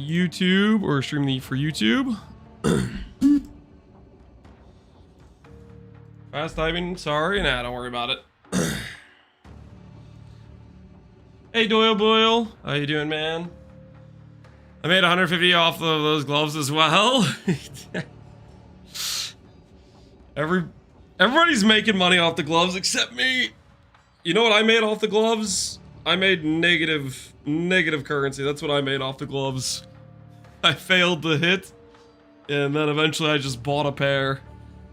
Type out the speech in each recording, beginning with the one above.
YouTube or stream for YouTube. Fast typing, sorry, nah, don't worry about it. Hey Doyle Boyle, how you doing, man? I made 150 off of those gloves as well. Everybody's making money off the gloves except me. You know what I made off the gloves? I made negative currency. That's what I made off the gloves. I failed to hit, and then eventually I just bought a pair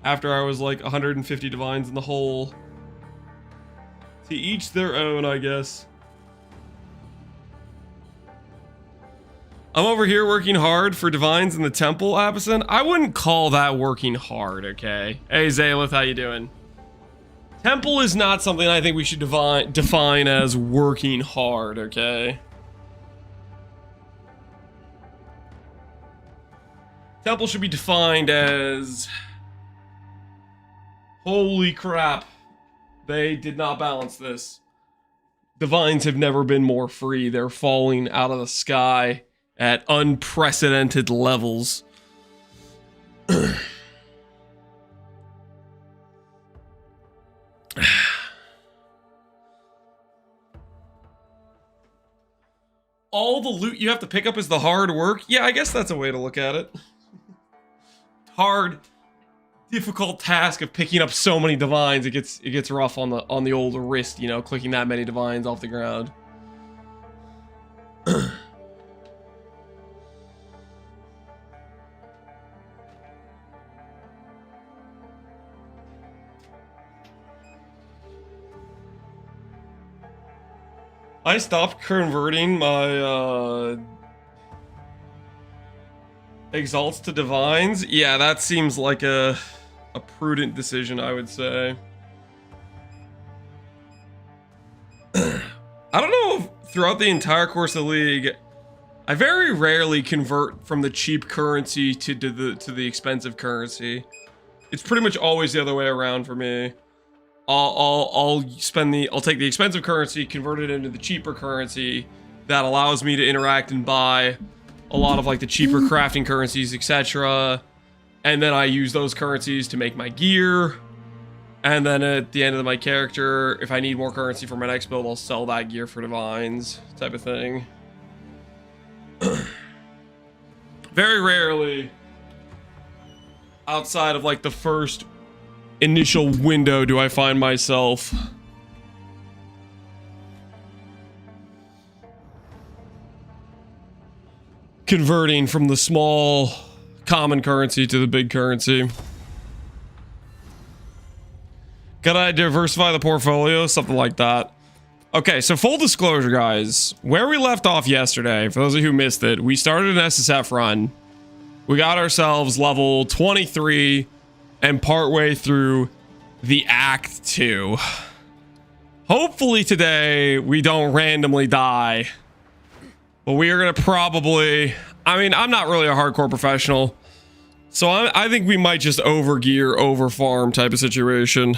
after I was like 150 divines in the hole. To each their own, I guess. I'm over here working hard for divines in the temple, Apison. I wouldn't call that working hard, okay? Hey, Zalith, how you doing? Temple is not something I think we should define as working hard, okay? Temple should be defined as... Holy crap. They did not balance this. Divines have never been more free. They're falling out of the sky at unprecedented levels. All the loot you have to pick up is the hard work? Yeah, I guess that's a way to look at it. Hard, difficult task of picking up so many divines. It gets rough on the old wrist, you know, clicking that many divines off the ground. I stopped converting my exalts to divines. Yeah, that seems like a prudent decision, I would say. I don't know if throughout the entire course of the league, I very rarely convert from the cheap currency to the expensive currency. It's pretty much always the other way around for me. I'll take the expensive currency, convert it into the cheaper currency that allows me to interact and buy a lot of like the cheaper crafting currencies, etc. And then I use those currencies to make my gear. And then at the end of my character, if I need more currency for my next build, I'll sell that gear for divines, type of thing. Very rarely, outside of like the first initial window, do I find myself converting from the small common currency to the big currency. Gotta diversify the portfolio, something like that. Okay, so full disclosure, guys, where we left off yesterday, for those of you who missed it, we started an SSF run. We got ourselves level 23 and partway through the Act 2. Hopefully today we don't randomly die. But we are going to probably... I mean, I'm not really a hardcore professional. So I think we might just overgear, overfarm type of situation.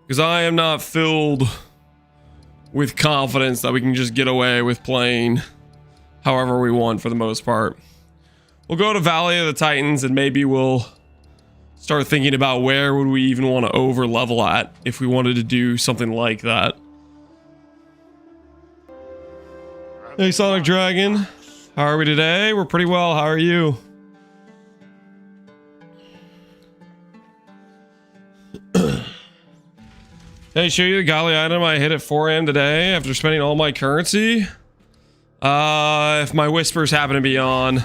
Because I am not filled with confidence that we can just get away with playing however we want for the most part. We'll go to Valley of the Titans and maybe we'll start thinking about where would we even want to over level at if we wanted to do something like that. Hey Sonic Dragon, how are we today? We're pretty well, how are you? Hey, show you the Gali item I hit at 4 AM today after spending all my currency? If my whispers happen to be on.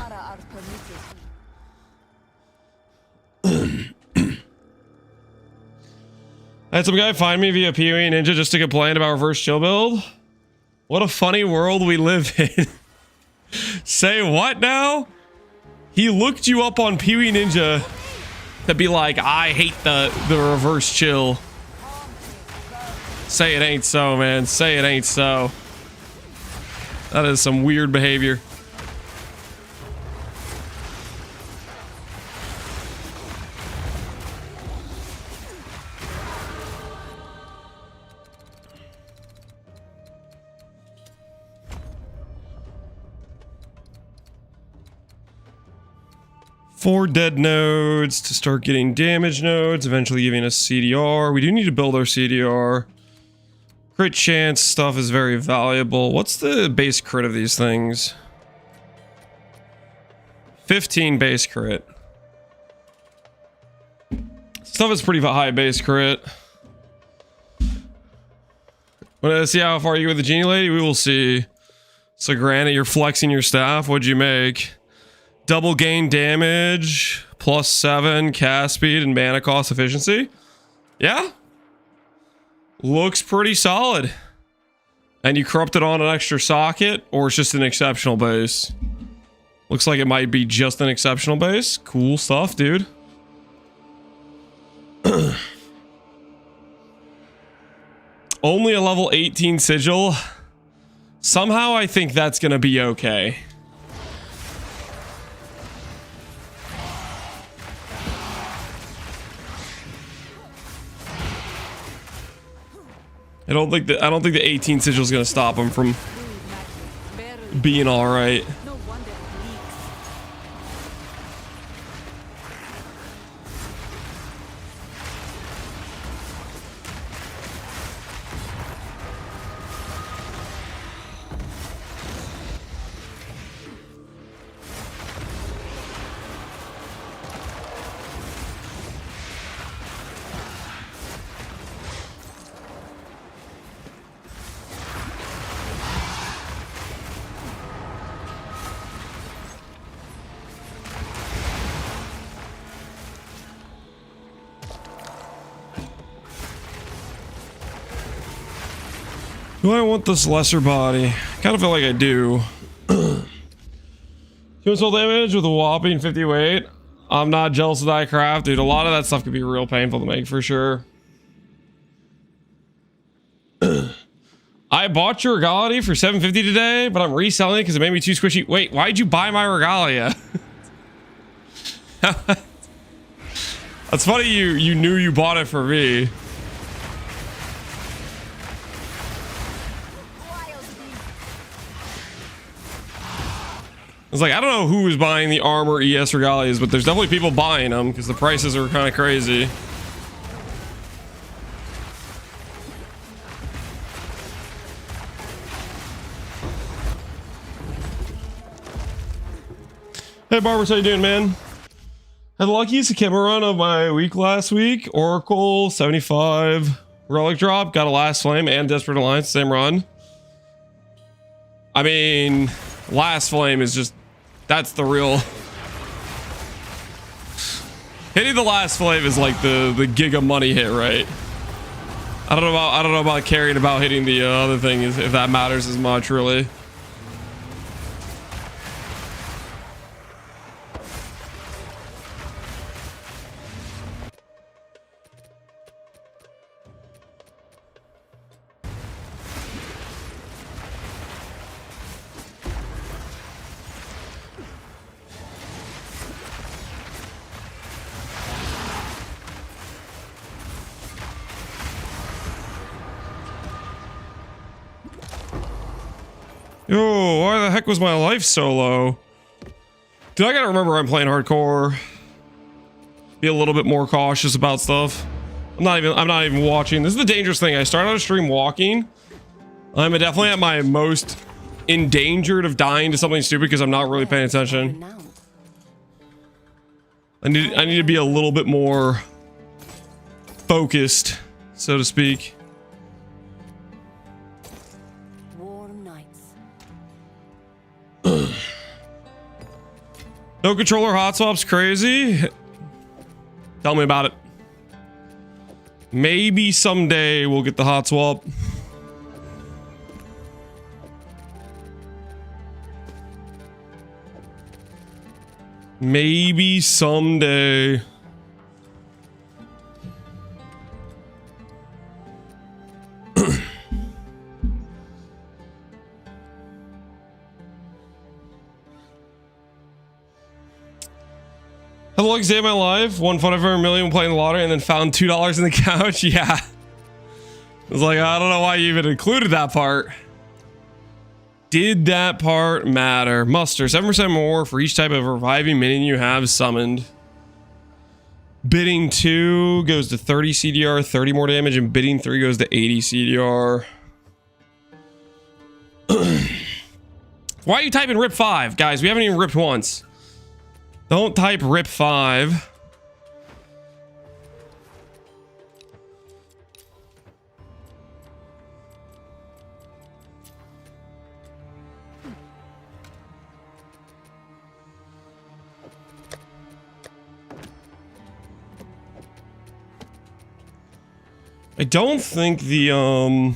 I had some guy find me via PoE Ninja just to complain about reverse chill build. What a funny world we live in. Say what now? He looked you up on PoE Ninja to be like, I hate the reverse chill. Say it ain't so, man. Say it ain't so. That is some weird behavior. 4 dead nodes to start getting damage nodes, eventually giving us CDR. We do need to build our CDR. Crit chance stuff is very valuable. What's the base crit of these things? 15 base crit. Stuff is pretty high base crit. Want to see how far you go with the genie lady? We will see. So granted, you're flexing your staff. What'd you make? Double gain damage, +7 cast speed and mana cost efficiency. Yeah. Looks pretty solid. And you corrupted on an extra socket, or it's just an exceptional base? Looks like it might be just an exceptional base. Cool stuff, dude. Only a level 18 sigil. Somehow I think that's gonna be okay. I don't think the 18 sigil is gonna stop him from being all right. Do I want this lesser body? Kind of feel like I do. 2 soul damage with a whopping 50 weight. I'm not jealous of that craft, dude. A lot of that stuff could be real painful to make for sure. I bought your regalia for 750 today, but I'm reselling it because it made me too squishy. Wait, why'd you buy my regalia? That's funny you knew you bought it for me. I was like, I don't know who is buying the armor ES regalias, but there's definitely people buying them because the prices are kind of crazy. Hey Barbara, how you doing, man? Had the luckiest Akema run of my week last week. Oracle 75 relic drop, got a last flame and Desperate Alliance, same run. I mean, last flame is just, that's the real. Hitting the last flame is like the giga money hit, right? I don't know about caring about hitting the other thing, if that matters as much, really. Yo, why the heck was my life so low? Dude, I gotta remember I'm playing hardcore. Be a little bit more cautious about stuff. I'm not even watching. This is the dangerous thing. I start out a stream walking. I'm definitely at my most endangered of dying to something stupid because I'm not really paying attention. I need to be a little bit more focused, so to speak. No controller hot swap's crazy. Tell me about it. Maybe someday we'll get the hot swap. Maybe someday. Had the luckiest day of my life. Won fun over $1 million playing the lottery and then found $2 in the couch. Yeah. I was like, I don't know why you even included that part. Did that part matter? Muster 7% more for each type of reviving minion you have summoned. Bidding 2 goes to 30 CDR, 30 more damage, and bidding 3 goes to 80 CDR. Why are you typing rip 5? Guys, we haven't even ripped once. Don't type rip 5. I don't think the I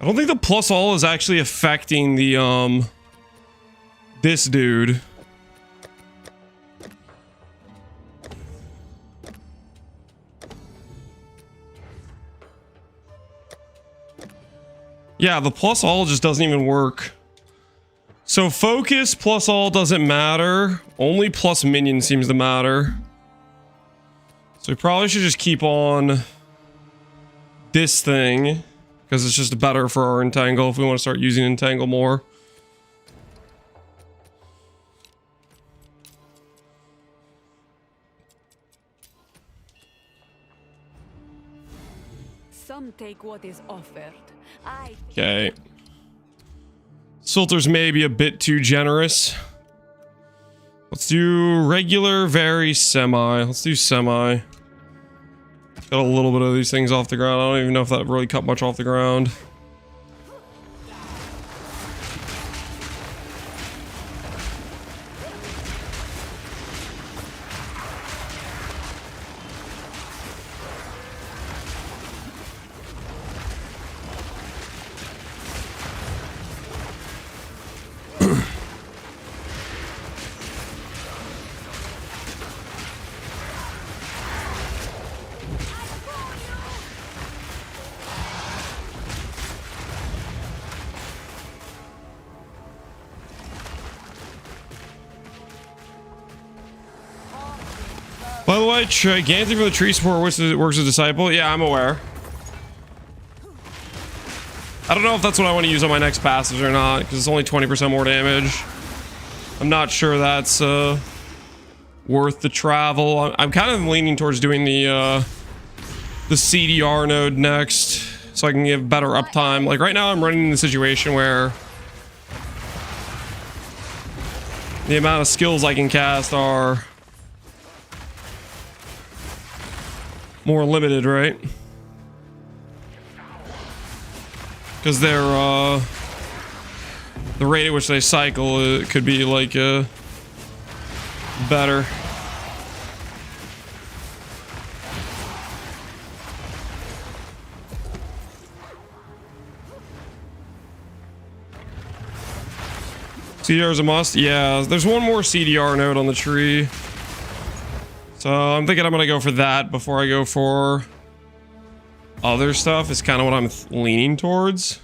don't think the plus all is actually affecting the this dude. Yeah, the plus all just doesn't even work. So focus plus all doesn't matter. Only plus minion seems to matter. So we probably should just keep on this thing, because it's just better for our entangle if we want to start using entangle more. Some take what is offered. Okay. Sulters may be a bit too generous. Let's do regular, very, semi. Let's do semi. Got a little bit of these things off the ground. I don't even know if that really cut much off the ground. By the way, gigantic for the tree support works as disciple. Yeah, I'm aware. I don't know if that's what I want to use on my next passage or not, because it's only 20% more damage. I'm not sure that's worth the travel. I'm kind of leaning towards doing the CDR node next, so I can give better uptime. Like right now, I'm running in the situation where the amount of skills I can cast are more limited, right? Because they're the rate at which they cycle could be like better. CDR is a must. Yeah, there's one more CDR node on the tree. So I'm thinking I'm gonna go for that before I go for other stuff. Is kind of what I'm leaning towards.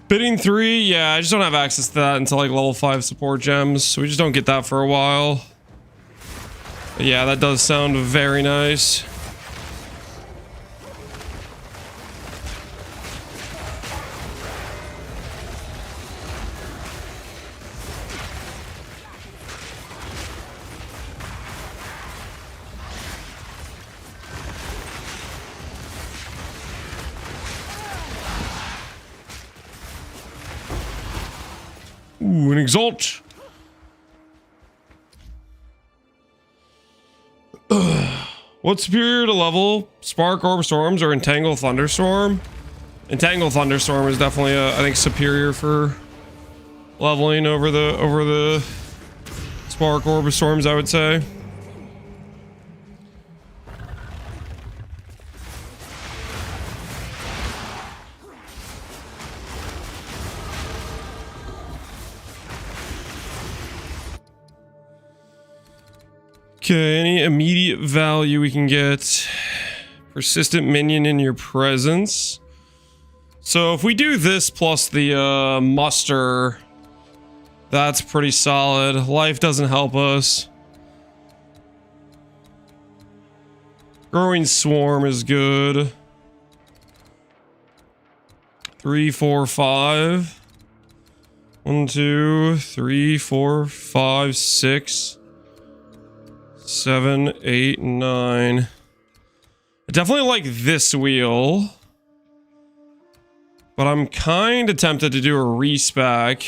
Bidding 3, yeah, I just don't have access to that until like level 5 support gems, so we just don't get that for a while. But yeah, that does sound very nice. Ooh, an Exalt. What's superior to level? Spark Orb Storms or Entangle Thunderstorm? Entangle Thunderstorm is definitely, I think, superior for leveling over the Spark Orb Storms, I would say. Okay, any immediate value we can get. Persistent minion in your presence. So if we do this plus the muster, that's pretty solid. Life doesn't help us. Growing swarm is good. 3, 4, 5. 1, 2, 3, 4, 5, 6, 7, 8, 9. I definitely like this wheel. But I'm kind of tempted to do a respec.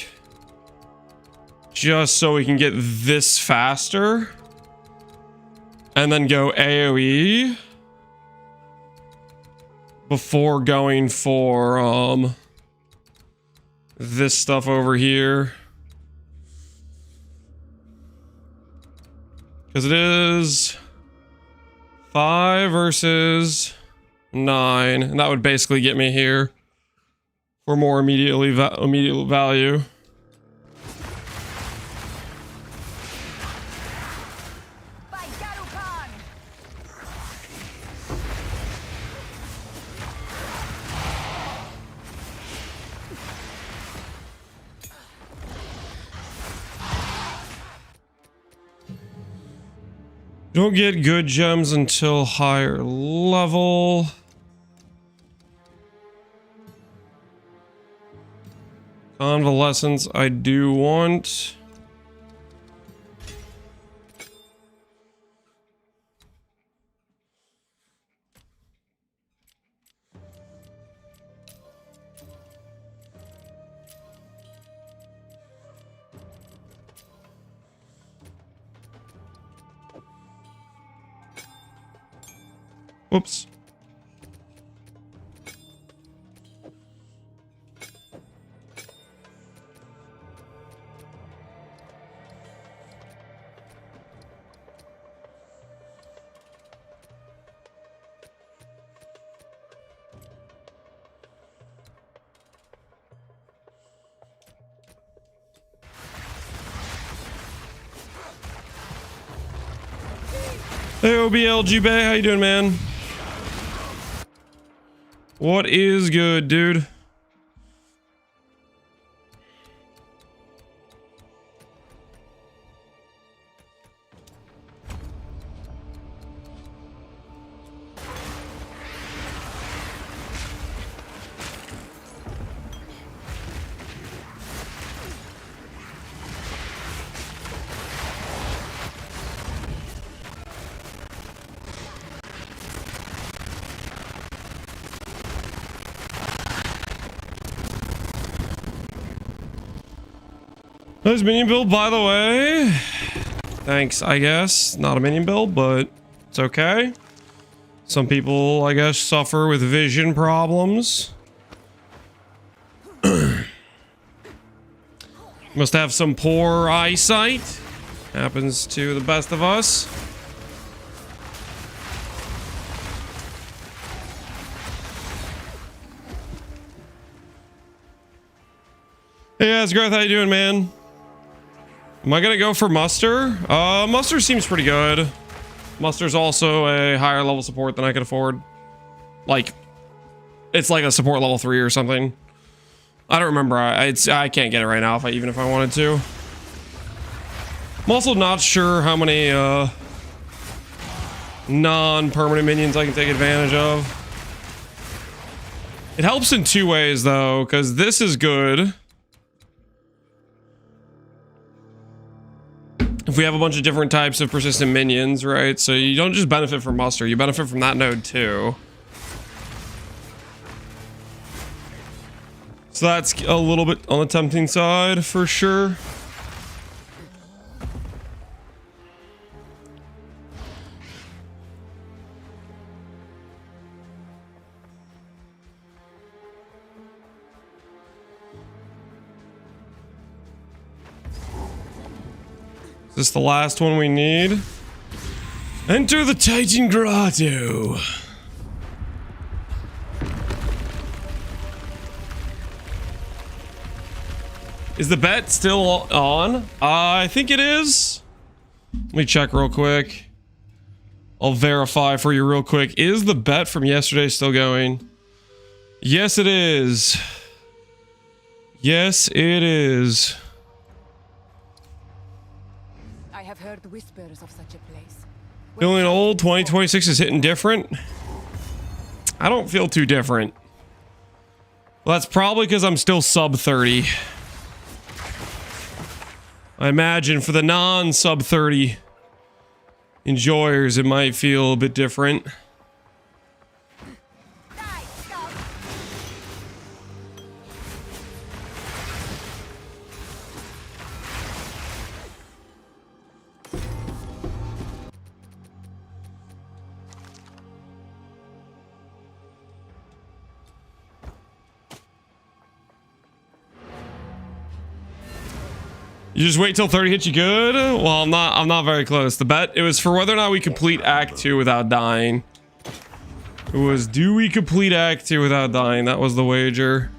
Just so we can get this faster. And then go AoE. Before going for, this stuff over here. Because it is 5 versus 9. And that would basically get me here. For more immediate value. Don't get good gems until higher level. Convalescence I do want. Whoops. Hey OBLG Bay, how you doing, man? What is good, dude? Nice minion build, by the way. Thanks, I guess. Not a minion build, but it's okay. Some people, I guess, suffer with vision problems. Must have some poor eyesight. Happens to the best of us. Hey, Asgarth, how you doing, man? Am I gonna go for Muster? Muster seems pretty good. Muster's also a higher level support than I could afford. Like, it's like a support level 3 or something. I don't remember. I can't get it right now even if I wanted to. I'm also not sure how many non-permanent minions I can take advantage of. It helps in 2 ways though, because this is good. If we have a bunch of different types of persistent minions, right? So you don't just benefit from muster, you benefit from that node too. So that's a little bit on the tempting side for sure. Is this the last one we need? Enter the Titan Grotto. Is the bet still on? I think it is. Let me check real quick. I'll verify for you real quick. Is the bet from yesterday still going? Yes, it is. Yes, it is. I have heard whispers of such a place. Feeling old? 2026 is hitting different? I don't feel too different. Well, that's probably because I'm still sub 30. I imagine for the non-sub 30 enjoyers, it might feel a bit different. You just wait till 30 hits you good? Well, I'm not very close. The bet, it was for whether or not we complete Act 2 without dying. It was, do we complete Act 2 without dying? That was the wager.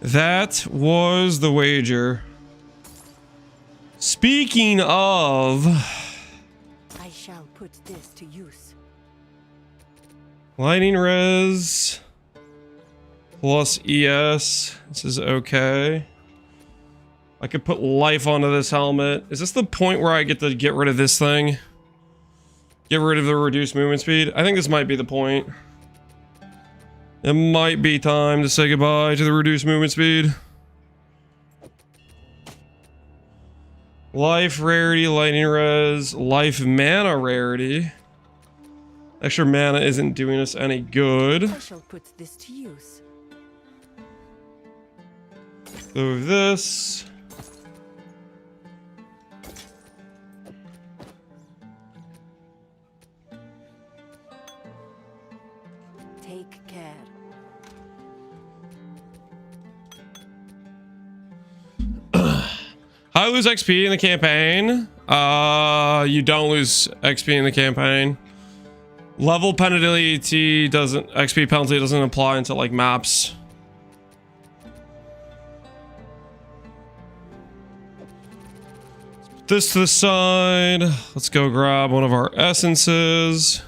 That was the wager. Speaking of... I shall put this to use. Lightning res plus ES. This is okay. I could put life onto this helmet. Is this the point where I get to get rid of this thing? Get rid of the reduced movement speed? I think this might be the point. It might be time to say goodbye to the reduced movement speed. Life rarity, lightning res, life mana rarity. Extra mana isn't doing us any good. I shall put this to use. So this. Take care. I lose XP in the campaign. You don't lose XP in the campaign. Level penalty doesn't, XP penalty doesn't apply until like maps. Let's put this to the side. Let's go grab one of our essences.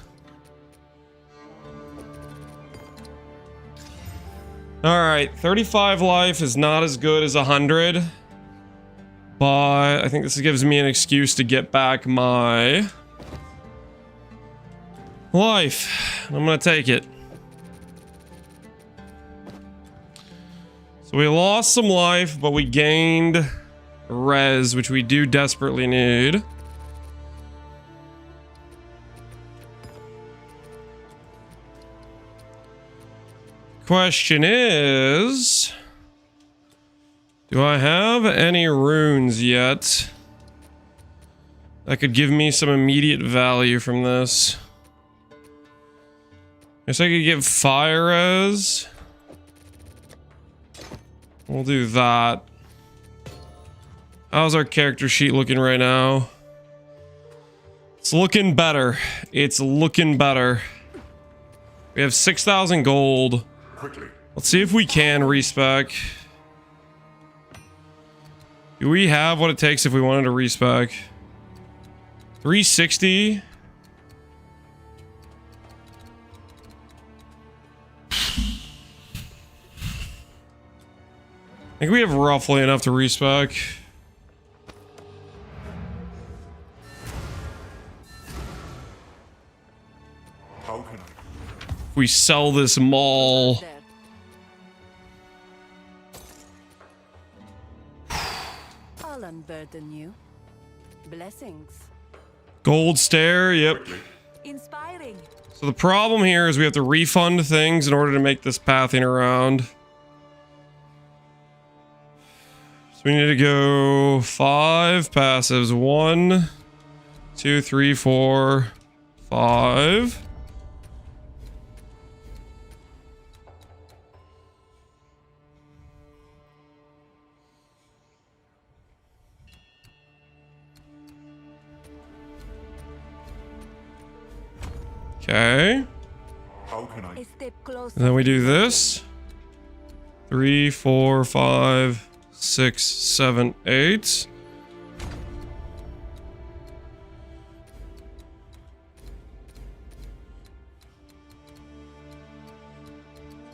All right, 35 life is not as good as 100. But I think this gives me an excuse to get back my life. I'm gonna take it. So we lost some life, but we gained res, which we do desperately need. Question is... do I have any runes yet that could give me some immediate value from this? Guess I could give fire res. We'll do that. How's our character sheet looking right now? It's looking better. It's looking better. We have 6,000 gold. Quickly. Let's see if we can respec. Do we have what it takes if we wanted to respec? 360. I think we have roughly enough to respec. How can I? If we sell this mall. There. I'll unburden you. Blessings. Gold stair, yep. Inspiring. So the problem here is we have to refund things in order to make this pathing around. So we need to go 5 passives. 1, 2, 3, 4, 5. Okay. How can I? A step closer. And then we do this. 3, 4, 5, 6, 7, 8.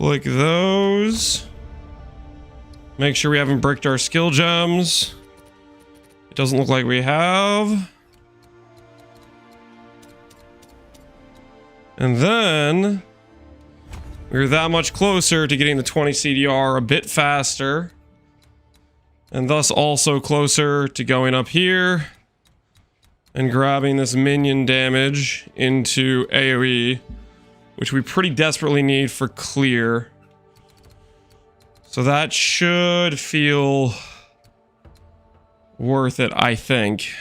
Click those. Make sure we haven't bricked our skill gems. It doesn't look like we have. And then we're that much closer to getting the 20 CDR a bit faster. And thus also closer to going up here and grabbing this minion damage into AoE, which we pretty desperately need for clear. So that should feel worth it, I think.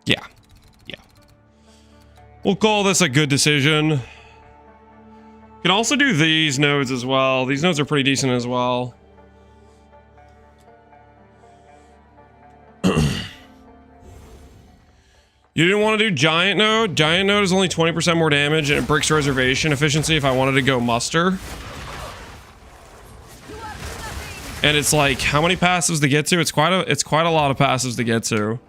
Yeah. We'll call this a good decision. Can also do these nodes as well. These nodes are pretty decent as well. You didn't want to do giant node? Giant node is only 20% more damage and it bricks reservation efficiency if I wanted to go muster. And it's like, how many passives to get to? It's quite a lot of passives to get to.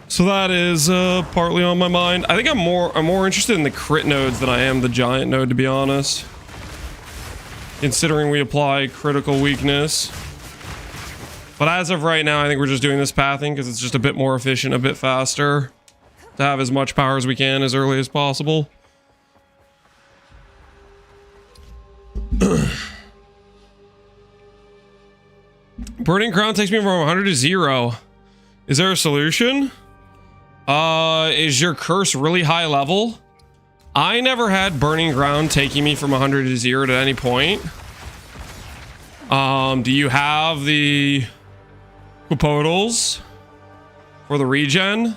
So that is partly on my mind. I think I'm more interested in the crit nodes than I am the giant node, to be honest. Considering we apply critical weakness. But as of right now, I think we're just doing this pathing because it's just a bit more efficient, a bit faster. To have as much power as we can as early as possible. Burning Crown takes me from 100 to 0. Is there a solution? Is your curse really high level? I never had Burning Ground taking me from 100 to 0 at any point. Do you have the Quipodals for the regen?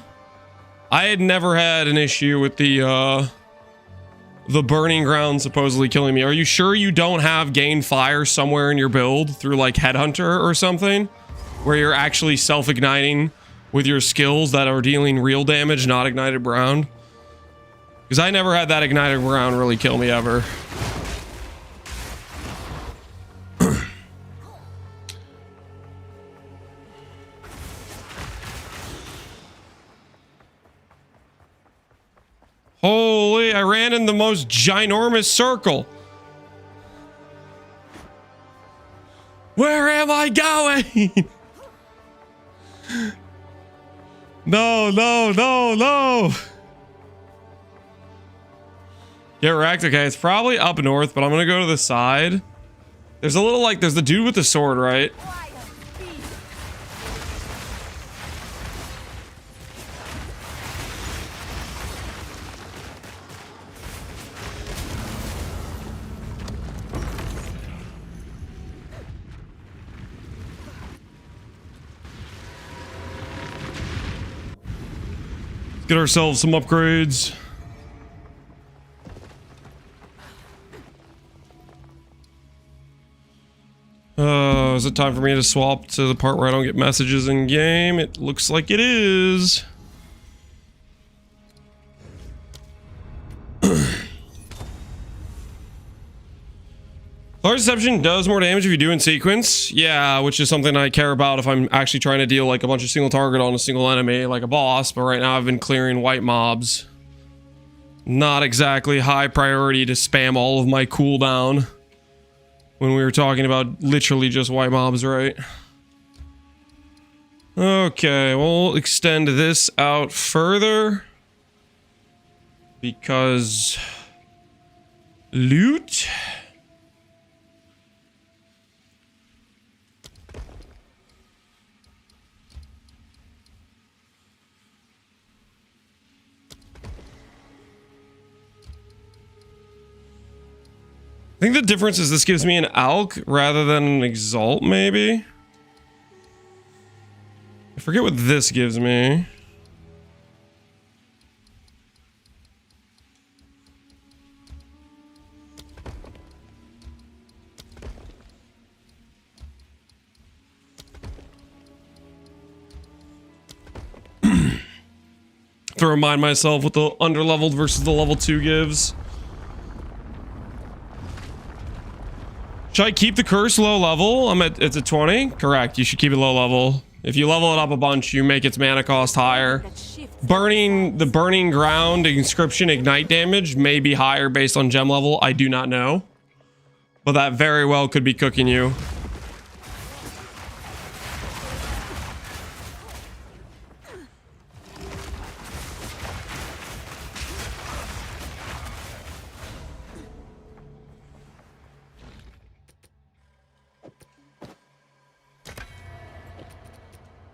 I had never had an issue with the Burning Ground supposedly killing me. Are you sure you don't have Gain Fire somewhere in your build through like Headhunter or something? Where you're actually self-igniting with your skills that are dealing real damage, not ignited brown? Because I never had that ignited brown really kill me ever. Holy, I ran in the most ginormous circle. Where am I going? No. Get wrecked. Okay, it's probably up north, but I'm gonna go to the side. There's a little like, there's the dude with the sword, right? Get ourselves some upgrades. Is it time for me to swap to the part where I don't get messages in game? It looks like it is. Large Deception does more damage if you do in sequence. Yeah, which is something I care about if I'm actually trying to deal like a bunch of single target on a single enemy, like a boss. But right now I've been clearing white mobs. Not exactly high priority to spam all of my cooldown. When we were talking about literally just white mobs, right? Okay, we'll extend this out further. Because... loot? I think the difference is this gives me an Alk rather than an Exalt, maybe? I forget what this gives me. To remind myself what the underleveled versus the level 2 gives. Should I keep the curse low level? It's at 20? Correct, you should keep it low level. If you level it up a bunch, you make its mana cost higher. The burning ground inscription ignite damage may be higher based on gem level. I do not know. But that very well could be cooking you.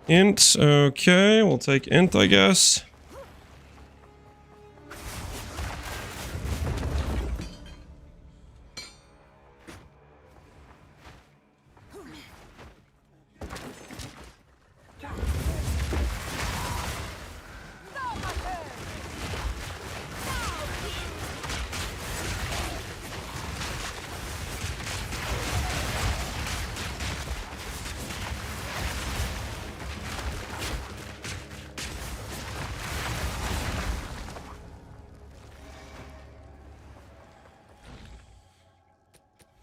Int, okay, we'll take int, I guess.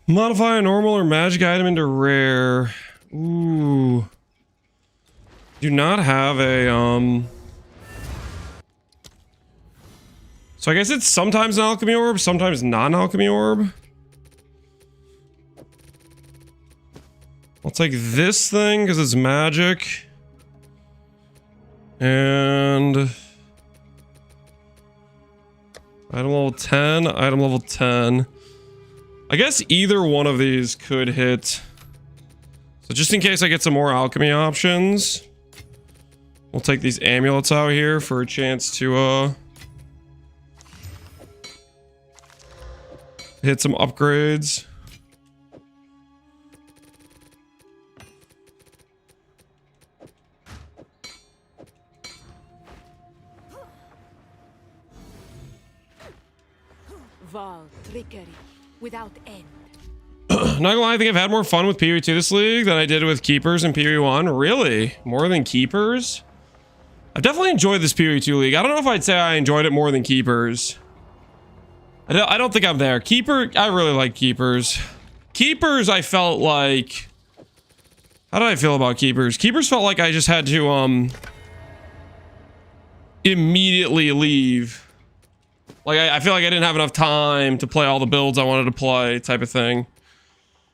Modify a normal or magic item into rare. Ooh. Do not have a, So I guess it's sometimes an alchemy orb, sometimes not an alchemy orb. I'll take this thing because it's magic. And... item level 10, item level 10. I guess either one of these could hit. So just in case I get some more alchemy options, we'll take these amulets out here for a chance to hit some upgrades. Val trickery without end. Not gonna lie, I think I've had more fun with PvE2 this league than I did with Keepers and PvE1. Really? More than Keepers? I've definitely enjoyed this PvE2 league. I don't know if I'd say I enjoyed it more than Keepers. I don't think I'm there. Keeper, I really like Keepers. Keepers, I felt like... How did I feel about Keepers? Keepers felt like I just had to, immediately leave. Like, I feel like I didn't have enough time to play all the builds I wanted to play, type of thing.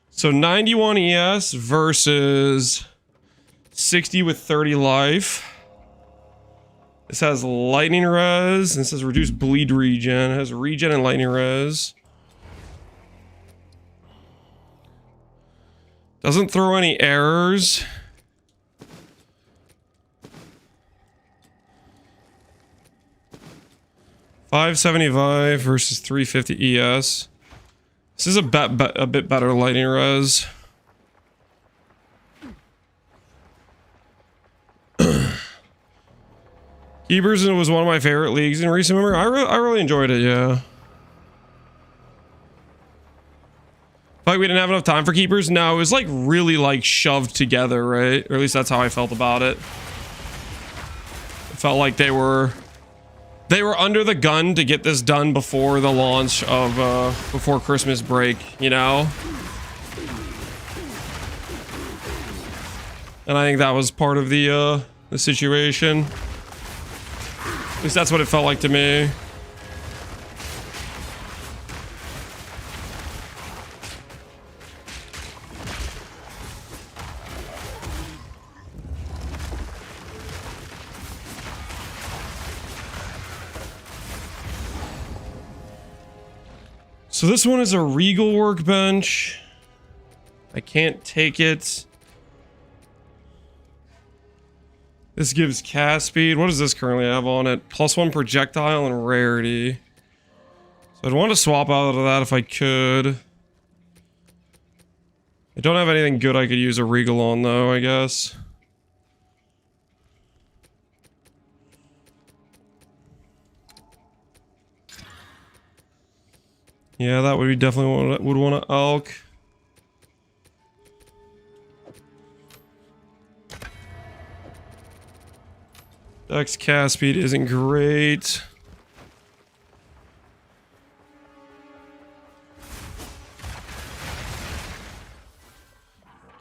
So 91 ES versus 60 with 30 life. This has lightning res. This has reduced bleed regen. It has regen and lightning res. Doesn't throw any errors. $575 versus 350 ES. This is a bit better lightning res. Keepers was one of my favorite leagues in recent memory. I really enjoyed it, yeah. Like we didn't have enough time for Keepers? No, it was like really like shoved together, right? Or at least that's how I felt about it. It felt like they were under the gun to get this done before the launch of, before Christmas break, you know? And I think that was part of the situation. At least that's what it felt like to me. So this one is a Regal workbench. I can't take it. This gives cast speed. What does this currently have on it? +1 projectile and rarity. So I'd want to swap out of that if I could. I don't have anything good I could use a Regal on though, I guess. Yeah, that would be definitely would want to elk. Dex cast speed isn't great.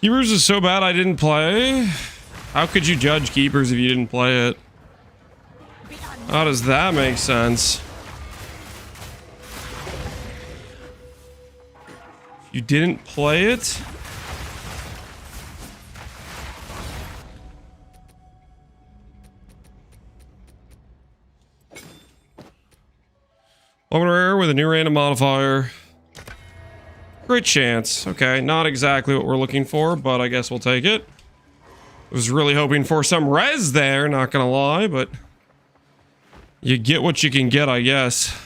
Keepers is so bad I didn't play. How could you judge Keepers if you didn't play it? How does that make sense? You didn't play it? Ultimate rare with a new random modifier. Great chance. Okay, not exactly what we're looking for, but I guess we'll take it. I was really hoping for some res there, not gonna lie, but you get what you can get, I guess.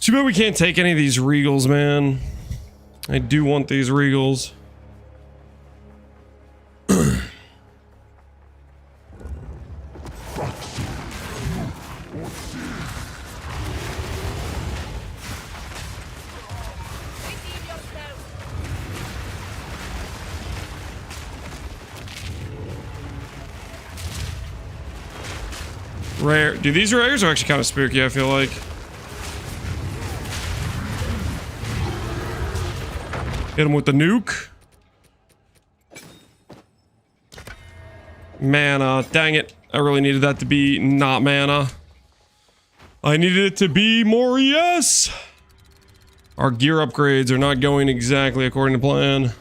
Too bad we can't take any of these regals, man. I do want these regals. Rare. Dude, these rares are actually kind of spooky, I feel like. Hit him with the nuke. Mana. Dang it. I really needed that to be not mana. I needed it to be more yes. Our gear upgrades are not going exactly according to plan.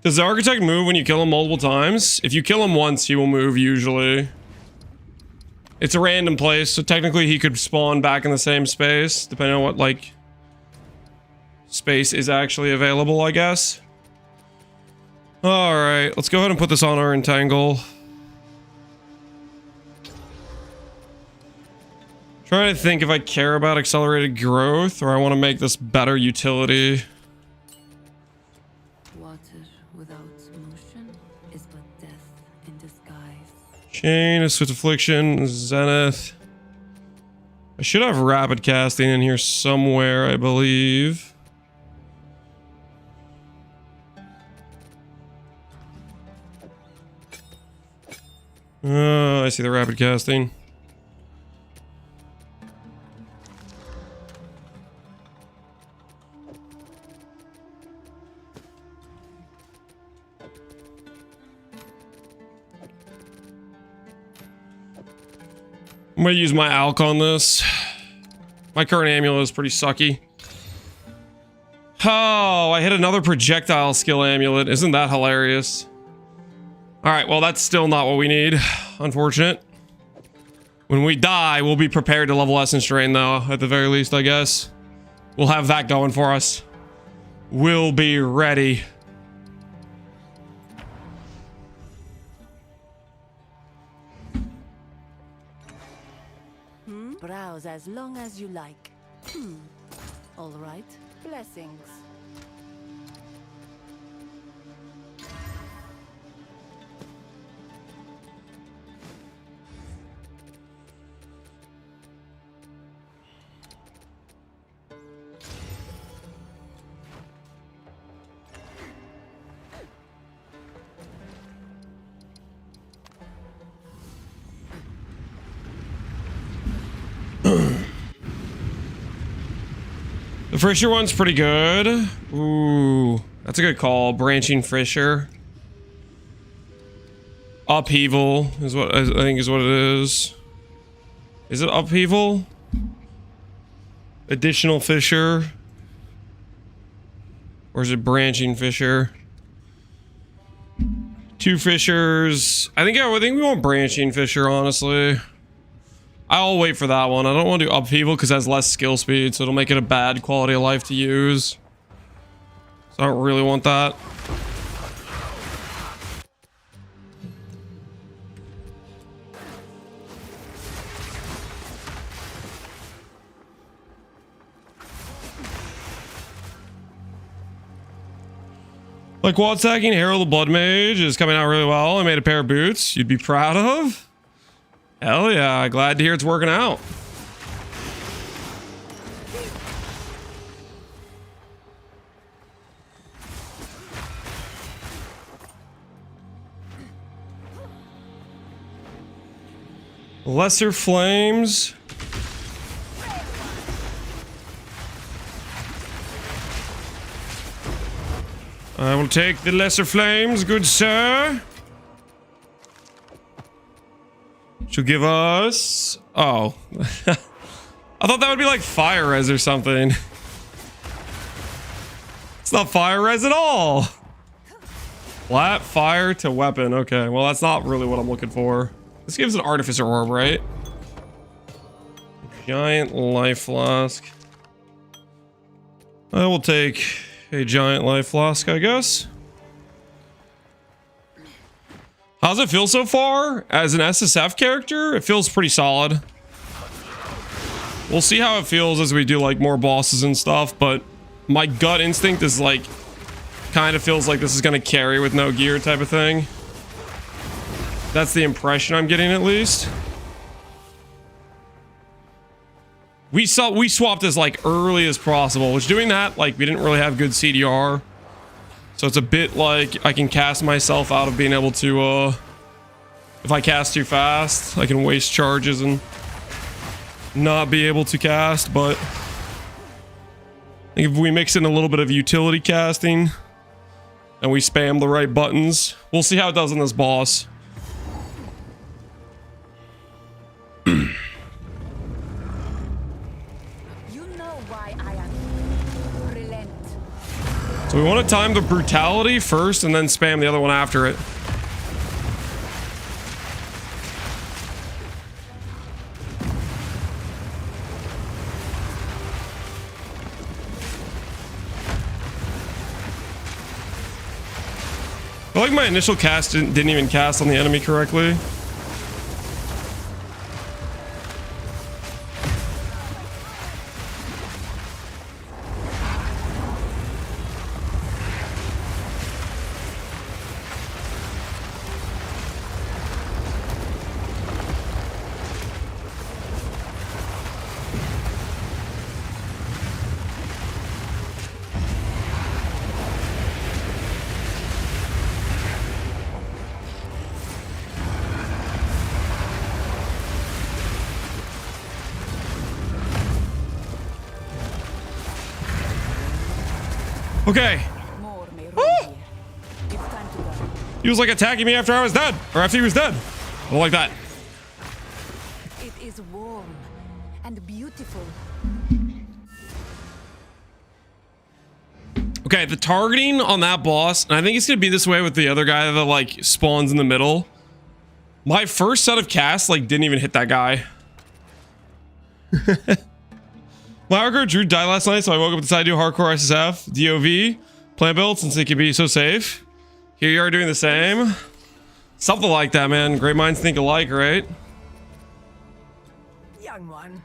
Does the architect move when you kill him multiple times? If you kill him once, he will move usually. It's a random place, so technically he could spawn back in the same space, depending on what, like, space is actually available, I guess. Alright, let's go ahead and put this on our entangle. Trying to think if I care about accelerated growth, or I want to make this better utility. Chain, a Swift Affliction, Zenith. I should have rapid casting in here somewhere, I believe. I see the rapid casting. I'm gonna use my alk on this. My current amulet is pretty sucky. Oh, I hit another projectile skill amulet. Isn't that hilarious? Alright, well that's still not what we need. Unfortunate. When we die, we'll be prepared to level Essence Drain though, at the very least, I guess. We'll have that going for us. We'll be ready. Browse as long as you like. All right. Blessings. The Fisher one's pretty good. Ooh, that's a good call. Branching Fisher. Upheaval is what I think is what it is. Is it Upheaval? Additional Fisher. Or is it branching fissure? 2 fissures. I think we want branching fissure, honestly. I'll wait for that one. I don't want to do upheaval because it has less skill speed, so it'll make it a bad quality of life to use. So I don't really want that. Like quad stacking Herald the Blood Mage is coming out really well. I made a pair of boots you'd be proud of. Hell yeah, glad to hear it's working out. Lesser Flames. I will take the Lesser Flames, good sir. She'll give us... Oh. I thought that would be like fire res or something. It's not fire res at all. Flat fire to weapon. Okay, well that's not really what I'm looking for. This gives an artificer orb, right? Giant life flask. I will take a giant life flask, I guess. How's it feel so far? As an SSF character, it feels pretty solid. We'll see how it feels as we do like more bosses and stuff, but my gut instinct is like, kind of feels like this is gonna carry with no gear type of thing. That's the impression I'm getting at least. We swapped as like early as possible, which doing that, like we didn't really have good CDR. So it's a bit like I can cast myself out of being able to, if I cast too fast, I can waste charges and not be able to cast, but I think if we mix in a little bit of utility casting and we spam the right buttons, we'll see how it does on this boss. So we want to time the brutality first and then spam the other one after it. I feel like my initial cast didn't even cast on the enemy correctly. Okay. He was like attacking me after I was dead, or after he was dead. I don't like that. It is warm and beautiful. Okay, the targeting on that boss, and I think it's gonna be this way with the other guy that like spawns in the middle. My first set of casts like didn't even hit that guy. My hardcore Drew died last night, so I woke up and decided to do hardcore SSF, DOV, plant build since it can be so safe. Here you are doing the same. Something like that, man. Great minds think alike, right? Young one.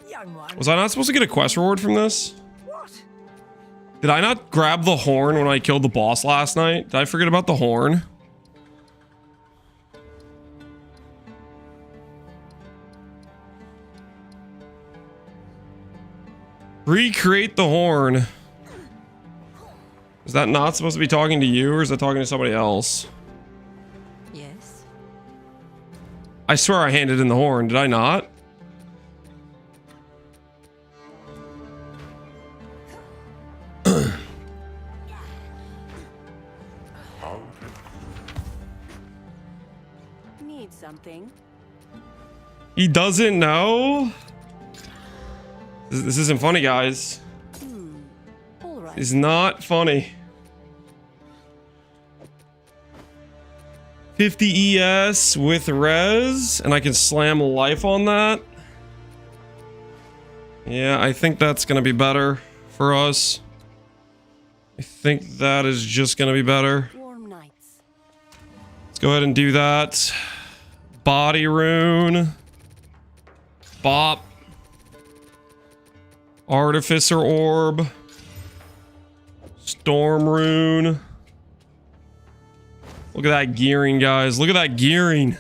Young one. Was I not supposed to get a quest reward from this? What? Did I not grab the horn when I killed the boss last night? Did I forget about the horn? Recreate the horn. Is that not supposed to be talking to you, or is that talking to somebody else? Yes. I swear I handed in the horn. Did I not? Need something? He doesn't know? This isn't funny, guys. All right. It's not funny. 50 ES with res, and I can slam life on that. Yeah, I think that's gonna be better for us. I think that is just gonna be better. Warm nights. Let's go ahead and do that. Body rune. Bop. Artificer orb. Storm rune. Look at that gearing, guys. Look at that gearing.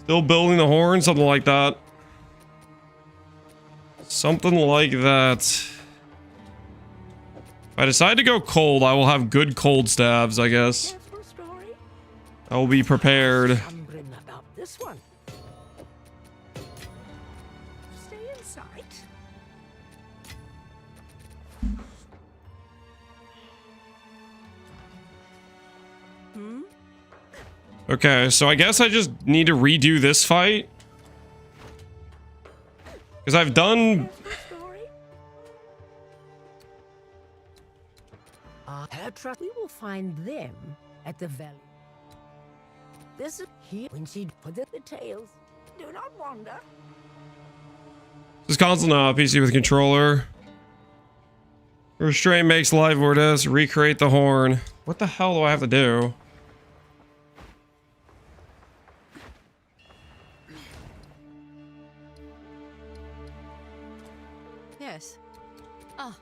Still building the horn, something like that. Something like that. If I decide to go cold, I will have good cold stabs, I guess. I will be prepared. About this one. Stay in sight. Okay, so I guess I just need to redo this fight. Because I've done... We will find them at the valley. This is here when she put the details. Do not wander. This console now, PC with controller. Restraint makes live vortex. Recreate the horn. What the hell do I have to do? Yes. Ah.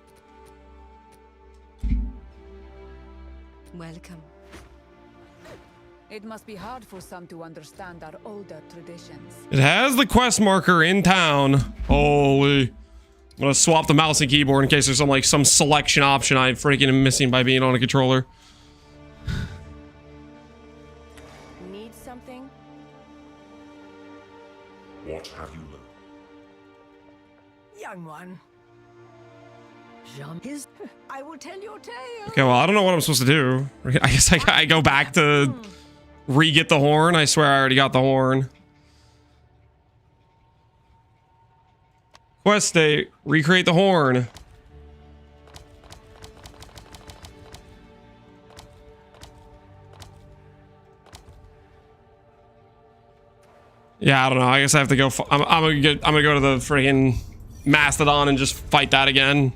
Welcome. It must be hard for some to understand our older traditions. It has the quest marker in town. Holy. I'm gonna swap the mouse and keyboard in case there's some selection option I freaking am missing by being on a controller. Need something? What have you learned? Young one. Jump his. I will tell your tale. Okay, well, I don't know what I'm supposed to do. I guess I go back to re-get the horn. I swear I already got the horn. Quest state, recreate the horn. Yeah, I don't know. I guess I have to go. I'm gonna go to the freaking Mastodon and just fight that again.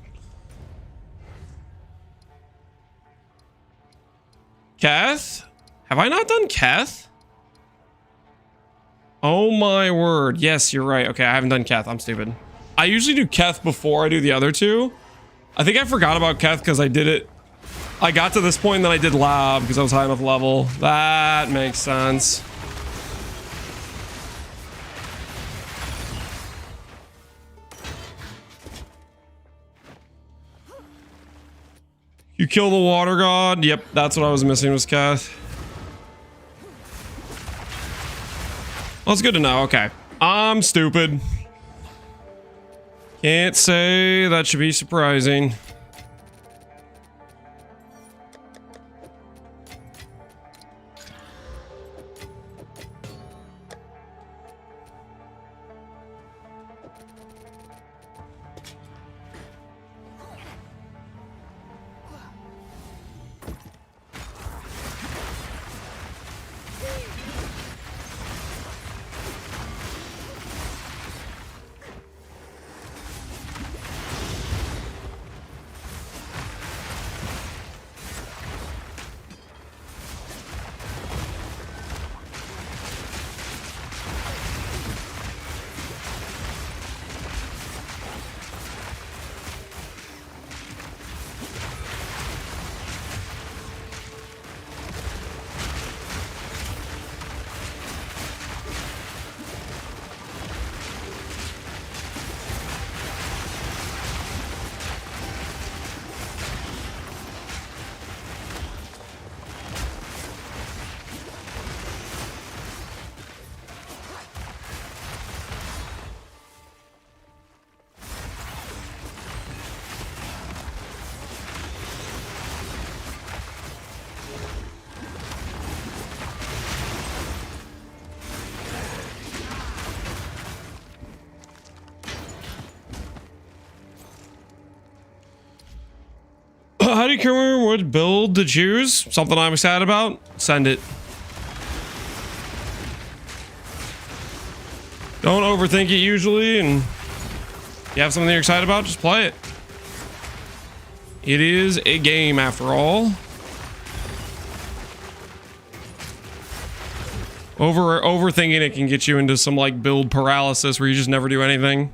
Keth? Have I not done Keth? Oh my word. Yes, you're right. Okay, I haven't done Keth. I'm stupid. I usually do Keth before I do the other two. I think I forgot about Keth because I did it. I got to this point and then I did lab because I was high enough level. That makes sense. You kill the water god? Yep, that's what I was missing was Keth. Well, it's good to know. Okay. I'm stupid. Can't say that should be surprising. How do you remember what build to choose? Something I'm excited about? Send it. Don't overthink it usually, and if you have something you're excited about, just play it. It is a game after all. Overthinking it can get you into some like build paralysis where you just never do anything.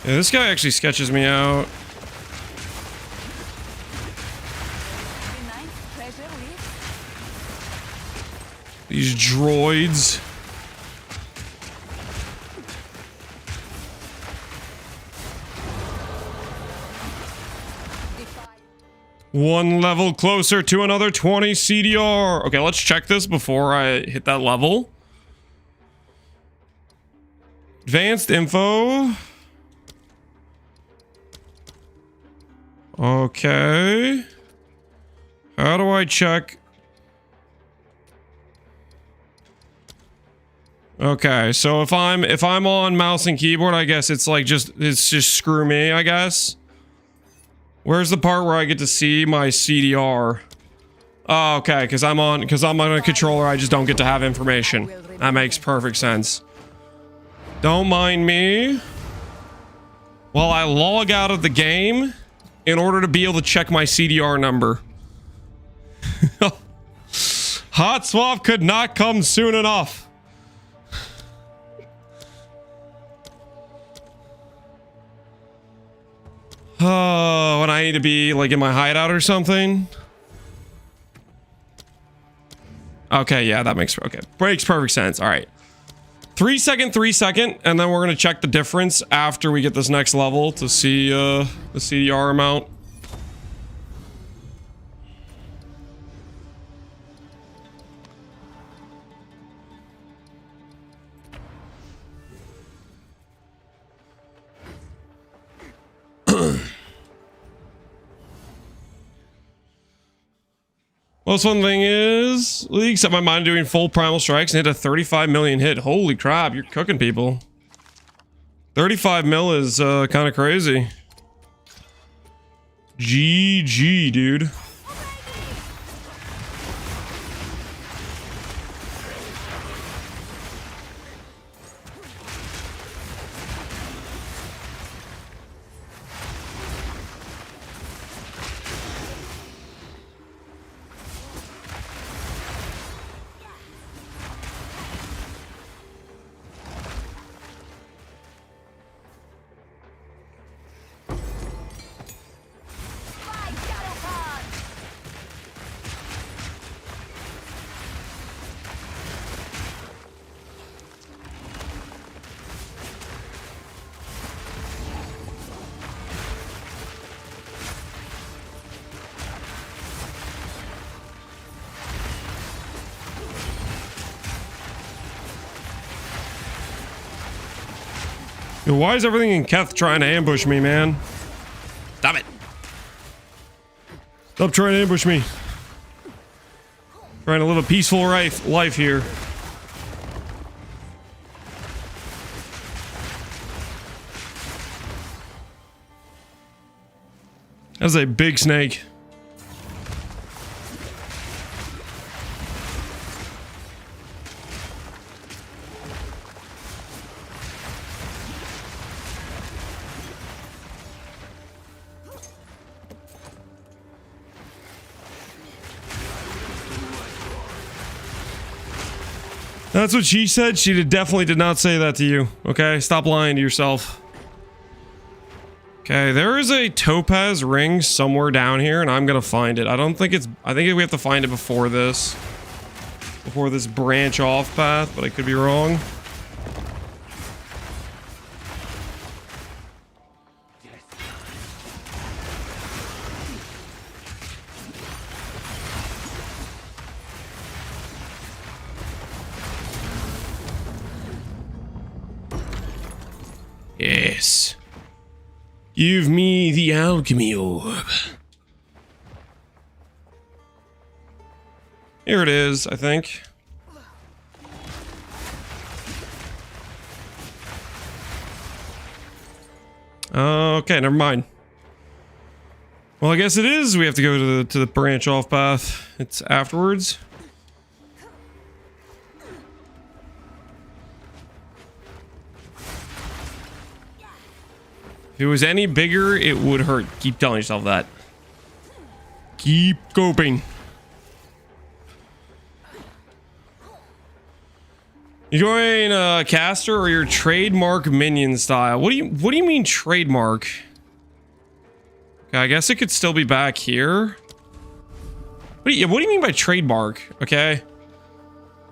Yeah, this guy actually sketches me out. These droids. One level closer to another 20 CDR. Okay, let's check this before I hit that level. Advanced info. Okay. How do I check? Okay, so if I'm on mouse and keyboard, I guess it's like it's just screw me, I guess. Where's the part where I get to see my CDR? Oh, okay, because I'm on a controller, I just don't get to have information. That makes perfect sense. Don't mind me while I log out of the game in order to be able to check my CDR number. Hot swap could not come soon enough. Oh, when I need to be like in my hideout or something. Okay, yeah, that makes makes perfect sense. All right. 3 second, and then we're gonna check the difference after we get this next level to see the CDR amount. Well, this one thing is, League set my mind doing full primal strikes and hit a 35 million hit. Holy crap, you're cooking people. 35 mil is kind of crazy. GG, dude. Yo, why is everything in Keth trying to ambush me, man? Stop it. Stop trying to ambush me. Trying to live a peaceful life here. That's a big snake. That's what she said. She definitely did not say that to you. Okay, stop lying to yourself. Okay, there is a topaz ring somewhere down here, and I'm gonna find it. I think we have to find it before this branch off path, but I could be wrong. Yes. Give me the alchemy orb. Here it is, I think. Okay, never mind. Well, I guess it is. We have to go to the branch off path. It's afterwards. If it was any bigger, it would hurt. Keep telling yourself that. Keep coping. You going caster or your trademark minion style? What do you mean trademark? Okay, I guess it could still be back here. What do you mean by trademark? Okay.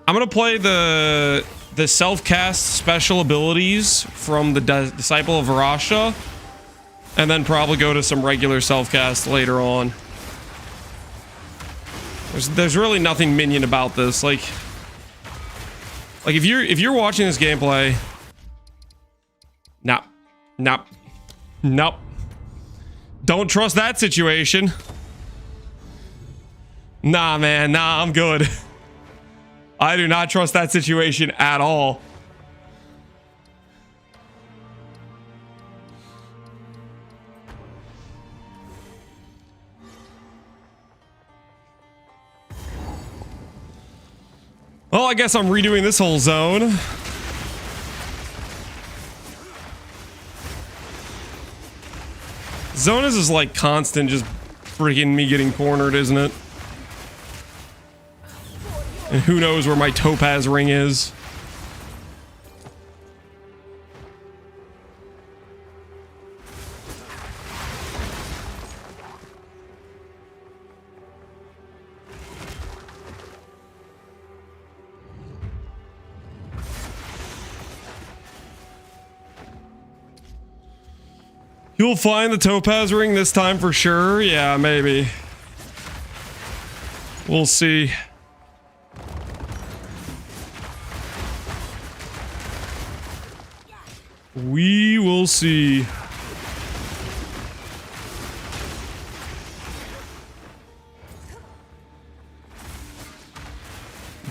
I'm gonna play the self-cast special abilities from the Disciple of Varashta, and then probably go to some regular self-cast later on. There's really nothing minion about this. Like if you're watching this gameplay, nope. Don't trust that situation. Nah, man. Nah, I'm good. I do not trust that situation at all. Well, I guess I'm redoing this whole zone. Zone is just like constant, just freaking me getting cornered, isn't it? And who knows where my topaz ring is. You'll find the topaz ring this time for sure. Yeah, maybe. We'll see. We will see.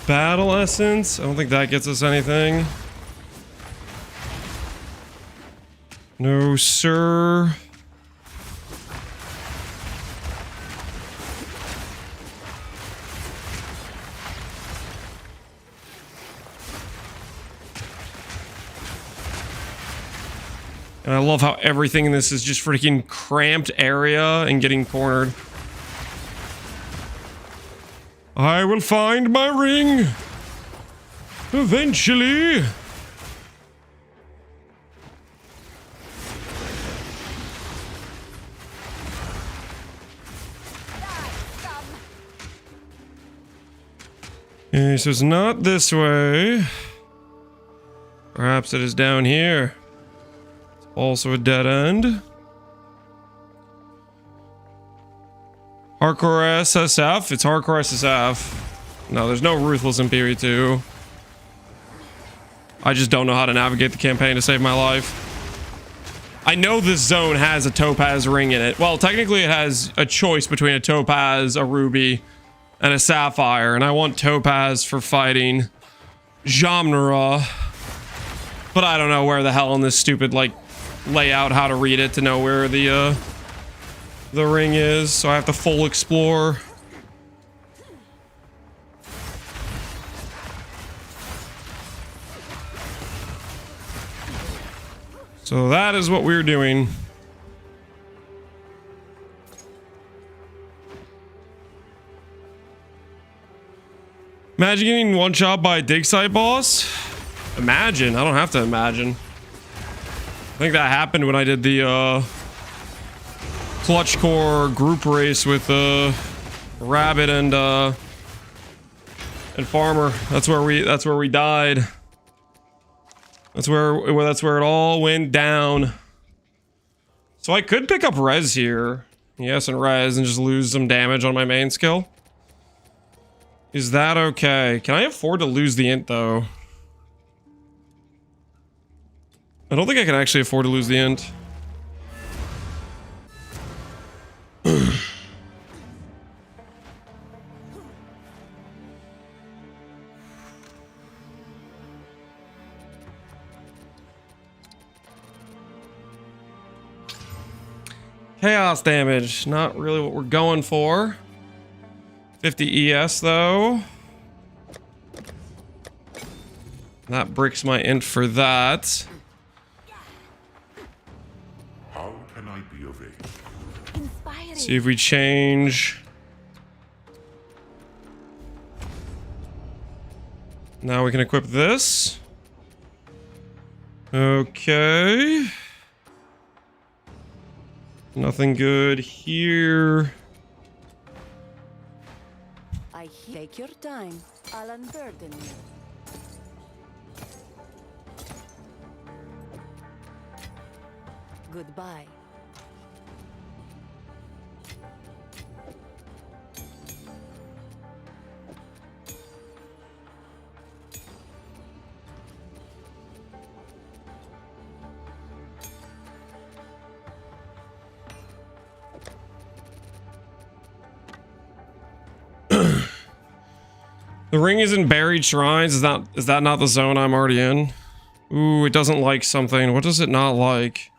Battle essence? I don't think that gets us anything. No, sir. And I love how everything in this is just freaking cramped area and getting cornered. I will find my ring. Eventually. Okay, so it's not this way. Perhaps it is down here. It's also a dead end. Hardcore SSF? It's hardcore SSF. No, there's no Ruthless in Period 2. I just don't know how to navigate the campaign to save my life. I know this zone has a topaz ring in it. Well, technically it has a choice between a topaz, a ruby, and a sapphire, and I want topaz for fighting genre, but I don't know where the hell in this stupid like layout how to read it to know where the ring is, so I have to full explore. So that is what we're doing. Imagine getting one shot by a dig site boss. Imagine. I don't have to imagine. I think that happened when I did the clutch core group race with Rabbit and Farmer. That's where we died. That's where it all went down. So I could pick up res here. Yes, and res and just lose some damage on my main skill. Is that okay? Can I afford to lose the int, though? I don't think I can actually afford to lose the int. Chaos damage, not really what we're going for. 50 ES though. That bricks my int for that. How can I be of aid? Inspiring. See if we change. Now we can equip this. Okay. Nothing good here. Take your time. I'll unburden you. Goodbye. The ring is in buried shrines. Is that not the zone I'm already in? Ooh, it doesn't like something. What does it not like?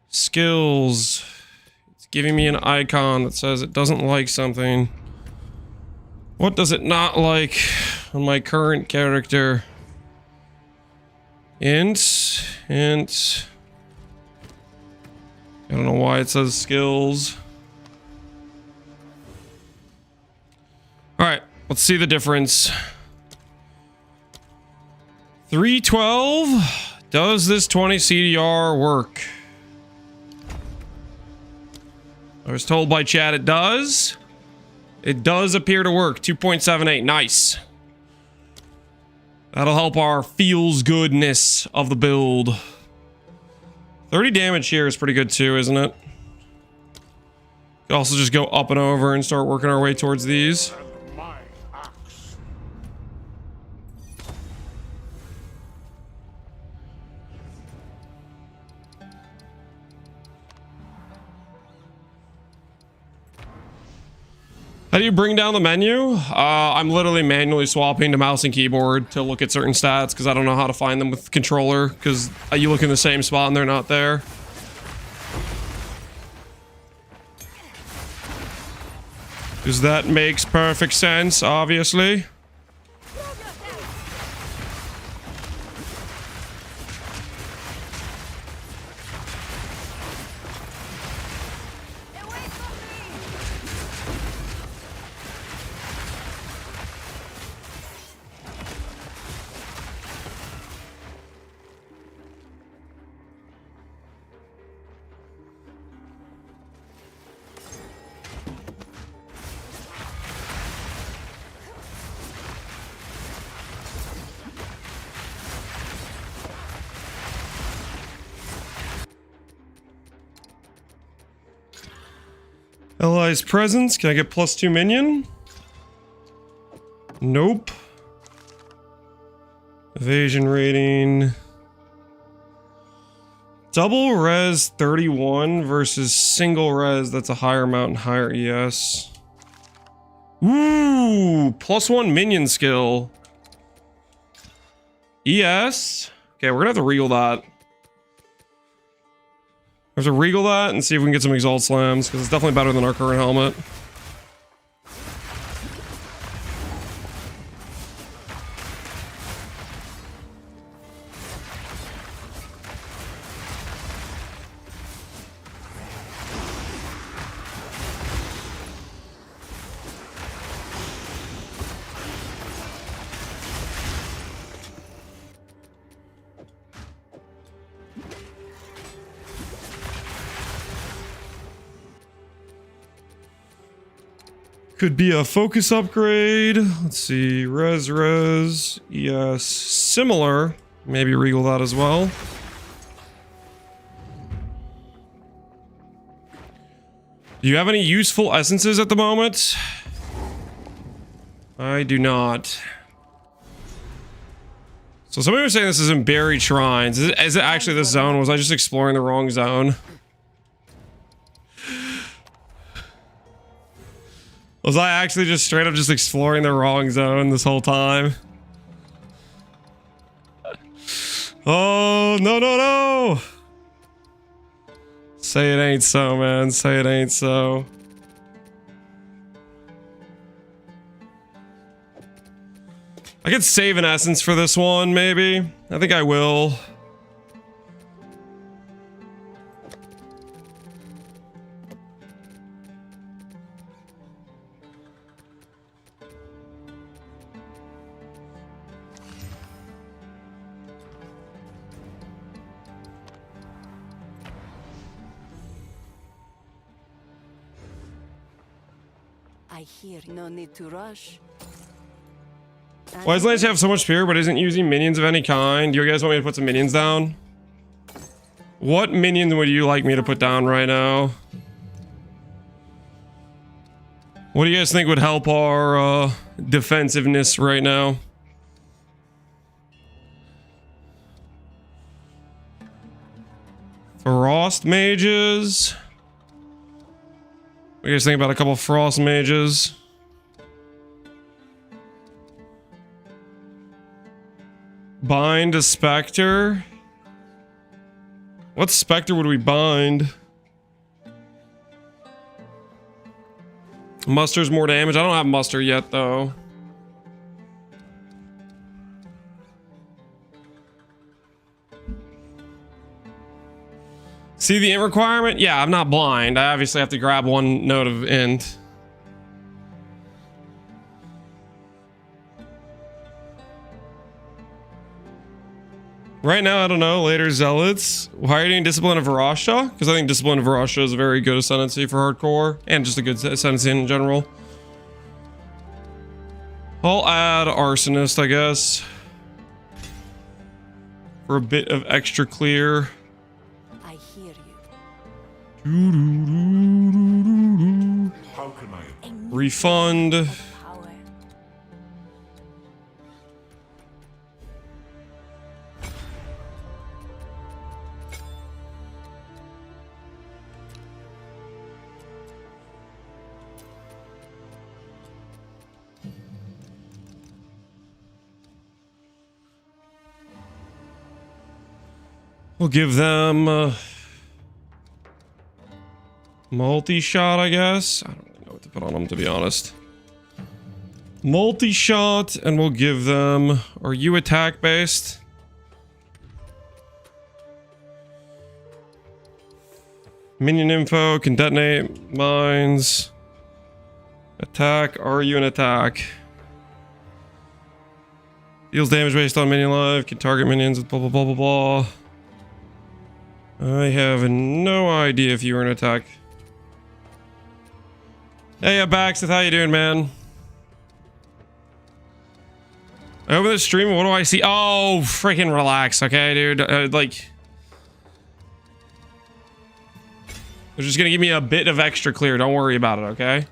Skills. It's giving me an icon that says it doesn't like something. What does it not like on my current character? Int. I don't know why it says skills. Alright, let's see the difference. 312. Does this 20 CDR work? I was told by chat it does. It does appear to work. 2.78. Nice. That'll help our feels goodness of the build. 30 damage here is pretty good too, isn't it? Could also just go up and over and start working our way towards these. How do you bring down the menu? I'm literally manually swapping to mouse and keyboard to look at certain stats because I don't know how to find them with the controller because you look in the same spot and they're not there. Because that makes perfect sense, obviously. Allies presence. Can I get +2 minion? Nope. Evasion rating. Double res 31 versus single res. That's a higher amount and higher ES. Ooh, +1 minion skill. ES. Okay, we're gonna have to regal that. We have to regal that and see if we can get some exalt slams because it's definitely better than our current helmet. Could be a focus upgrade. Let's see. Res. Yes. Similar. Maybe regal that as well. Do you have any useful essences at the moment? I do not. So somebody was saying this is in buried shrines. Is it actually this zone? Was I just exploring the wrong zone? Was I actually just straight up just exploring the wrong zone this whole time? Oh, no. Say it ain't so, man. Say it ain't so. I could save an essence for this one, maybe. I think I will. I hear no need to rush. Why does Lance have so much spirit but isn't using minions of any kind? You guys want me to put some minions down? What minion would you like me to put down right now? What do you guys think would help our defensiveness right now? Frost mages. What do you guys think about a couple of frost mages? Bind a specter. What specter would we bind? Muster's more damage. I don't have muster yet, though. See the int requirement? Yeah, I'm not blind. I obviously have to grab one note of int. Right now, I don't know. Later Zealots. Why are you doing Discipline of Varashta? Because I think Discipline of Varashta is a very good ascendancy for hardcore. And just a good ascendancy in general. I'll add Arsonist, I guess. For a bit of extra clear. I hear you. How can I? Refund. Power. We'll give them multi-shot, I guess. I don't really know what to put on them, to be honest. Multi-shot, and we'll give them... Are you attack-based? Minion info, can detonate mines. Attack, are you an attack? Deals damage based on minion life, can target minions with blah blah blah blah blah. I have no idea if you were an attack. Hey, Baxith, how you doing, man? I open the stream, what do I see? Oh, freaking relax, okay, dude? Like... They're just gonna give me a bit of extra clear, don't worry about it, okay?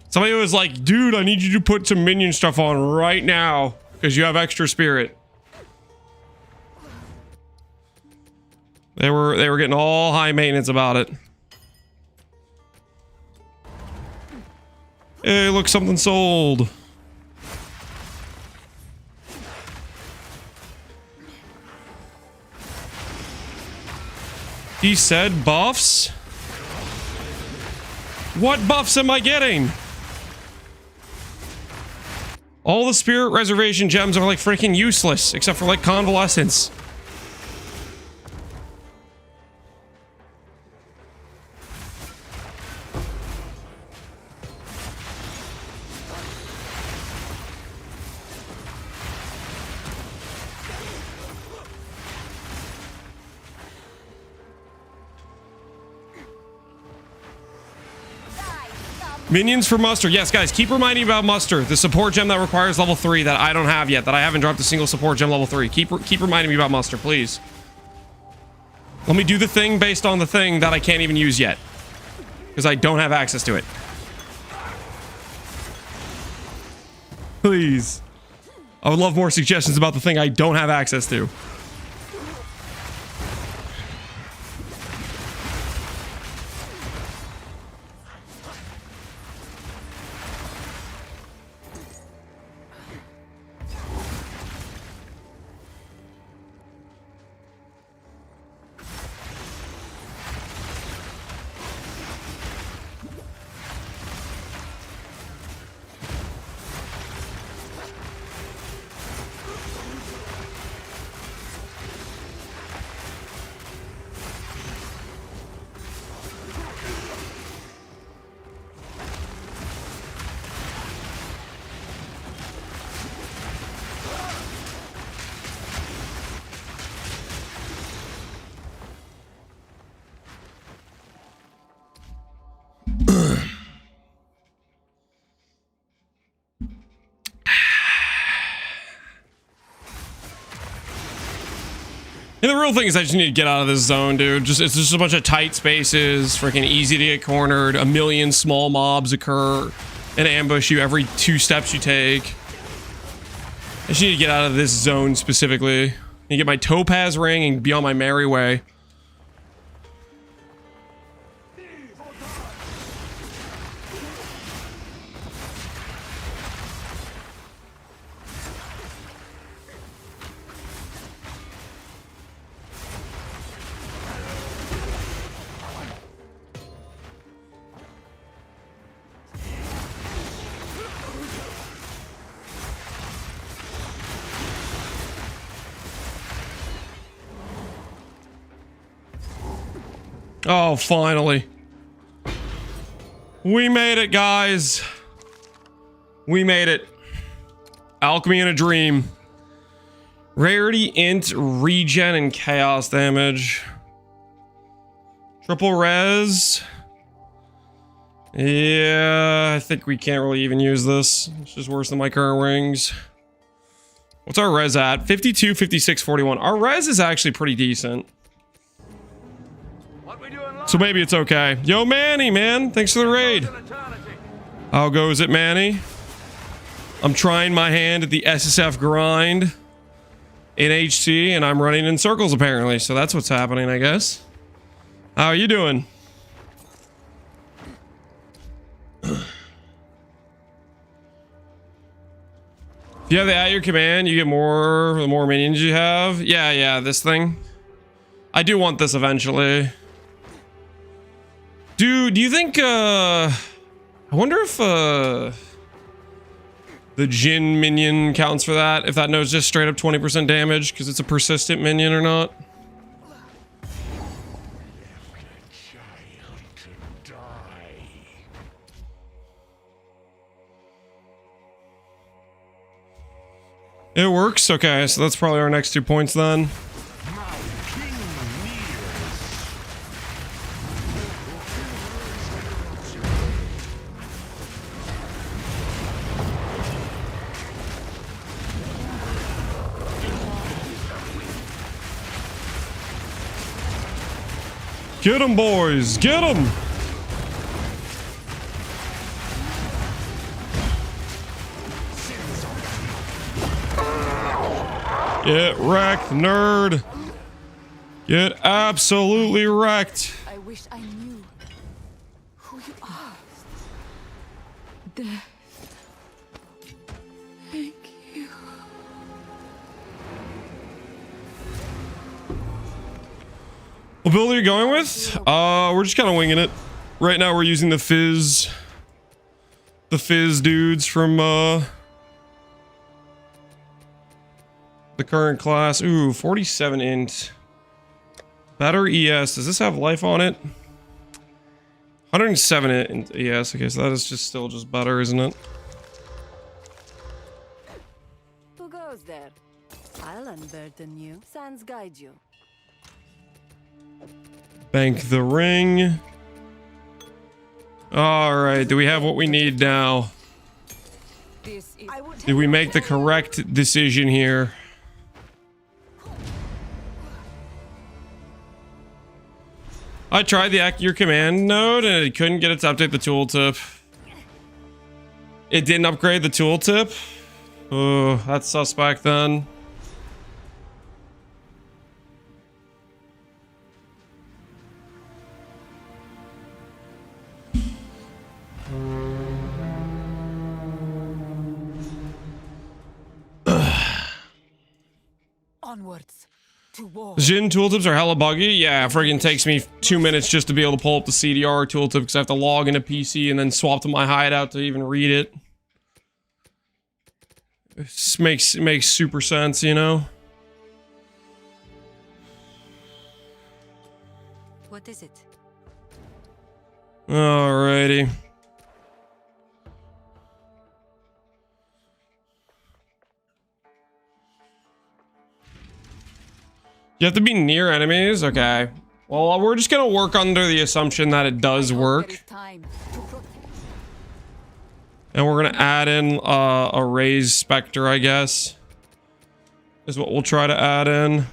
Somebody was like, dude, I need you to put some minion stuff on right now, because you have extra spirit. They were getting all high maintenance about it. Hey, look, something sold. He said buffs? What buffs am I getting? All the spirit reservation gems are like freaking useless, except for like convalescence. Minions for muster. Yes, guys, keep reminding me about muster. The support gem that requires level 3 that I don't have yet, that I haven't dropped a single support gem level 3. Keep reminding me about muster, please. Let me do the thing based on the thing that I can't even use yet. Because I don't have access to it. Please. I would love more suggestions about the thing I don't have access to. And the real thing is I just need to get out of this zone, dude. It's just a bunch of tight spaces, freaking easy to get cornered. A million small mobs occur and ambush you every 2 steps you take. I just need to get out of this zone specifically. And get my topaz ring and be on my merry way. Oh, finally. We made it, guys. We made it. Alchemy in a dream. Rarity, int, regen, and chaos damage. Triple res. Yeah, I think we can't really even use this. It's just worse than my current rings. What's our res at? 52, 56, 41. Our res is actually pretty decent. So maybe it's okay. Yo, Manny, man. Thanks for the raid. How goes it, Manny? I'm trying my hand at the SSF grind in HC, and I'm running in circles, apparently. So that's what's happening, I guess. How are you doing? If you have the at your command, you get more the more minions you have. Yeah, this thing. I do want this eventually. Dude, do you think, I wonder if, the Jinn minion counts for that? If that knows just straight up 20% damage, because it's a persistent minion or not? It works? Okay, so that's probably our next 2 points then. Get them, boys! Get them! Get wrecked, nerd! Get absolutely wrecked! I wish I knew who you are. Death. Thank you. What build are you going with? We're just kind of winging it. Right now we're using the fizz dudes from, the current class. Ooh, 47 int. Better ES. Does this have life on it? 107 int ES. Okay, so that is just still just better, isn't it? Who goes there? I'll unburden you. Sans guide you. Bank the ring. All right. Do we have what we need now? Did we make the correct decision here? I tried the Act Your Command node and it couldn't get it to update the tooltip. It didn't upgrade the tooltip? Oh, that's suspect then. Onwards to war. Jinn tooltips are hella buggy. Yeah, friggin' takes me 2 minutes just to be able to pull up the CDR tooltip because I have to log into PC and then swap to my hideout to even read it. It makes super sense, you know? What is it? Alrighty. You have to be near enemies? Okay. Well, we're just gonna work under the assumption that it does work. And we're gonna add in a raised specter, I guess. Is what we'll try to add in.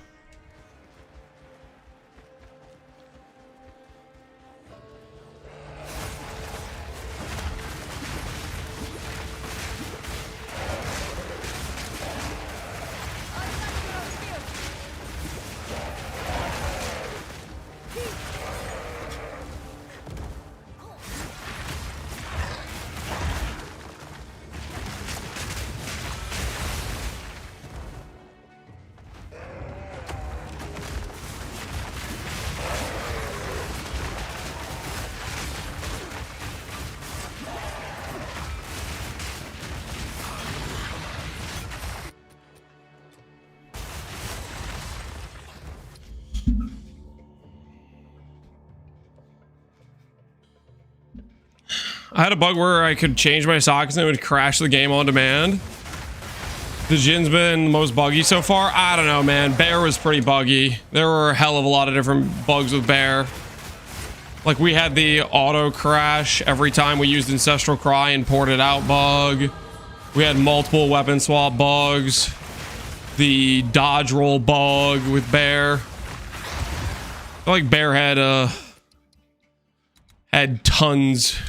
I had a bug where I could change my sockets and it would crash the game on demand. The Jin's been the most buggy so far. I don't know, man. Bear was pretty buggy. There were a hell of a lot of different bugs with Bear. Like, we had the auto crash every time we used Ancestral Cry and ported out bug. We had multiple weapon swap bugs. The dodge roll bug with Bear. I feel like Bear had tons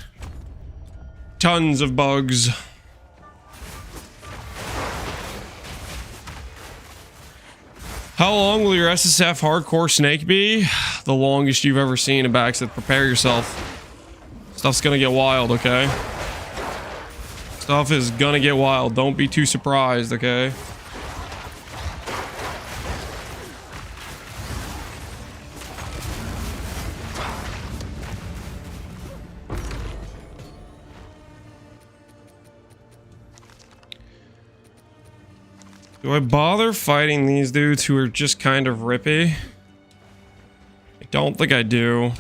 of bugs. How long will your SSF hardcore snake be? The longest you've ever seen. And back said, prepare yourself. Stuff's gonna get wild, okay? Stuff is gonna get wild. Don't be too surprised, okay? Do I bother fighting these dudes who are just kind of rippy? I don't think I do.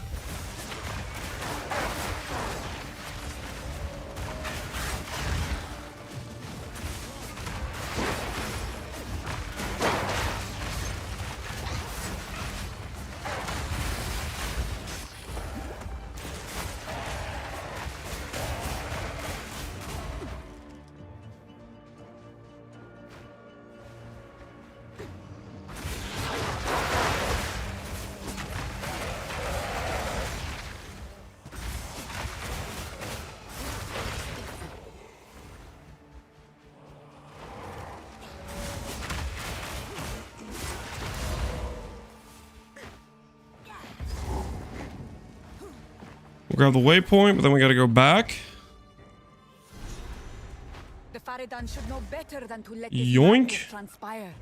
We'll grab the waypoint, but then we gotta go back. The Faridan should know better than to let this Yoink. madness transpire.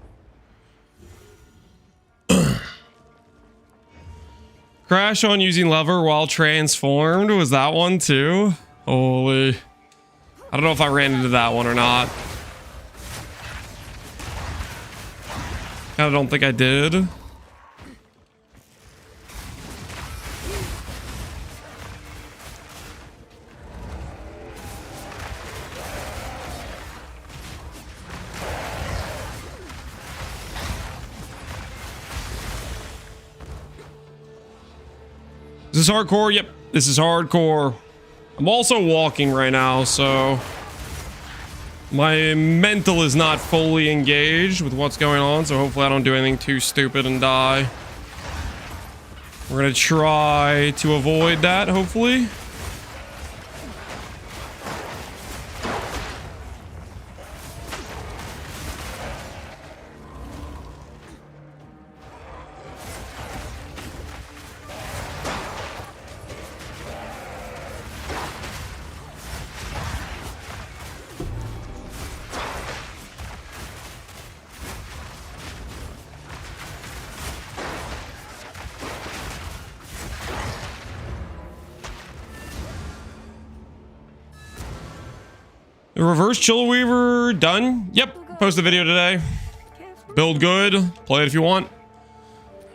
Crash on using lever while transformed. Was that one too? Holy. I don't know if I ran into that one or not. I don't think I did. Is this hardcore? Yep, this is hardcore. I'm also walking right now, so my mental is not fully engaged with what's going on, so hopefully I don't do anything too stupid and die. We're gonna try to avoid that, hopefully. The reverse Chill Weaver done. Yep, post the video today. Build good, play it if you want.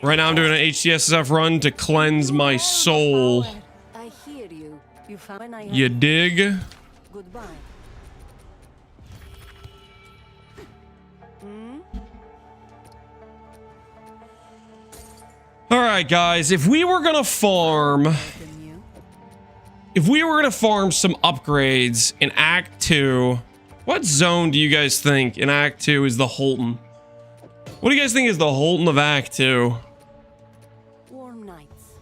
Right now I'm doing an HCSSF run to cleanse my soul. I hear you. You found I You dig? Goodbye. Alright guys, if we were gonna farm some upgrades in Act 2, what zone do you guys think in Act 2 is the Holton? What do you guys think is the Holton of Act 2? Warm nights.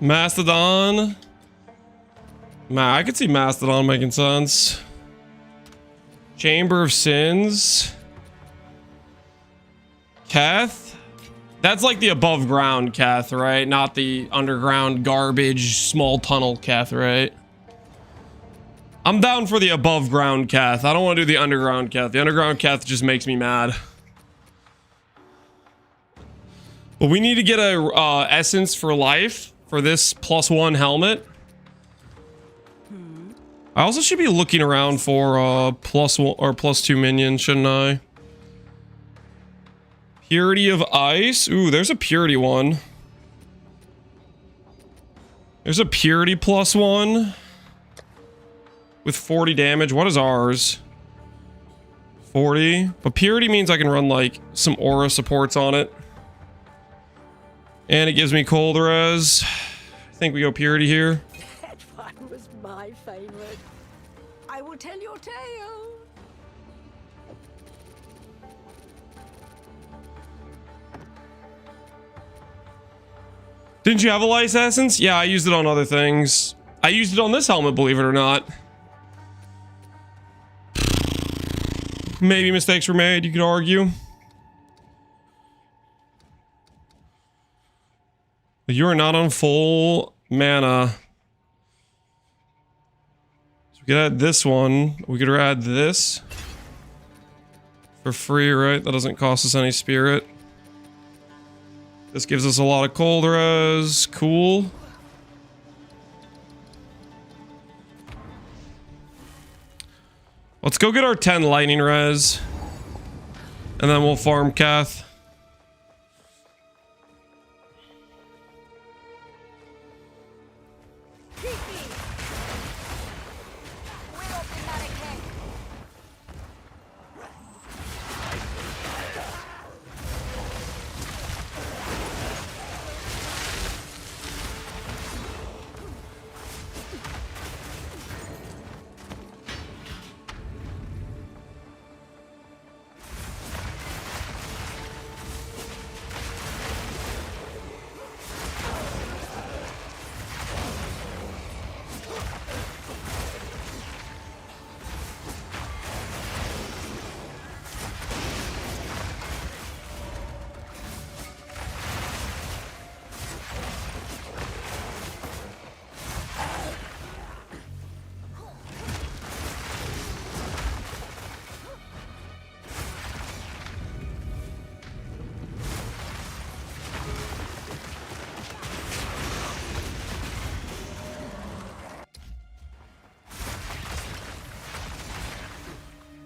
Mastodon. Man, I could see Mastodon making sense. Chamber of Sins. Keth. That's like the above ground Keth, right? Not the underground garbage small tunnel Keth, right? I'm down for the above ground Keth. I don't want to do the underground Keth. The underground Keth just makes me mad. But we need to get a essence for life for this +1 helmet. I also should be looking around for +1 or +2 minions, shouldn't I? Purity of ice. Ooh, there's a purity one. There's a purity +1 with 40 damage. What is ours? 40. But purity means I can run like some aura supports on it. And it gives me cold res. I think we go purity here. That one was my favorite. I will tell your tale. Didn't you have a lice essence? Yeah, I used it on other things. I used it on this helmet, believe it or not. Maybe mistakes were made, you could argue. But you are not on full mana. So we could add this one. We could add this. For free, right? That doesn't cost us any spirit. This gives us a lot of cold res. Cool. Let's go get our 10 lightning res. And then we'll farm Kath.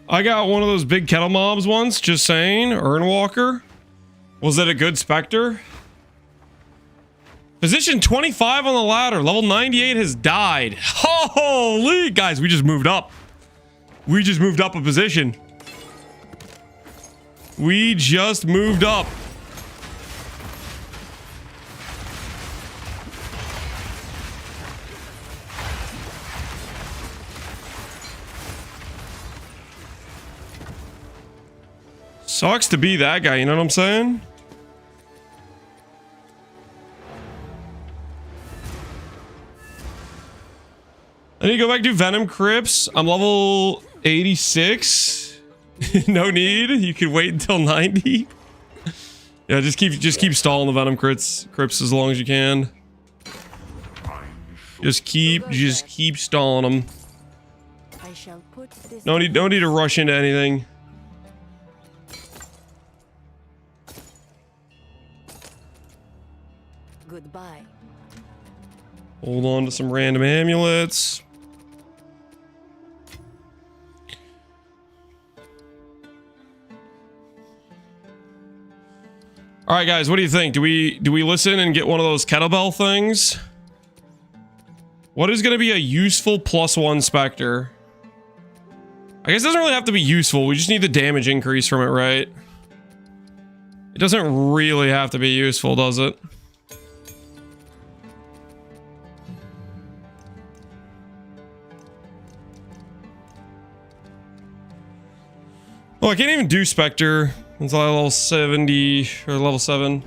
I got one of those big kettle mobs once, just saying. Urnwalker. Was it a good Spectre? Position 25 on the ladder. Level 98 has died. Holy! Guys, we just moved up. We just moved up a position. We just moved up. Sucks to be that guy, you know what I'm saying? I need to go back to Venom Crypts. I'm level 86. No need. You can wait until 90. Yeah, just keep stalling the Venom Crypts as long as you can. Just keep stalling them. I shall put this. No need to rush into anything. Goodbye. Hold on to some random amulets. All right, guys, what do you think? Do we listen and get one of those kettlebell things? What is going to be a useful +1 Spectre? I guess it doesn't really have to be useful. We just need the damage increase from it, right? It doesn't really have to be useful, does it? Oh, I can't even do Spectre until I level 70 or level 7.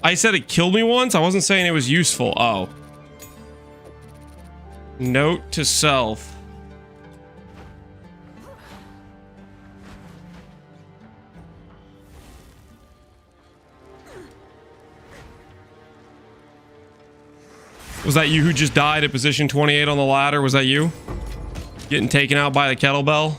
I said it killed me once. I wasn't saying it was useful. Oh. Note to self. Was that you who just died at position 28 on the ladder? Was that you? Getting taken out by the kettlebell?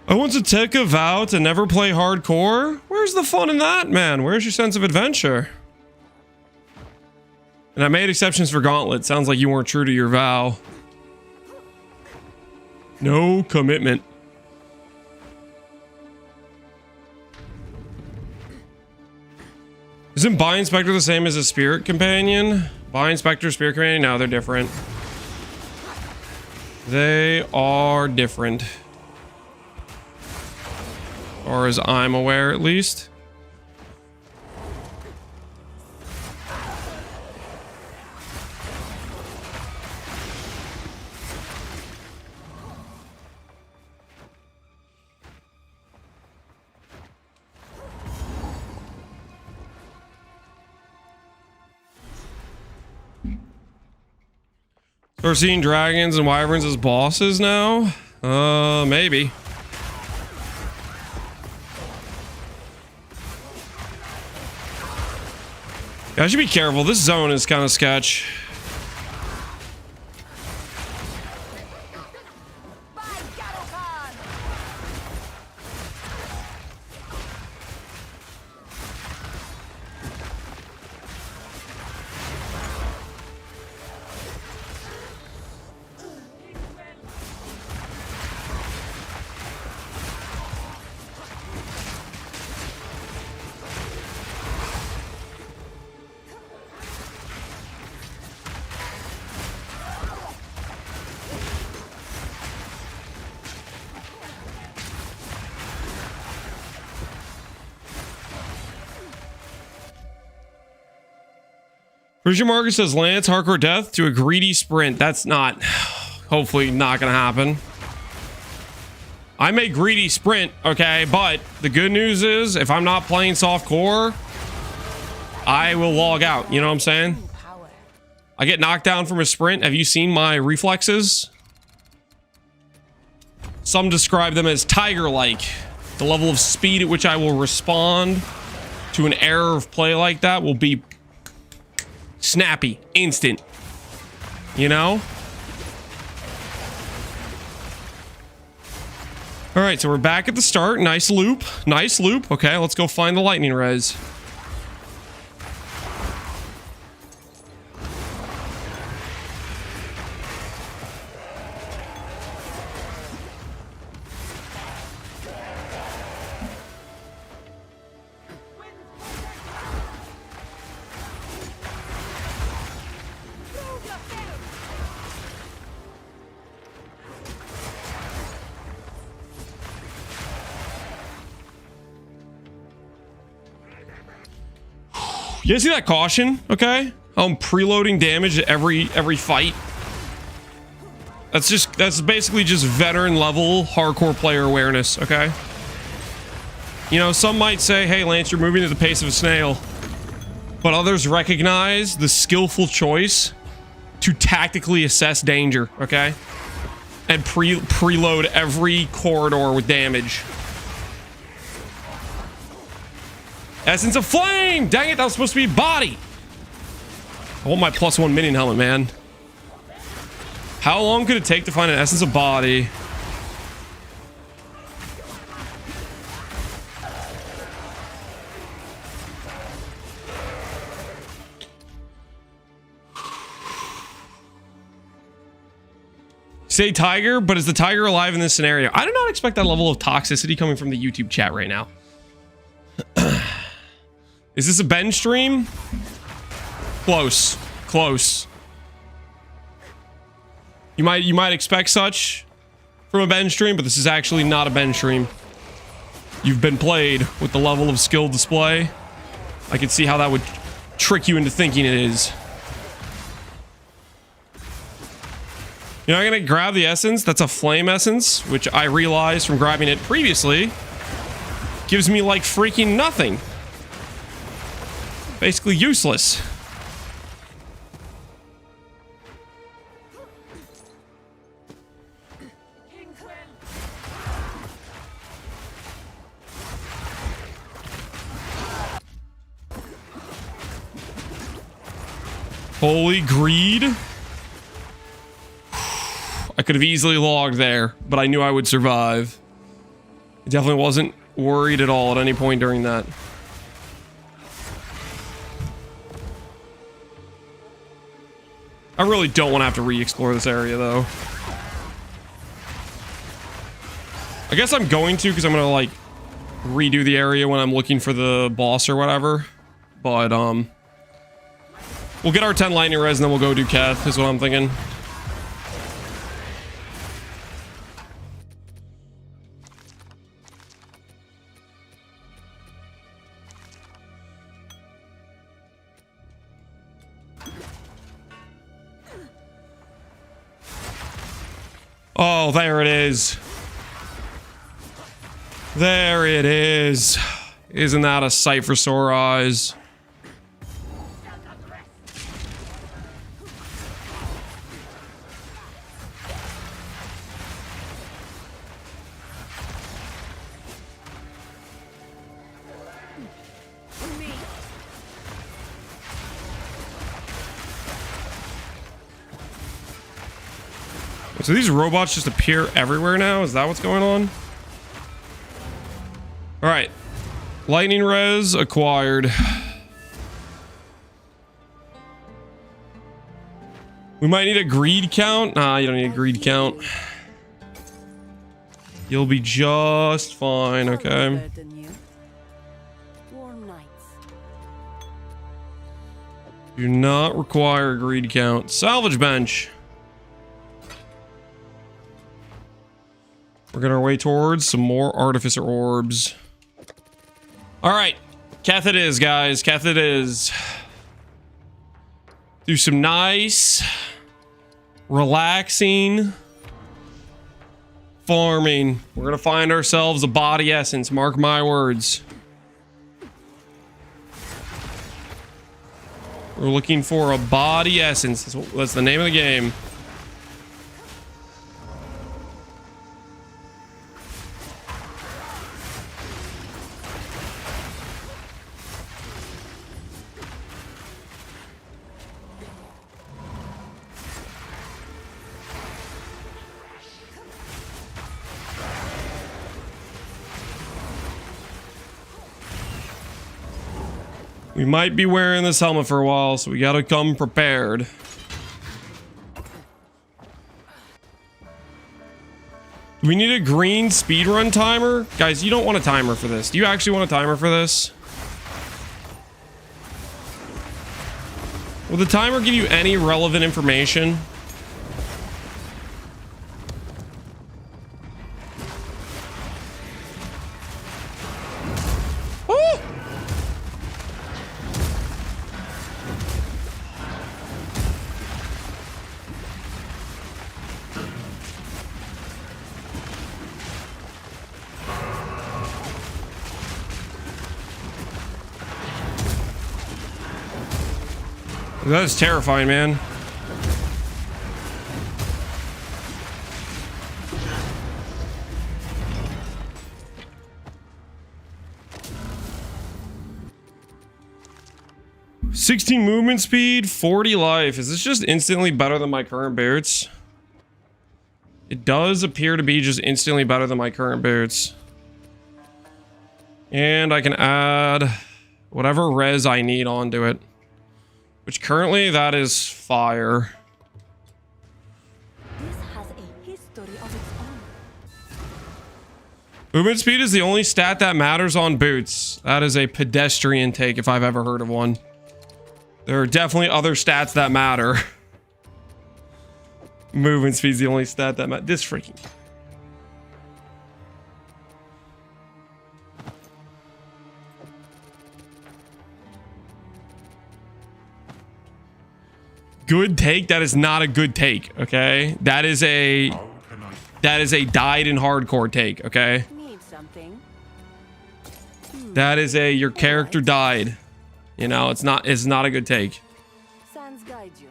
I want to take a vow to never play hardcore. Where's the fun in that, man? Where's your sense of adventure? And I made exceptions for Gauntlet. Sounds like you weren't true to your vow. No commitment. Isn't By Inspector the same as a Spirit Companion? By Inspector, Spirit Companion? No, they're different. They are different. As far as I'm aware, at least. We're seeing dragons and wyverns as bosses now? Maybe. Yeah, I should be careful. This zone is kind of sketch. Richard Marcus says Lance hardcore death to a greedy sprint. That's not, hopefully not gonna happen. I may greedy sprint, okay, but the good news is if I'm not playing soft core, I will log out. You know what I'm saying? I get knocked down from a sprint. Have you seen my reflexes? Some describe them as tiger-like. The level of speed at which I will respond to an error of play like that will be snappy, instant, you know? All right, so we're back at the start. Nice loop. Nice loop. Okay, let's go find the lightning res. You guys see that caution? Okay, I'm preloading damage at every fight. That's basically just veteran level hardcore player awareness. Okay. You know, some might say, "Hey, Lance, you're moving at the pace of a snail," but others recognize the skillful choice to tactically assess danger. Okay, and preload every corridor with damage. Essence of Flame! Dang it, that was supposed to be body! I want my +1 minion helmet, man. How long could it take to find an Essence of Body? Say tiger, but is the tiger alive in this scenario? I do not expect that level of toxicity coming from the YouTube chat right now. Is this a Ben stream? Close. Close. You might expect such from a Ben stream, but this is actually not a Ben stream. You've been played with the level of skill display. I can see how that would trick you into thinking it is. You're not gonna grab the essence? That's a flame essence, which I realized from grabbing it previously gives me like freaking nothing. Basically useless. Holy greed. I could have easily logged there, but I knew I would survive. Definitely wasn't worried at all at any point during that. I really don't want to have to re-explore this area, though. I guess I'm going to, because I'm going to, like, redo the area when I'm looking for the boss or whatever. But, we'll get our 10 lightning res and then we'll go do Keth, is what I'm thinking. Oh, there it is. There it is. Isn't that a sight for sore eyes? So these robots just appear everywhere now? Is that what's going on? Alright. Lightning res acquired. We might need a greed count. Nah, you don't need a greed count. You'll be just fine, okay? Do not require a greed count. Salvage bench. We're on our way towards some more artificer orbs. All right, Keth it is, guys. Keth it is. Do some nice, relaxing farming. We're gonna find ourselves a body essence. Mark my words. We're looking for a body essence. That's the name of the game. We might be wearing this helmet for a while, so we gotta come prepared. Do we need a green speedrun timer? Guys, you don't want a timer for this. Do you actually want a timer for this? Will the timer give you any relevant information? That is terrifying, man. $16 movement speed, 40 life. Is this just instantly better than my current boots? It does appear to be just instantly better than my current boots. And I can add whatever res I need onto it. Which currently, that is fire. This has a history of its own. Movement speed is the only stat that matters on boots. That is a pedestrian take if I've ever heard of one. There are definitely other stats that matter. Movement speed is the only stat that matters. This freaking... Good take? That is not a good take, okay? That is a died in hardcore take, okay? Need something. That is a your character died. You know, it's not a good take. Sands guide you.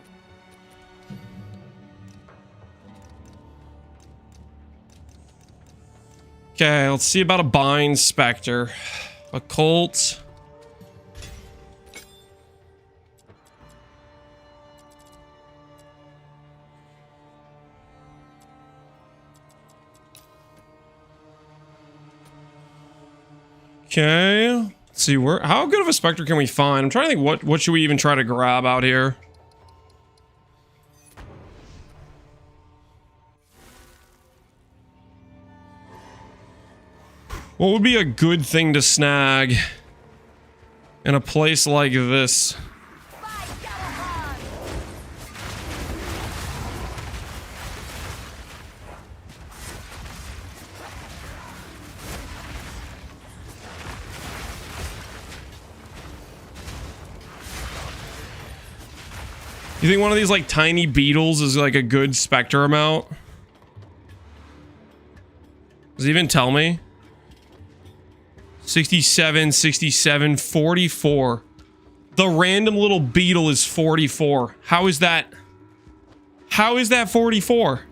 Okay, let's see about a bind specter. Occult. Okay. Let's see, how good of a Spectre can we find? I'm trying to think what should we even try to grab out here? What would be a good thing to snag in a place like this? You think one of these like tiny beetles is like a good Spectre amount? Does it even tell me? 67, 67, 44. The random little beetle is 44. How is that? How is that 44?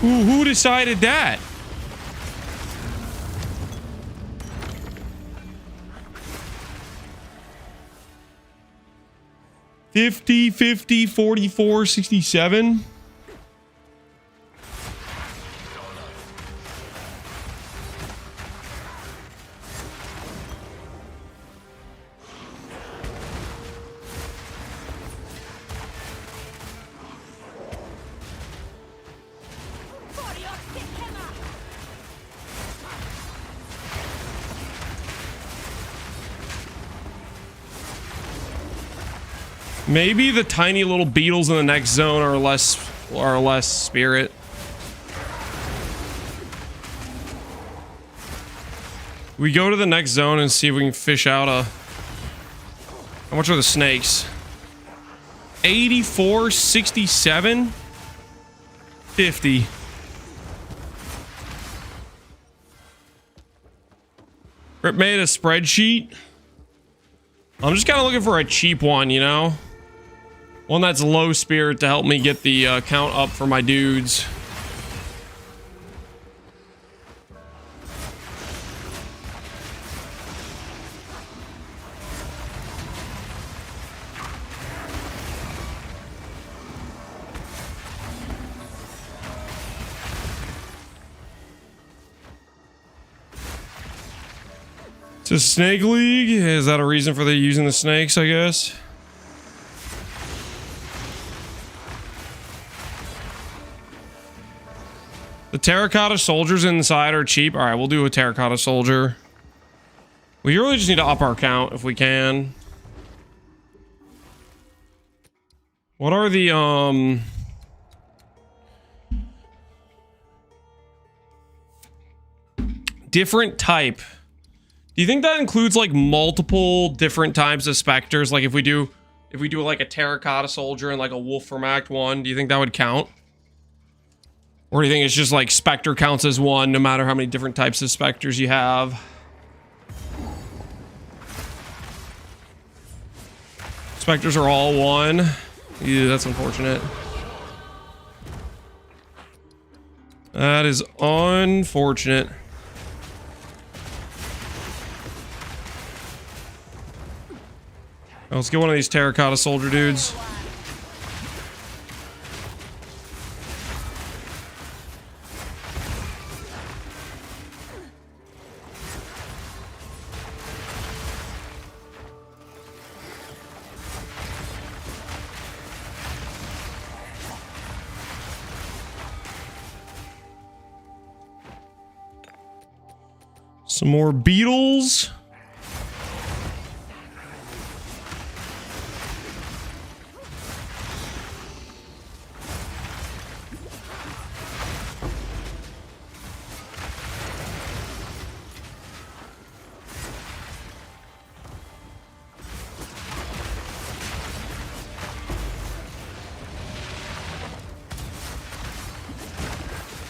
Who decided that? $50, $50, $44, $67. Maybe the tiny little beetles in the next zone are less spirit. We go to the next zone and see if we can fish out a... How much are the snakes? 84, 67, 50. Rip made a spreadsheet. I'm just kind of looking for a cheap one, you know? One that's low spirit to help me get the count up for my dudes. It's a snake league? Is that a reason for the using the snakes, I guess? The terracotta soldiers inside are cheap. All right, we'll do a terracotta soldier. We really just need to up our count if we can. What are the different type? Do you think that includes like multiple different types of specters? Like if we do like a terracotta soldier and like a wolf from Act 1, do you think that would count? Or do you think it's just like Spectre counts as one no matter how many different types of Spectres you have? Spectres are all one. Yeah, that's unfortunate. That is unfortunate. Let's get one of these terracotta soldier dudes. Some more beetles.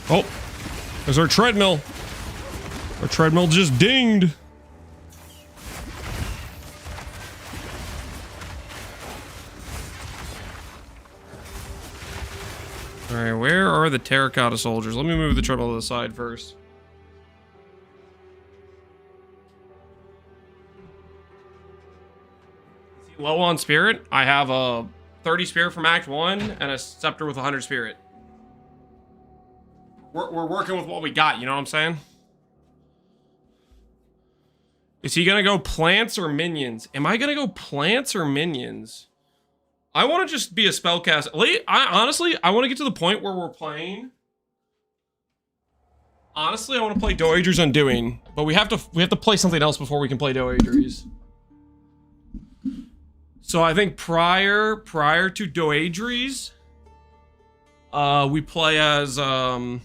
Oh, there's our treadmill. Our treadmill just dinged. All right, where are the terracotta soldiers? Let me move the treadmill to the side first. Is he low on spirit? I have a 30 spirit from Act 1 and a scepter with 100 spirit. we're working with what we got, you know what I'm saying? Is he gonna go plants or minions? Am I gonna go plants or minions? I want to just be a spellcaster. Honestly, I want to get to the point where we're playing. Honestly, I want to play Doager's Undoing, but we have to play something else before we can play Doager's. So I think prior to Doager's, we play as the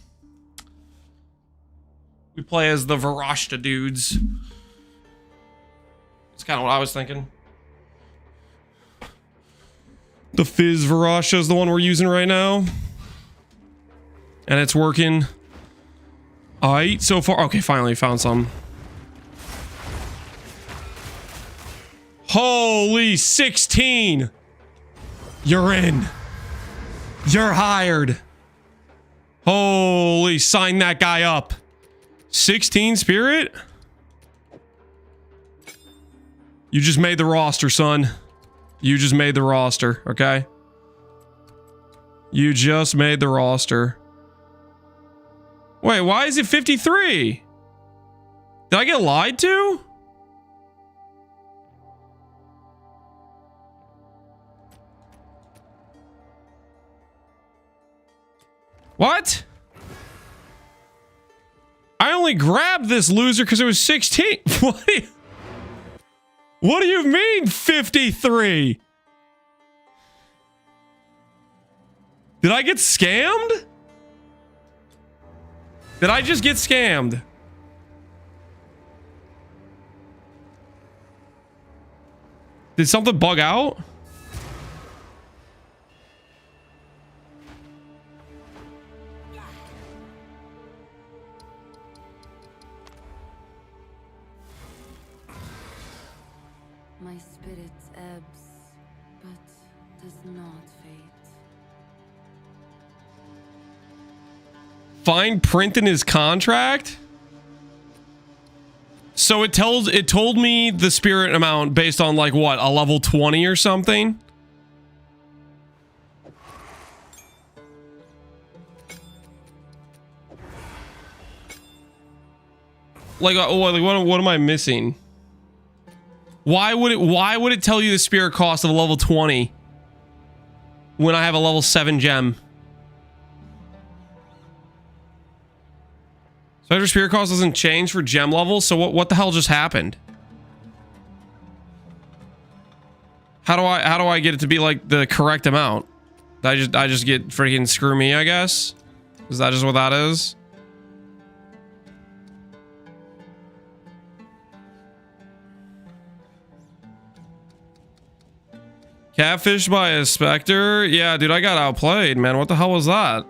Varashta dudes. That's kind of what I was thinking. The Fizz Varashta is the one we're using right now. And it's working. Alright, so far. Okay, finally found some. Holy 16! You're in. You're hired. Holy, sign that guy up. 16 spirit? You just made the roster, son. You just made the roster, okay? You just made the roster. Wait, why is it 53? Did I get lied to? What? I only grabbed this loser because it was 16. What do you mean 53? Did I get scammed? Did I just get scammed? Did something bug out? My spirit ebbs, but does not fade. Find print in his contract? So it told me the spirit amount based on like what, a level 20 or something? Like what am I missing? Why would it tell you the spirit cost of a level 20 when I have a level 7 gem? So your spirit cost doesn't change for gem levels, so what the hell just happened? How do I get it to be like the correct amount? I just get freaking screw me, I guess? Is that just what that is? Catfish by a specter? Yeah, dude, I got outplayed, man. What the hell was that?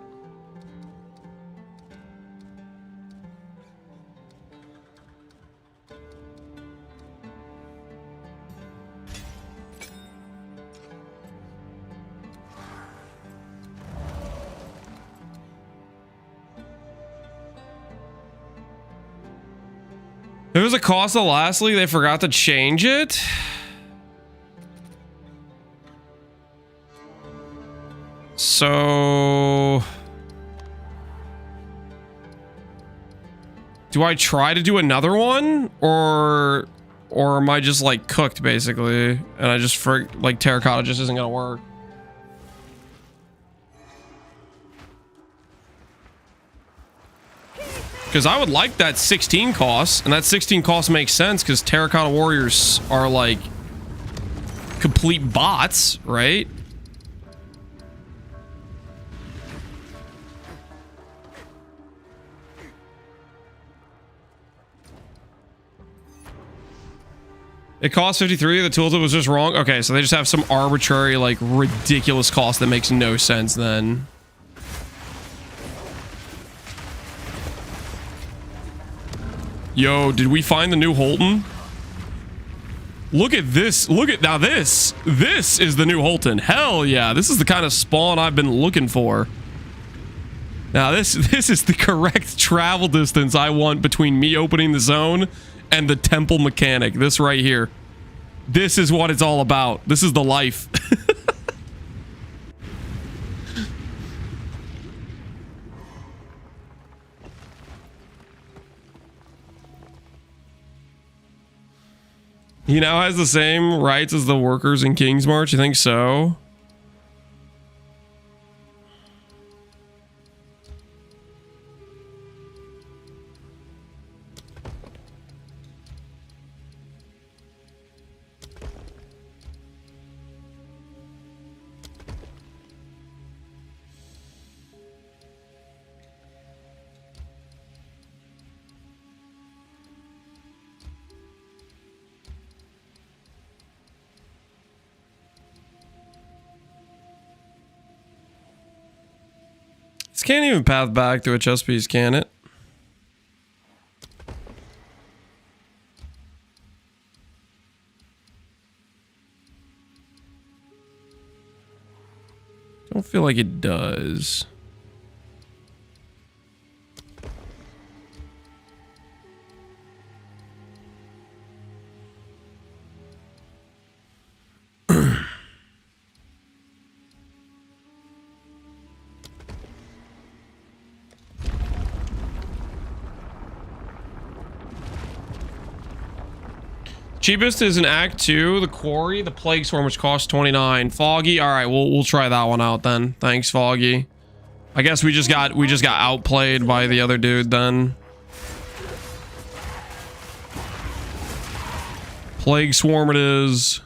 There was a cost of lastly, they forgot to change it. So do I try to do another one or am I just like cooked basically and I just like terracotta just isn't gonna work? Because I would like that 16 cost, and that 16 cost makes sense because terracotta warriors are like complete bots, right? It costs 53. The tooltip was just wrong. Okay, so they just have some arbitrary, like, ridiculous cost that makes no sense then. Yo, did we find the new Holton? Look at this. Look at now this. This is the new Holton. Hell yeah. This is the kind of spawn I've been looking for. Now this is the correct travel distance I want between me opening the zone and the temple mechanic. This right here. This is what it's all about. This is the life. He now has the same rights as the workers in King's March. You think so? This can't even path back to a chess piece, can it? Don't feel like it does. Cheapest is in Act 2, the Quarry, the Plague Swarm, which costs 29. Foggy, all right, we'll try that one out then. Thanks, Foggy. I guess we just got outplayed by the other dude then. Plague Swarm it is.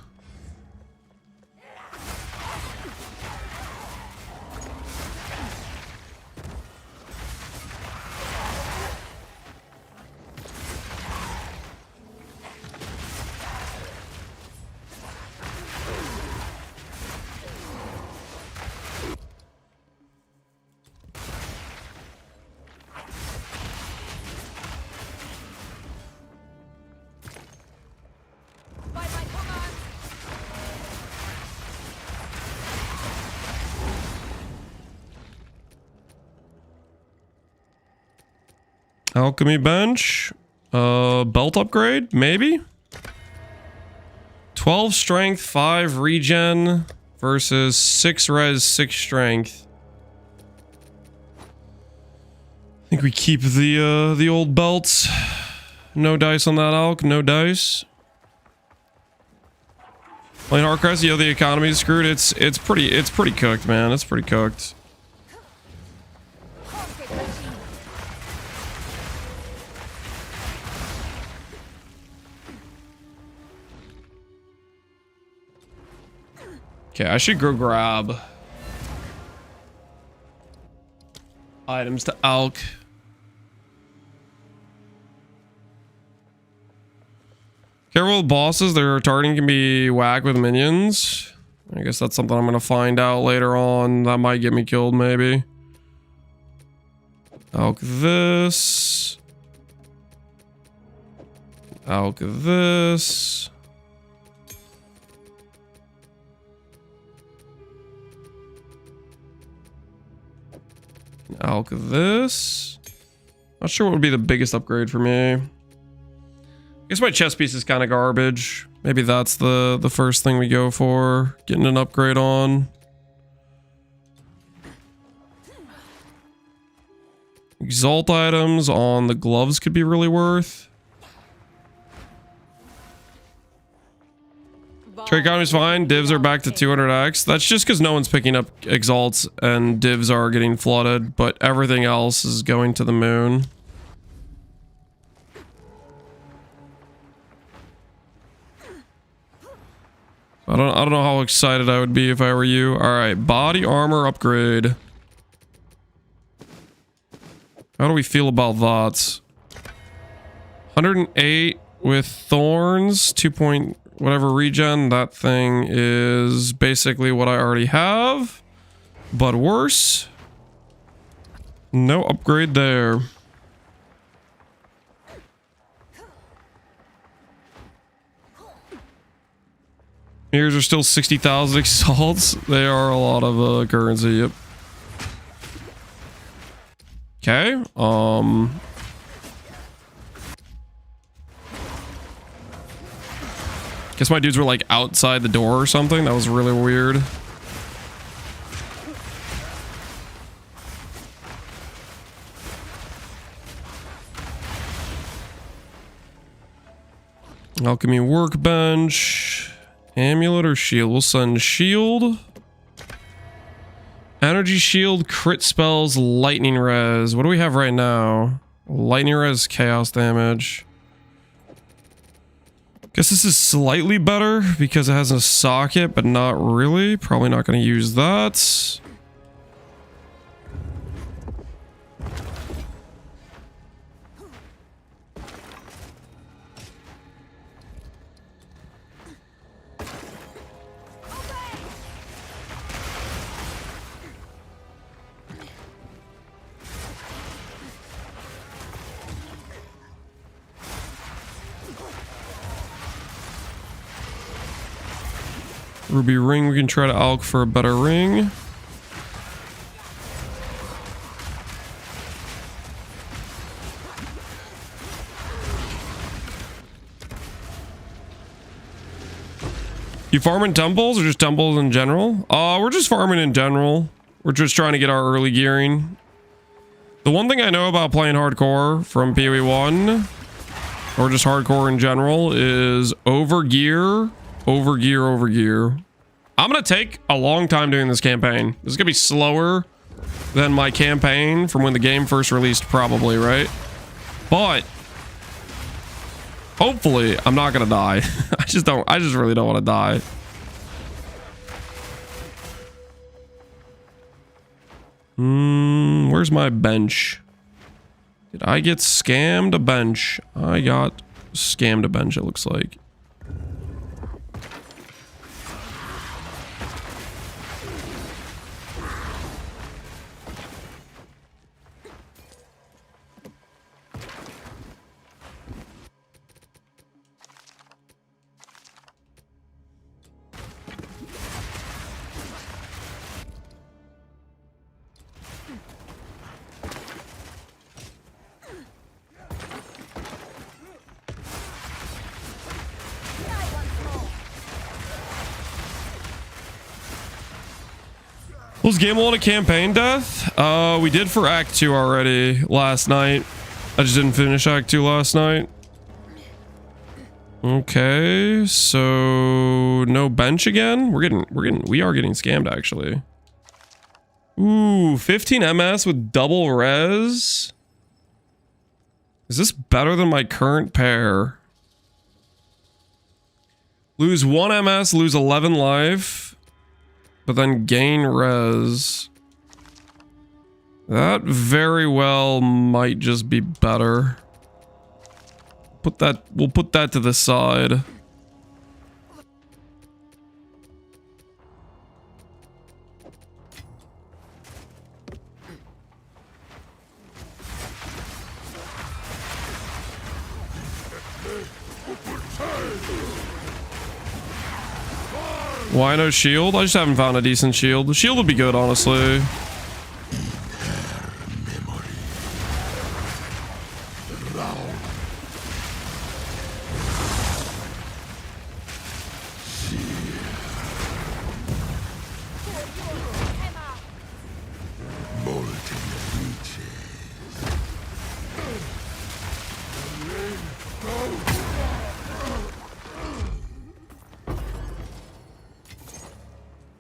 Alchemy bench. Belt upgrade, maybe? 12 strength, 5 regen versus 6 res, 6 strength. I think we keep the old belts. No dice on that alch, no dice. Playing Hardcrest, yo, the economy's screwed. It's pretty cooked, man. It's pretty cooked. Okay, I should go grab items to alch. Careful with bosses, their targeting can be whack with minions. I guess that's something I'm gonna find out later on. That might get me killed, maybe. Alch this. Alch this. Alch this. Not sure what would be the biggest upgrade for me. I guess my chess piece is kind of garbage. Maybe that's the first thing we go for. Getting an upgrade on. Exalt items on the gloves could be really worth. Trade economy's fine. Divs are back to 200x. That's just because no one's picking up exalts and divs are getting flooded, but everything else is going to the moon. I don't know how excited I would be if I were you. All right, body armor upgrade. How do we feel about that? 108 with thorns, 2 point whatever regen. That thing is basically what I already have, but worse. No upgrade there. Mirrors are still 60,000 exalts. They are a lot of currency, yep. Okay, guess my dudes were like outside the door or something. That was really weird. Alchemy workbench. Amulet or shield? We'll send shield. Energy shield, crit spells, lightning res. What do we have right now? Lightning res, chaos damage. Guess this is slightly better because it has a socket, but not really. Probably not going to use that. Ruby ring, we can try to alch for a better ring. You farming temples or just temples in general? We're just farming in general. We're just trying to get our early gearing. The one thing I know about playing hardcore from PoE 1, or just hardcore in general, is overgear. Overgear. I'm gonna take a long time doing this campaign. This is gonna be slower than my campaign from when the game first released, probably, right? But hopefully I'm not gonna die. I just really don't want to die. Where's my bench? Did I get scammed a bench? I got scammed a bench, it looks like. Was game 1 a campaign death? We did for Act 2 already last night. I just didn't finish Act 2 last night. Okay, so no bench again? We are getting scammed actually. Ooh, 15 MS with double res. Is this better than my current pair? Lose 1 MS, lose 11 life. But then gain res. That very well might just be better. We'll put that to the side. Why no shield? I just haven't found a decent shield. The shield would be good, honestly.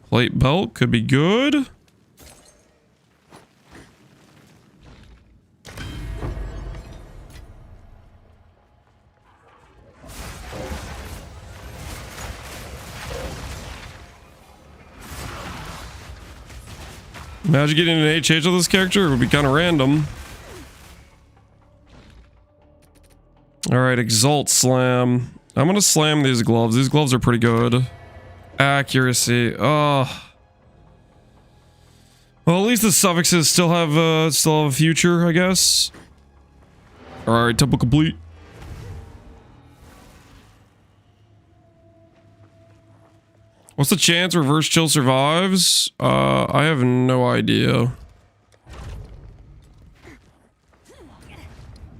Plate belt could be good. Imagine getting an HH of this character. It would be kind of random. Alright, Exalt Slam. I'm gonna slam these gloves. These gloves are pretty good. Accuracy. Oh. Well, at least the suffixes still have a future, I guess. Alright, temple complete. What's the chance reverse chill survives? I have no idea.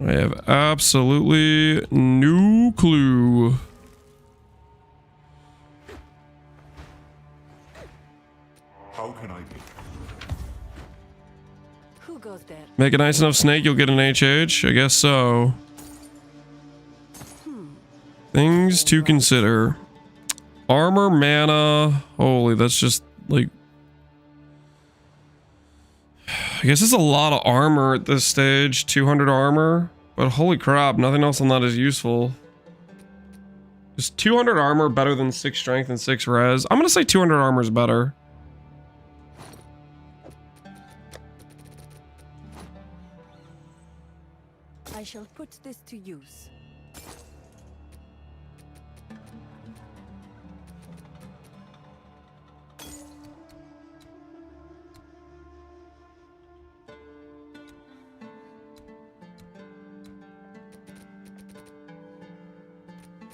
I have absolutely no clue. How can I be? Who goes there? Make a nice enough snake, you'll get an HH? I guess so. Things to consider. Armor, mana. Holy, that's just like... I guess it's a lot of armor at this stage. 200 armor. But holy crap, nothing else on that is useful. Is 200 armor better than 6 strength and 6 res? I'm gonna say 200 armor is better. I shall put this to use.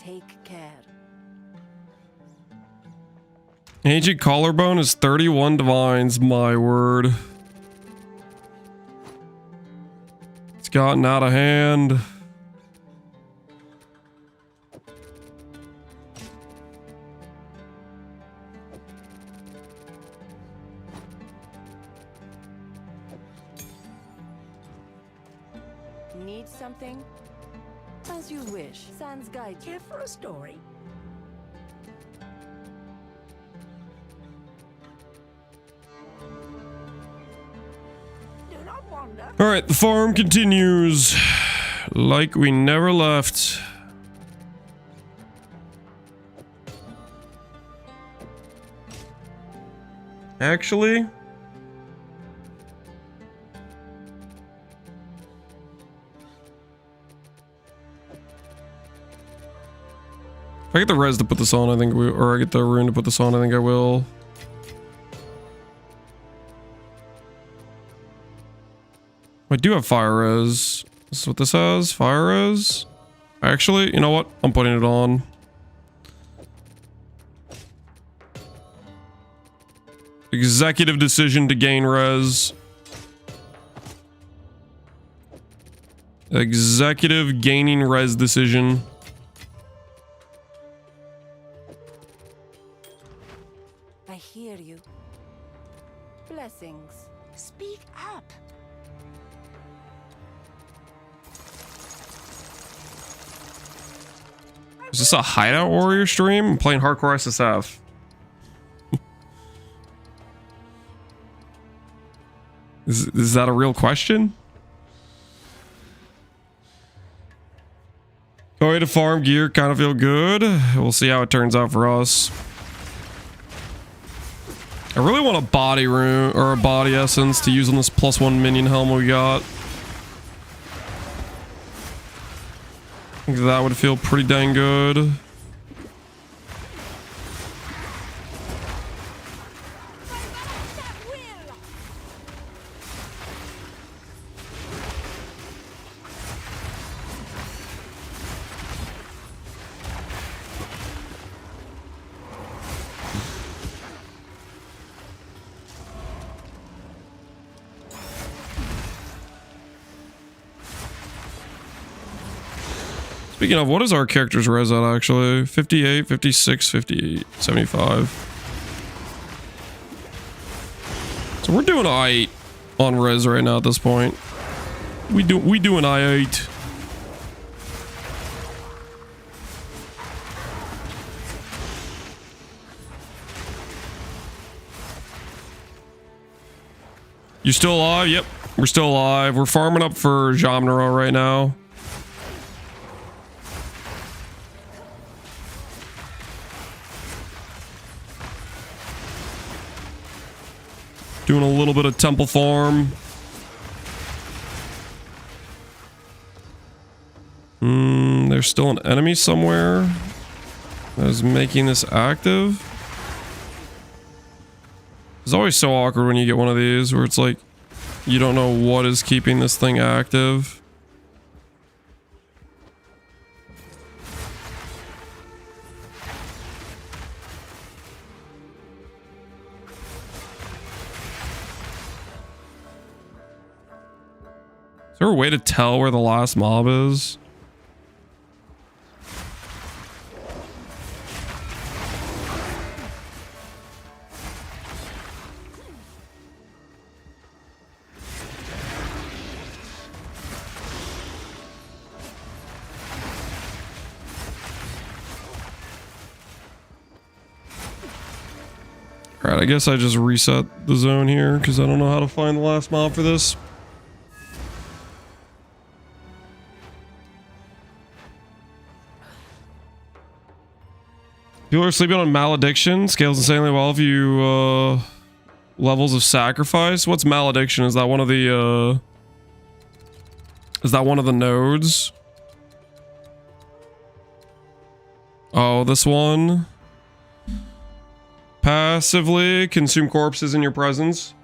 Take care. Ancient collarbone is 31 divines, my word. It's gotten out of hand. Need something? As you wish. Sans guide you. Care for a story? Do not wander. All right, the farm continues like we never left. Actually, if I get the res to put this on, I think we, or I get the rune to put this on, I think I will. I do have fire res. This is what this has, fire res. Actually, you know what? I'm putting it on. Executive decision to gain res. Executive gaining res decision. I hear you. Blessings. Speak up. Is this a hideout warrior stream? I'm playing hardcore SSF. Is that a real question? Going to farm gear, kind of feel good. We'll see how it turns out for us. I really want a body rune or a body essence to use on this +1 minion helm we got. I think that would feel pretty dang good. Speaking of, what is our character's res at actually? 58, 56, 58, 75. So we're doing I8 on res right now at this point. We do an I8. You still alive? Yep, we're still alive. We're farming up for Jamnaro right now. Doing a little bit of temple farm. There's still an enemy somewhere that is making this active. It's always so awkward when you get one of these where it's like you don't know what is keeping this thing active. Is there a way to tell where the last mob is? Alright, I guess I just reset the zone here because I don't know how to find the last mob for this. People are sleeping on malediction. Scales insanely well if you levels of sacrifice. What's malediction? Is that one of the nodes? Oh, this one. Passively consume corpses in your presence.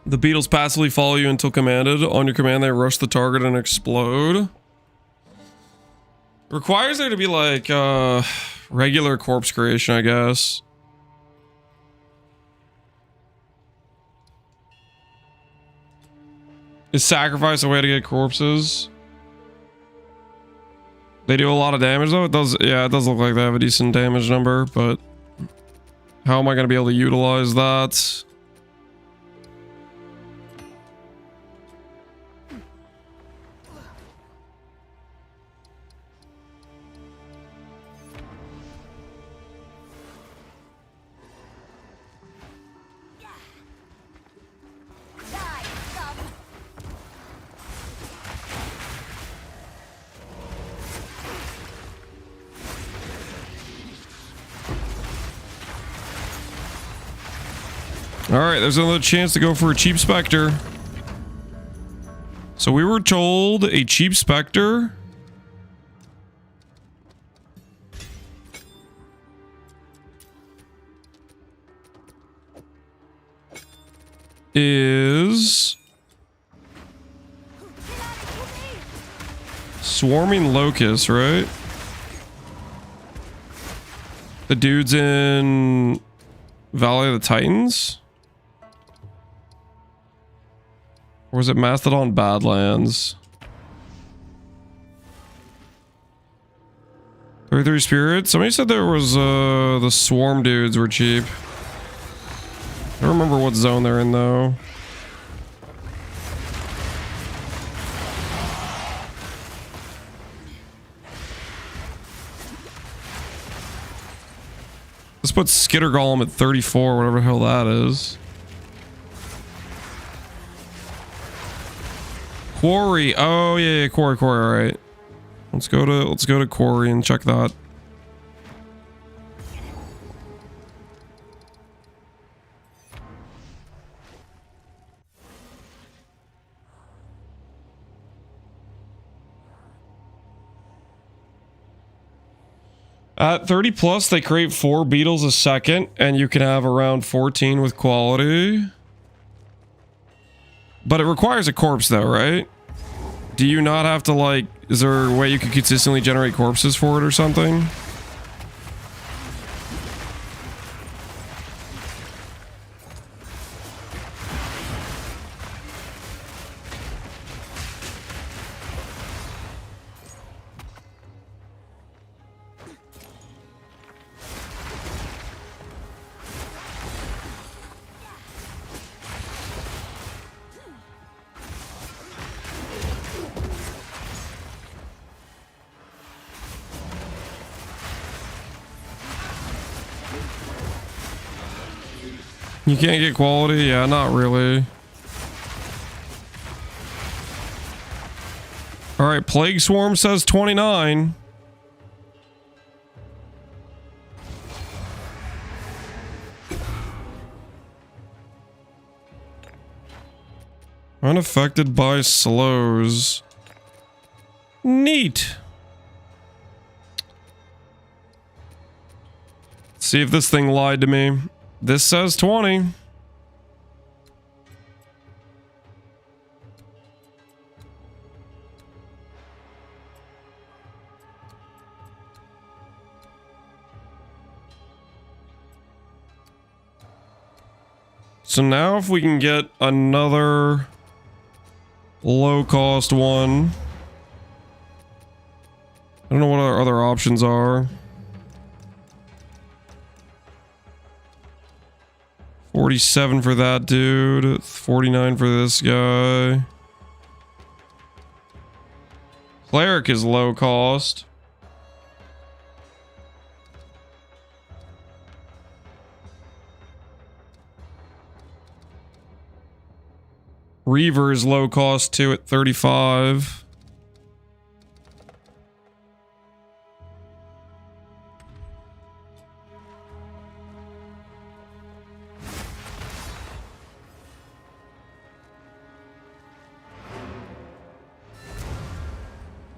The beetles passively follow you until commanded. On your command, they rush the target and explode. Requires there to be like regular corpse creation, I guess. Is sacrifice a way to get corpses? They do a lot of damage though. It does, yeah, it does look like they have a decent damage number, but how am I going to be able to utilize that? Alright, there's another chance to go for a cheap Spectre. So we were told a cheap Spectre is Swarming Locust, right? The dude's in Valley of the Titans? Or was it Mastodon Badlands? 33 spirits? Somebody said there was the swarm dudes were cheap. I don't remember what zone they're in though. Let's put Skitter Golem at 34, whatever the hell that is. Quarry. Oh yeah, quarry. All right. Let's go to quarry and check that. At 30 plus, they create 4 beetles a second, and you can have around 14 with quality. But it requires a corpse though, right? Do you not have to like, is there a way you could consistently generate corpses for it or something? You can't get quality? Yeah, not really. Alright, Plague Swarm says 29. Unaffected by slows. Neat. Let's see if this thing lied to me. This says 20. So now if we can get another low cost one. I don't know what our other options are. 47 for that dude, 49 for this guy. Cleric is low cost. Reaver is low cost too at 35.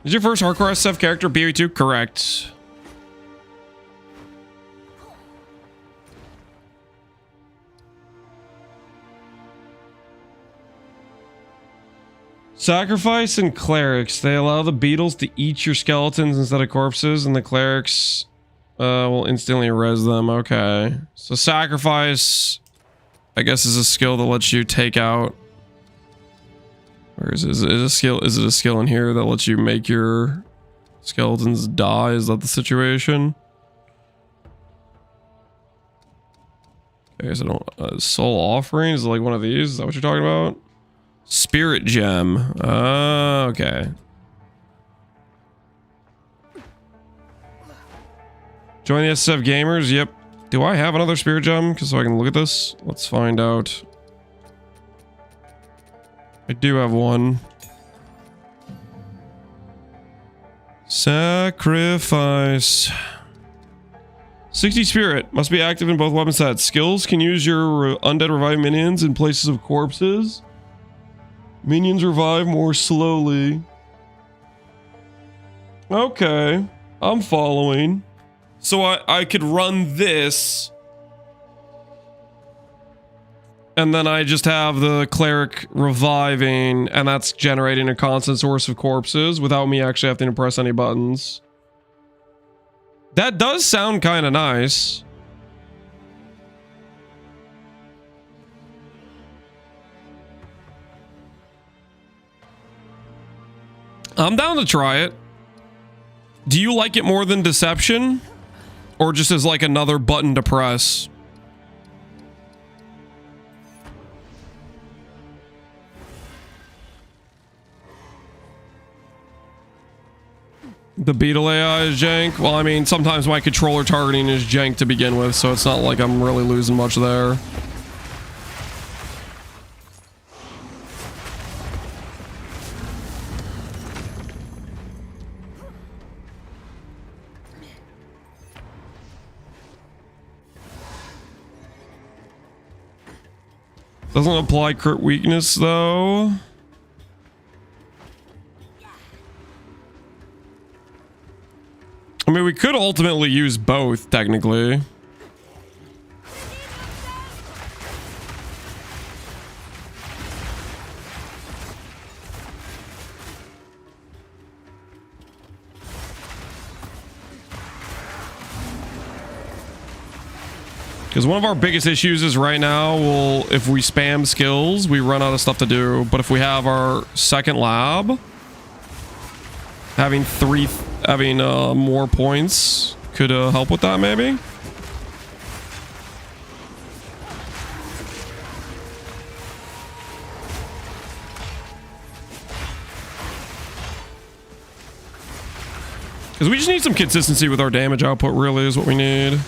Is your first hardcore SF character BOE2? Correct. Sacrifice and clerics. They allow the beetles to eat your skeletons instead of corpses, and the clerics will instantly res them. Okay. So sacrifice, I guess, is a skill that lets you take out. Or is it a skill? Is it a skill in here that lets you make your skeletons die? Is that the situation? Okay, so soul offering is like one of these. Is that what you're talking about? Spirit gem. Okay. Join the SSF gamers. Yep. Do I have another spirit gem? Because so I can look at this. Let's find out. I do have one. Sacrifice. 60 spirit. Must be active in both weapon sets. Skills can use your undead revive minions in places of corpses. Minions revive more slowly. Okay. I'm following. So I could run this. And then I just have the cleric reviving, and that's generating a constant source of corpses without me actually having to press any buttons. That does sound kind of nice. I'm down to try it. Do you like it more than Deception? Or just as like another button to press? The beetle AI is jank. Well, I mean, sometimes my controller targeting is jank to begin with, so it's not like I'm really losing much there. Doesn't apply crit weakness, though. I mean, we could ultimately use both, technically. Because one of our biggest issues is right now, if we spam skills, we run out of stuff to do. But if we have our second lab, having more points could help with that, maybe. Because we just need some consistency with our damage output, really, is what we need.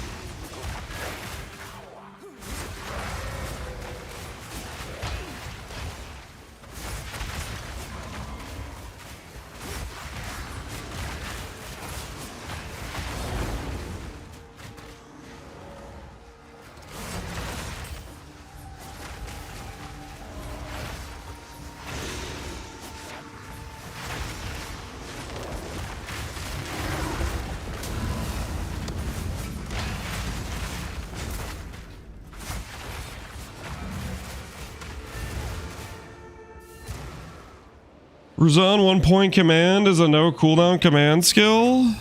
Ruzan 1-point command is a no cooldown command skill.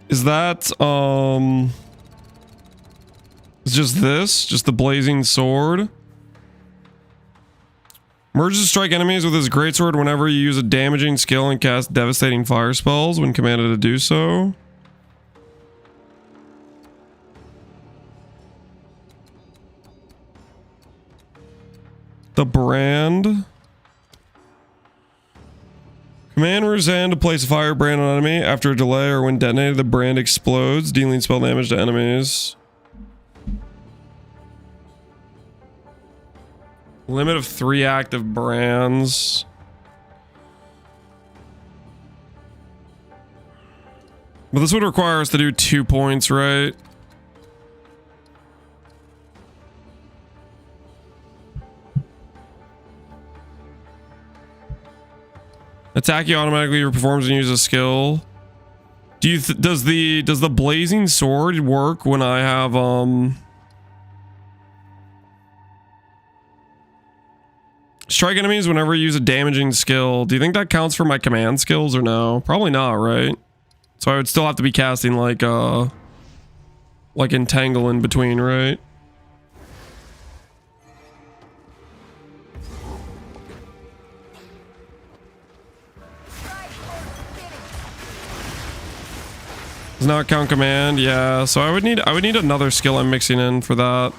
Is that it's just this? Just the blazing sword? Merges to strike enemies with his greatsword whenever you use a damaging skill and cast devastating fire spells when commanded to do so. The brand. Command Ruzan to place a fire brand on enemy. After a delay or when detonated, the brand explodes, dealing spell damage to enemies. Limit of 3 active brands. But this would require us to do 2 points, right? Attack you automatically performs and uses a skill. Do you does the blazing sword work when I have strike enemies whenever you use a damaging skill? Do you think that counts for my command skills or no? Probably not, right? So I would still have to be casting like entangle in between, right? Does not count command, yeah. So I would need another skill I'm mixing in for that.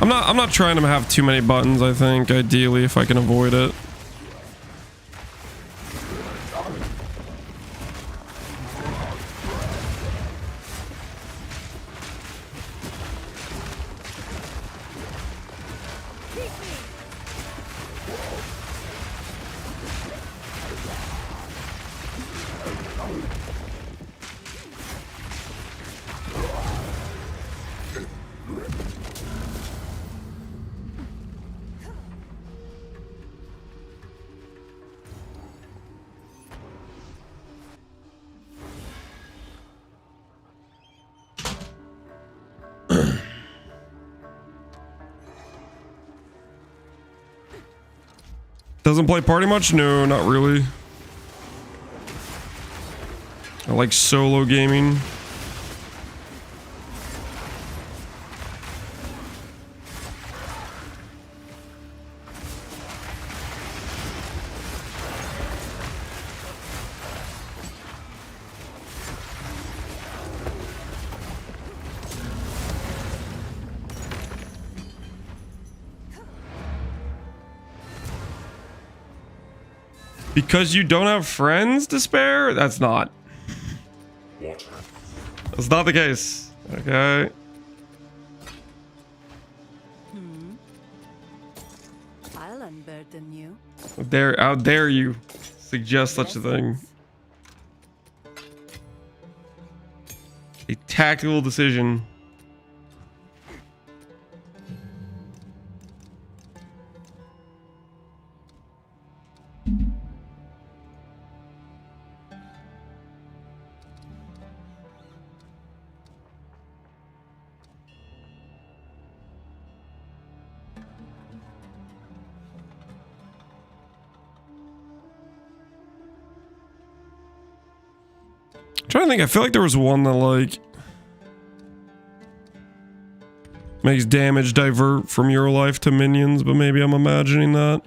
I'm not trying to have too many buttons, I think, ideally, if I can avoid it. Doesn't play party much? No, not really. I like solo gaming. Because you don't have friends to spare? That's not. What? That's not the case. Okay. I'll unburden you. How dare you suggest such a thing? A tactical decision. Trying to think, I feel like there was one that like makes damage divert from your life to minions, but maybe I'm imagining that.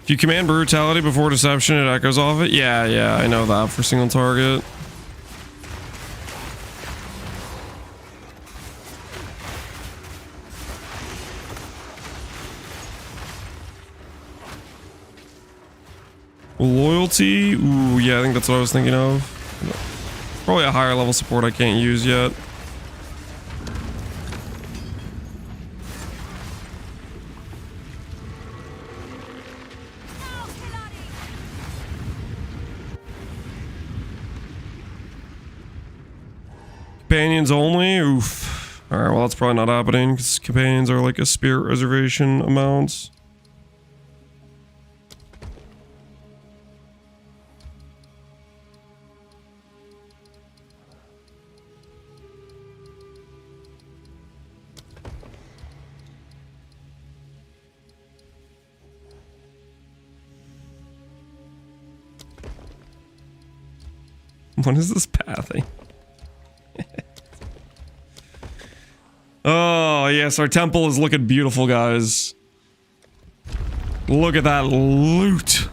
If you command brutality before deception, it echoes off it. Yeah, I know that for single target. Loyalty? Ooh, yeah, I think that's what I was thinking of. Probably a higher level support I can't use yet. Companions only? Oof. Alright, well that's probably not happening because companions are like a spirit reservation amounts. What is this pathing? Oh, yeah. yes, our temple is looking beautiful, guys. Look at that loot.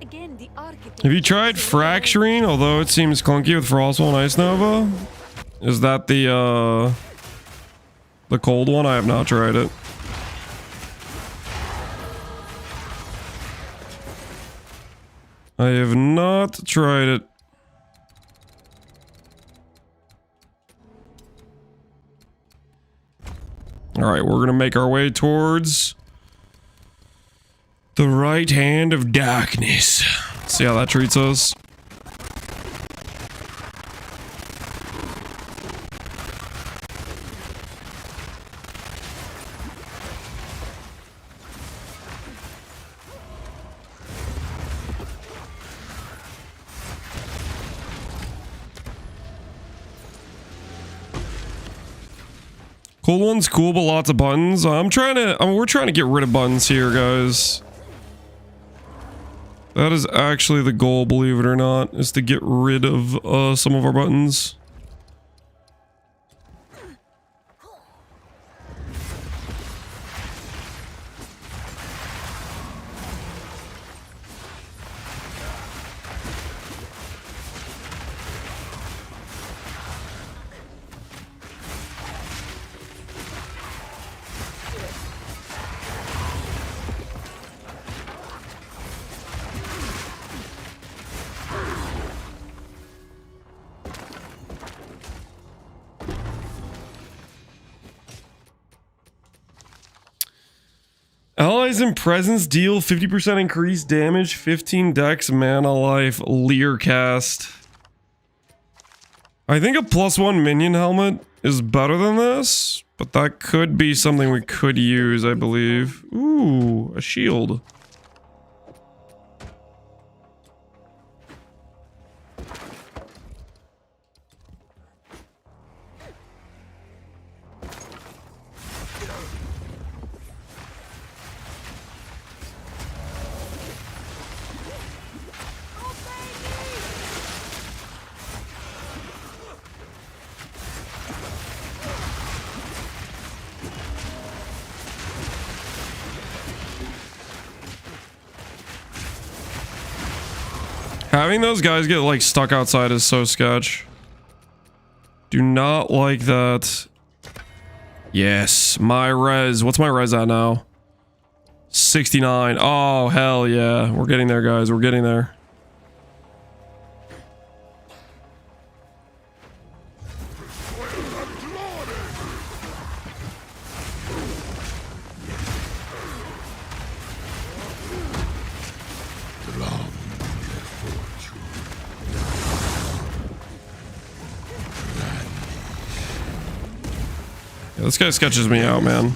Again, the architect. Have you tried fracturing? Although it seems clunky with Frostwall and Ice Nova. Is that the cold one? I have not tried it. I have not tried it. Alright, we're gonna make our way towards the right hand of darkness. See how that treats us. Cool one's cool, but lots of buttons. We're trying to get rid of buttons here, guys. That is actually the goal, believe it or not, is to get rid of some of our buttons. Allies and presence deal 50% increased damage, 15 dex, mana life, Leer cast. I think a +1 minion helmet is better than this, but that could be something we could use, I believe. Ooh, a shield. Having those guys get like stuck outside is so sketch. Do not like that. Yes, my res. What's my res at now? 69. Oh, hell yeah. We're getting there, guys. We're getting there. Yeah, this guy sketches me out, man.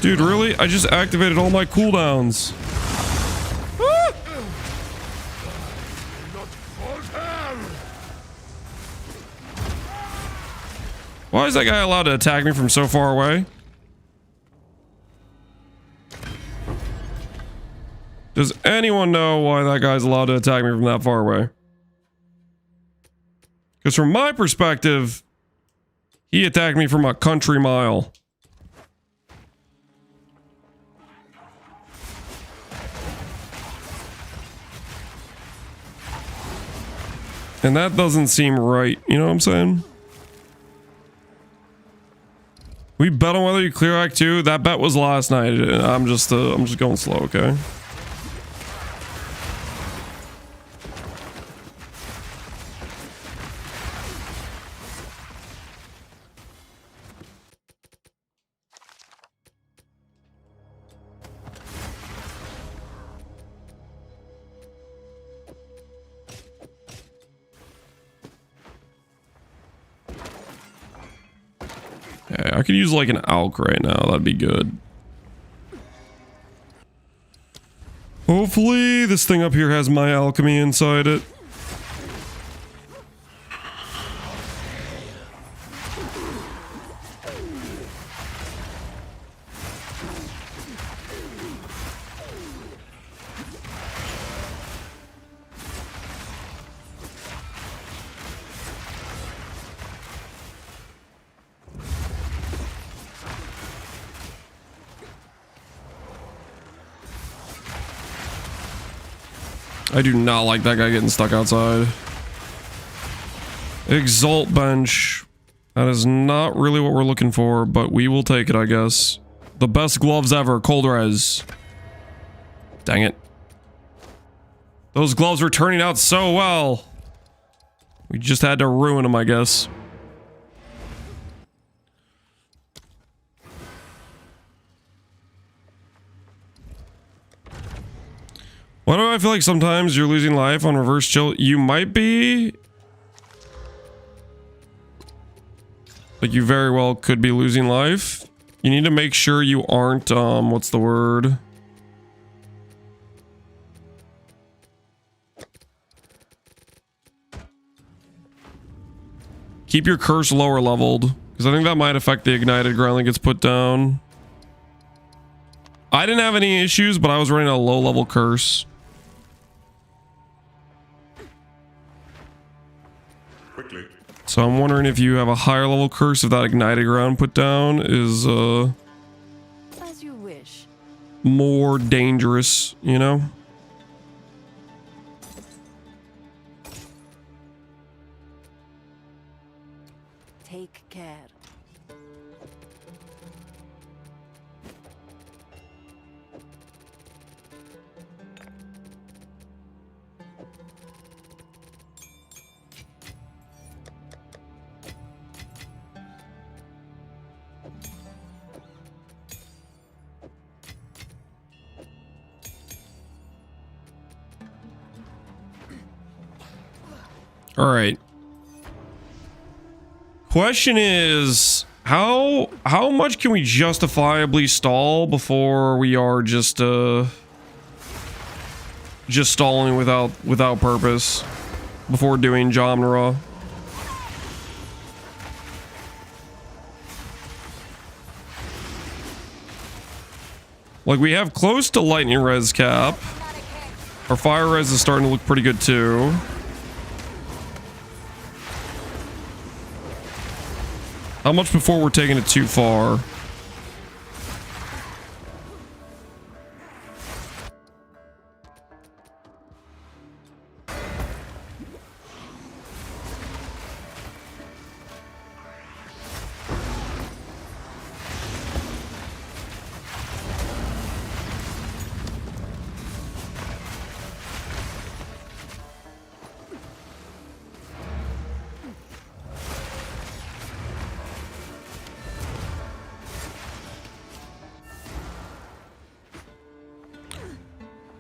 Dude, really? I just activated all my cooldowns. Ah! Why is that guy allowed to attack me from so far away? Does anyone know why that guy's allowed to attack me from that far away? Because from my perspective, he attacked me from a country mile. And that doesn't seem right, you know what I'm saying? We bet on whether you clear Act 2. That bet was last night. I'm just going slow, okay? Okay, I could use like an alk right now. That'd be good. Hopefully this thing up here has my alchemy inside it. I do not like that guy getting stuck outside. Exalt bench. That is not really what we're looking for, but we will take it, I guess. The best gloves ever, cold res. Dang it. Those gloves were turning out so well. We just had to ruin them, I guess. Why do I feel like sometimes you're losing life on reverse chill? You might be. Like you very well could be losing life. You need to make sure you aren't, what's the word? Keep your curse lower leveled, because I think that might affect the ignited ground that gets put down. I didn't have any issues, but I was running a low level curse. Quickly. So I'm wondering if you have a higher level curse, if that ignited ground put down is As you wish. more dangerous, you know? Take care. All right. Question is, how much can we justifiably stall before we are just stalling without purpose before doing genre? Like we have close to lightning res cap. Our fire res is starting to look pretty good too. How much before we're taking it too far?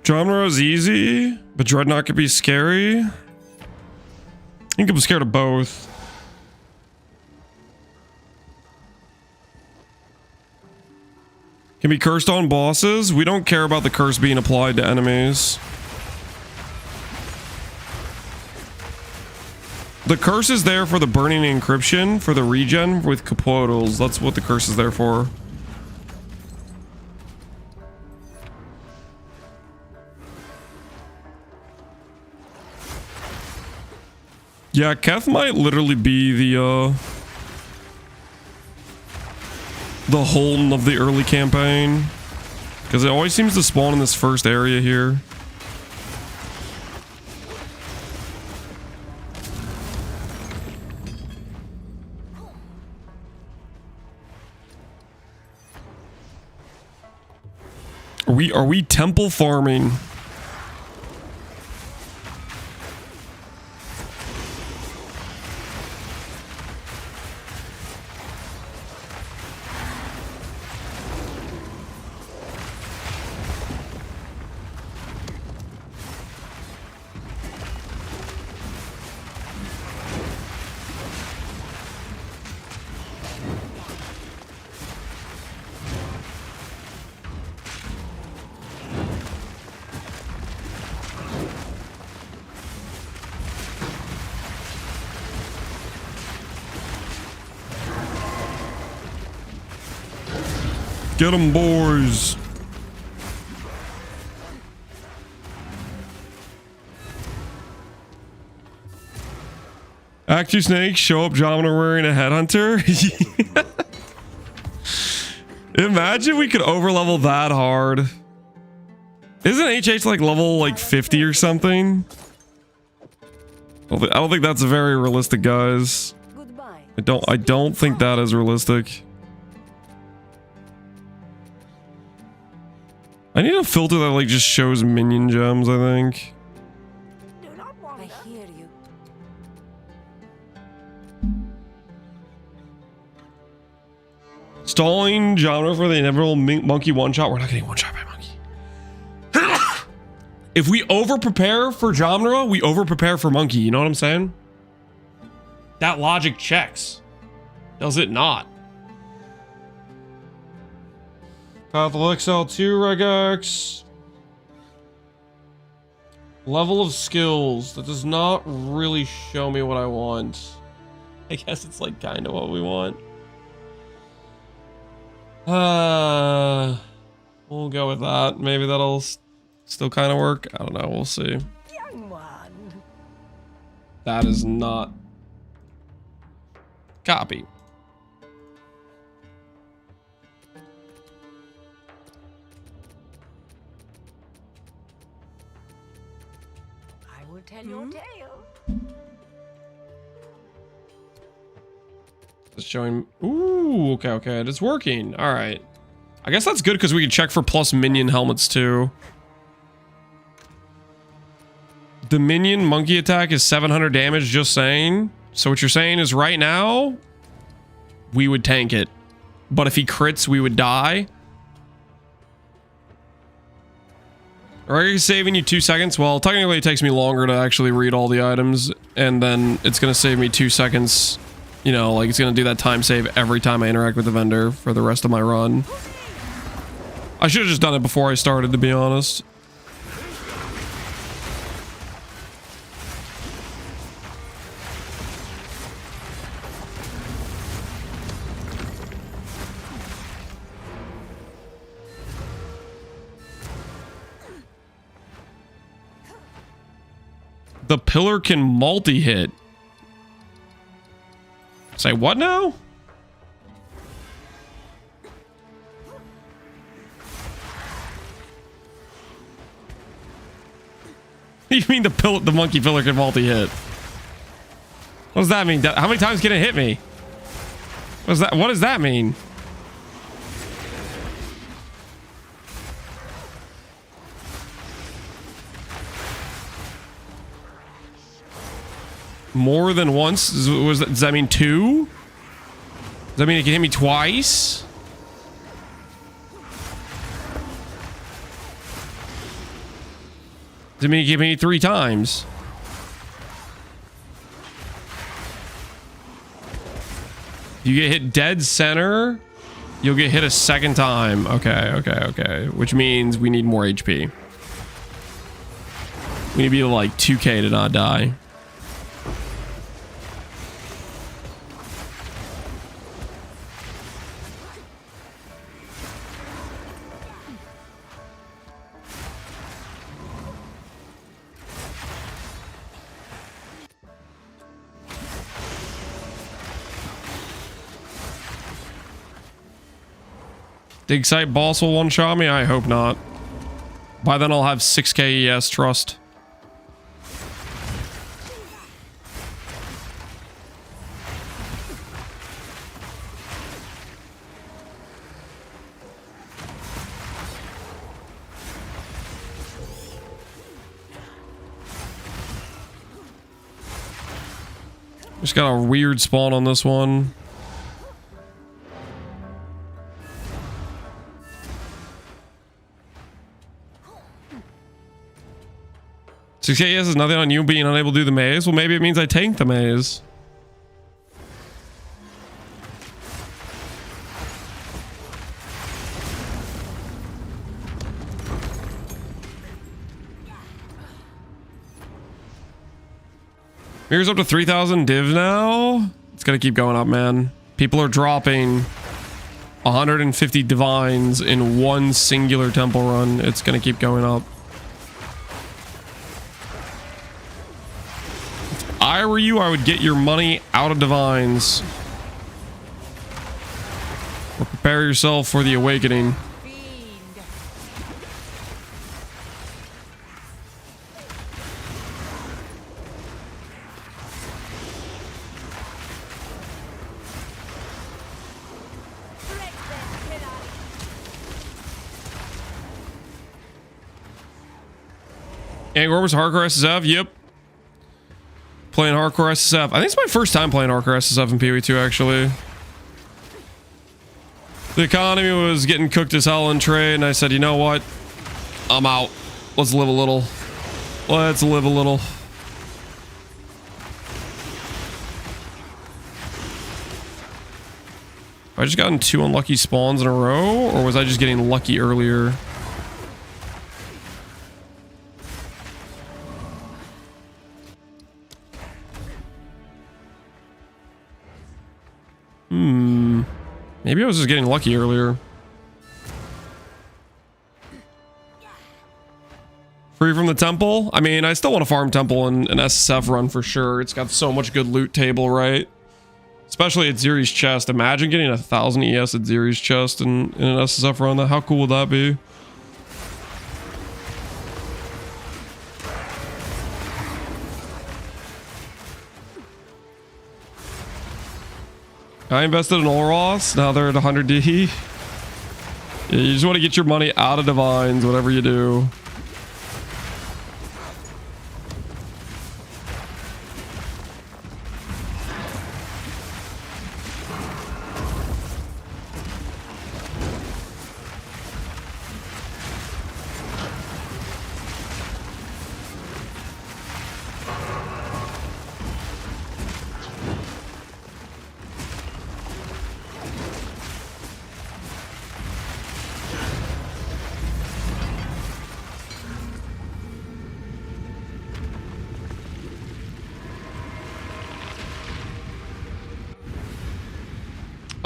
Genre is easy, but Dreadnought could be scary. I think I'm scared of both. Can be cursed on bosses. We don't care about the curse being applied to enemies. The curse is there for the burning encryption, for the regen with capotals. That's what the curse is there for. Yeah, Keth might literally be the Holden of the early campaign, because it always seems to spawn in this first area here. Are we temple farming? Get them, boys. Act 2 snakes show up Jomina wearing a headhunter. Imagine we could overlevel that hard. Isn't HH like level like 50 or something? I don't think that's very realistic, guys. Goodbye. I don't think that is realistic. I need a filter that like just shows minion gems, I think. Do not I wander. hear you. Stalling genre for the inevitable monkey one-shot. We're not getting one-shot by monkey. If we over-prepare for genre, we over-prepare for monkey. You know what I'm saying? That logic checks. Does it not? Pathal XL2 regex. Level of skills. That does not really show me what I want. I guess it's like kind of what we want. We'll go with that. Maybe that'll still kind of work. I don't know. We'll see. Young one. That is not copy. I will tell your tale. It's showing. Ooh, okay. It's working. All right. I guess that's good because we can check for plus minion helmets too. The minion monkey attack is 700 damage, just saying. So what you're saying is right now, we would tank it. But if he crits, we would die. Alright, saving you 2 seconds. Well, technically it takes me longer to actually read all the items. And then it's going to save me 2 seconds. You know, like it's going to do that time save every time I interact with the vendor for the rest of my run. I should have just done it before I started, to be honest. The pillar can multi-hit. Say what now? You mean the monkey pillar can multi-hit? What does that mean? How many times can it hit me? What does that mean? More than once? Does that mean 2? Does that mean it can hit me twice? Does it mean it can hit me 3 times? You get hit dead center, you'll get hit a second time. Okay. Which means we need more HP. We need to be like 2k to not die. Dig site boss will one-shot me? I hope not. By then I'll have 6k ES trust. Just got a weird spawn on this one. Yes is nothing on you being unable to do the maze. Well, maybe it means I tanked the maze. Here's up to 3,000 div now. It's gonna keep going up, man. People are dropping 150 divines in one singular temple run. It's gonna keep going up. If I were you, I would get your money out of divines. Or prepare yourself for the awakening. Angor was hardcore SSF. Yep. Playing hardcore SSF. I think it's my first time playing hardcore SSF in PoE2 actually. The economy was getting cooked as hell in trade, and I said, you know what? I'm out. Let's live a little. Let's live a little. Have I just gotten 2 unlucky spawns in a row, or was I just getting lucky earlier? Maybe I was just getting lucky earlier. Free from the temple? I mean, I still want to farm temple in an SSF run for sure. It's got so much good loot table, right? Especially at Ziri's chest. Imagine getting 1,000 ES at Ziri's chest in an SSF run. How cool would that be? I invested in Oros. Now they're at 100D. Yeah, you just want to get your money out of divines, whatever you do.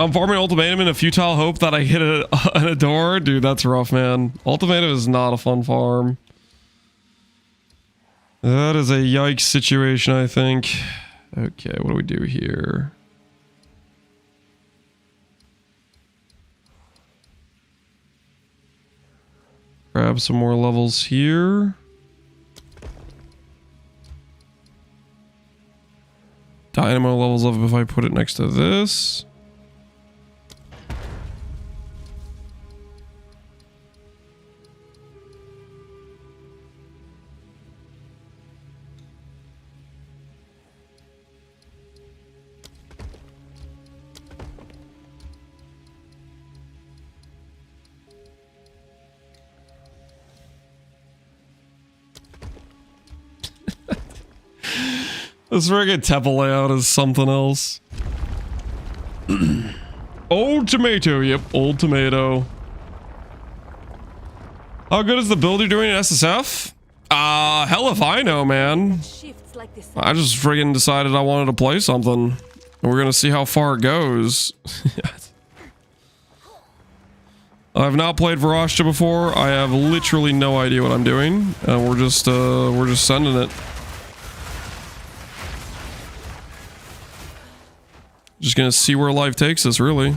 I'm farming Ultimatum in a futile hope that I hit a door. Dude, that's rough, man. Ultimatum is not a fun farm. That is a yikes situation, I think. Okay, what do we do here? Grab some more levels here. Dynamo levels up if I put it next to this. This friggin' temple layout is something else. Old tomato, yep, old tomato. How good is the build you're doing in SSF? Hell if I know, man. I just friggin' decided I wanted to play something. And we're gonna see how far it goes. I've not played Varashta before. I have literally no idea what I'm doing. And we're just sending it. Just gonna see where life takes us, really.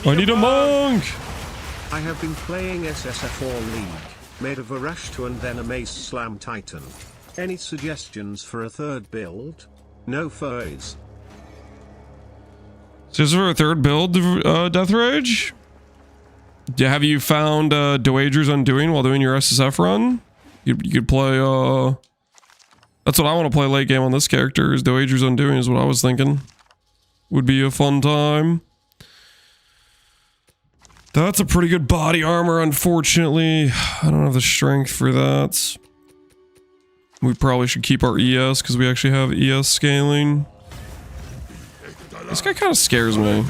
I need a monk! I have been playing SSF all league, made a Varashta and then a Mace Slam Titan. Any suggestions for a third build? No furs. Just for a third build, Death Rage? Have you found Dowager's Undoing while doing your SSF run? You could play, that's what I want to play late game on this character, is Dowager's Undoing is what I was thinking. Would be a fun time. That's a pretty good body armor, unfortunately. I don't have the strength for that. We probably should keep our ES, because we actually have ES scaling. This guy kind of scares me.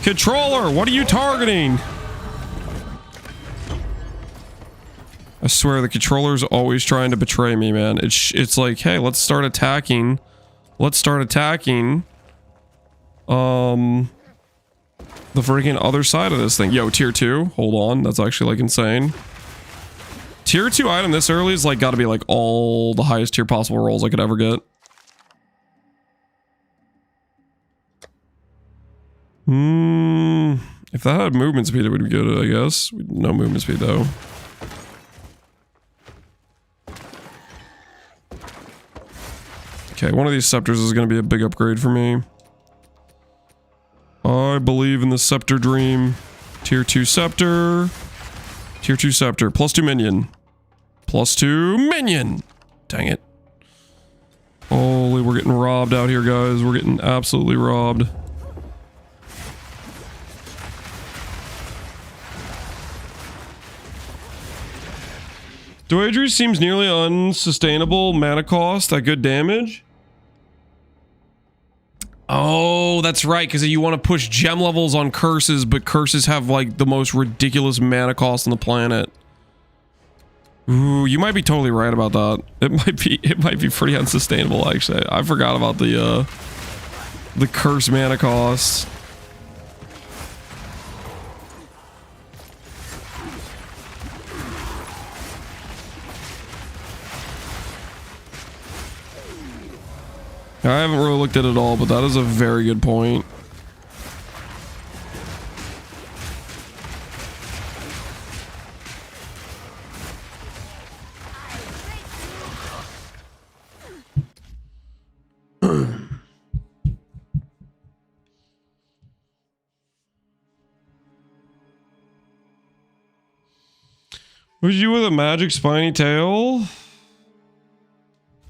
Controller, what are you targeting? I swear the controller's always trying to betray me, man. It's like, hey, let's start attacking let's start attacking the freaking other side of this thing. Yo, tier 2. Hold on. That's actually like insane. Tier 2 item this early is like got to be like all the highest tier possible rolls I could ever get. If that had movement speed, it would be good, I guess. No movement speed though. Okay, one of these scepters is going to be a big upgrade for me. I believe in the scepter dream. Tier 2 scepter. Tier 2 scepter. +2 minion. +2 minion. Dang it. Holy, we're getting robbed out here, guys. We're getting absolutely robbed. Doedry seems nearly unsustainable mana cost at good damage. Oh, that's right, because you want to push gem levels on curses, but curses have like the most ridiculous mana cost on the planet. Ooh, you might be totally right about that. It might be pretty unsustainable actually. I forgot about the curse mana cost. I haven't really looked at it all, but that is a very good point. Would you with a magic spiny tail?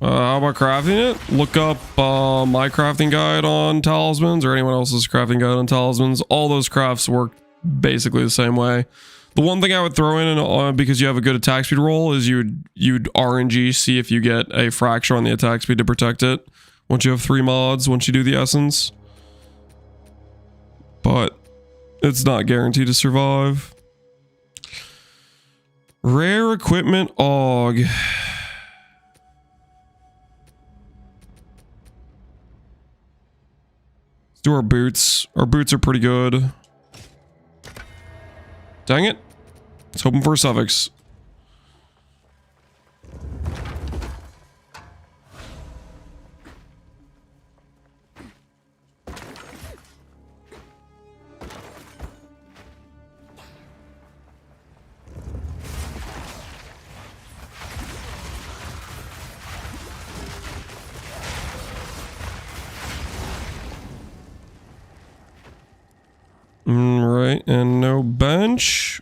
How about crafting it? Look up my crafting guide on talismans or anyone else's crafting guide on talismans. All those crafts work basically the same way. The one thing I would throw in because you have a good attack speed roll is you'd RNG see if you get a fracture on the attack speed to protect it. Once you have 3 mods, once you do the essence. But it's not guaranteed to survive. Rare equipment AUG. Let's do our boots. Our boots are pretty good. Dang it. Let's hoping for a suffix. Right, and no bench.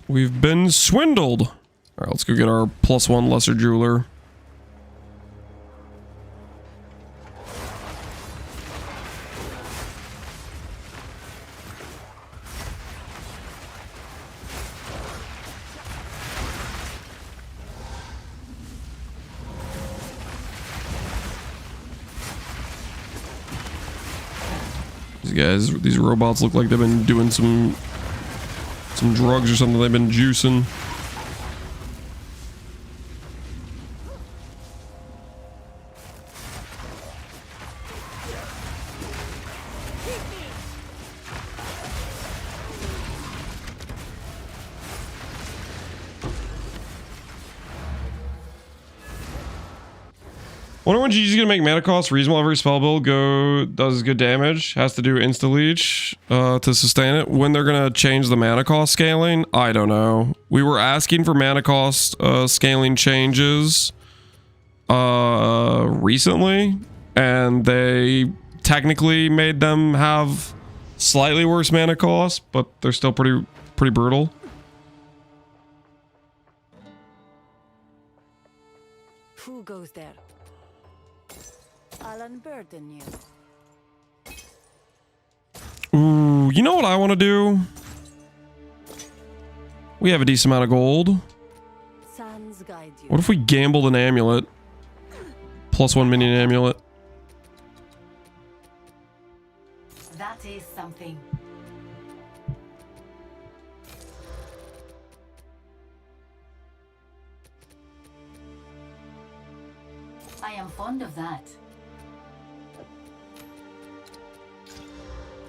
We've been swindled. All right, let's go get our +1 lesser jeweler. These robots look like they've been doing some drugs or something. They've been juicing. Wonder when GG's gonna make mana cost reasonable. Every spell build does good damage. Has to do insta leech to sustain it. When they're gonna change the mana cost scaling, I don't know. We were asking for mana cost scaling changes recently, and they technically made them have slightly worse mana cost, but they're still pretty brutal. Who goes there? I'll unburden you. Ooh, you know what I want to do? We have a decent amount of gold. Sands guide you. What if we gambled an amulet? +1 minion amulet. That is something. I am fond of that.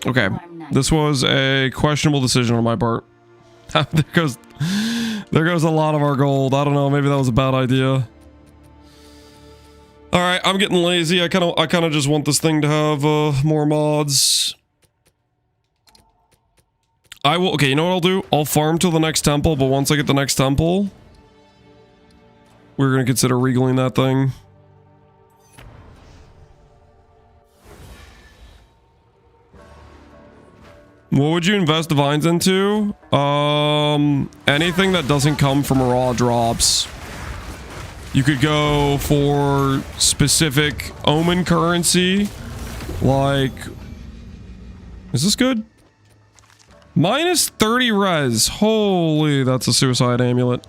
Okay, this was a questionable decision on my part. There goes a lot of our gold. I don't know, maybe that was a bad idea. All right, I'm getting lazy. I kind of just want this thing to have more mods. I will. Okay, you know what I'll do? I'll farm till the next temple, but once I get the next temple, we're gonna consider regaling that thing. What would you invest divines into? Anything that doesn't come from raw drops. You could go for specific omen currency, like, is this good? Minus 30 res. Holy, that's a suicide amulet.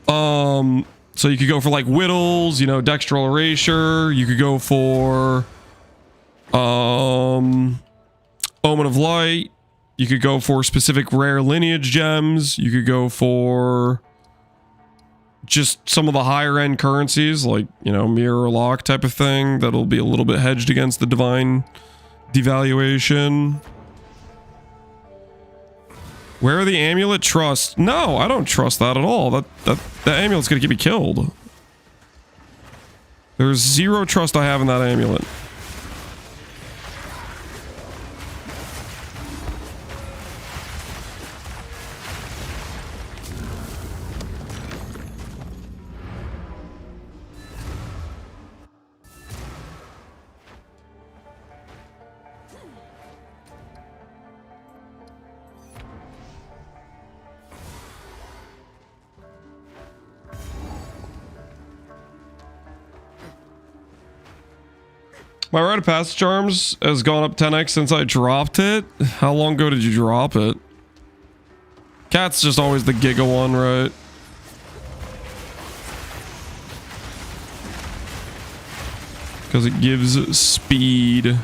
So you could go for like whittles, you know, dextral erasure. You could go for Omen of Light. You could go for specific rare lineage gems. You could go for just some of the higher end currencies, like, you know, mirror lock type of thing. That'll be a little bit hedged against the divine devaluation. Where are the amulet trusts? No, I don't trust that at all. That amulet's gonna get me killed. There's zero trust I have in that amulet. My rite of passage charms has gone up 10x since I dropped it. How long ago did you drop it? Cat's just always the giga one, right? Because it gives speed.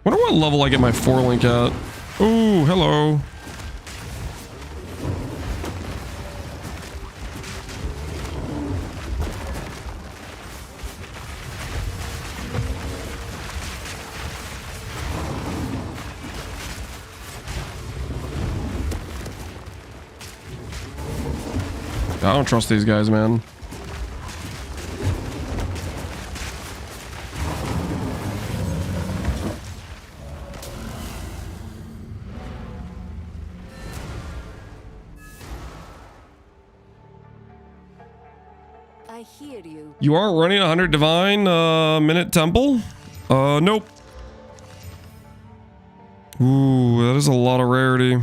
Wonder what level I get my 4-link at. Ooh, hello. I don't trust these guys, man. You are running 100 divine minute temple? Nope. Ooh, that is a lot of rarity.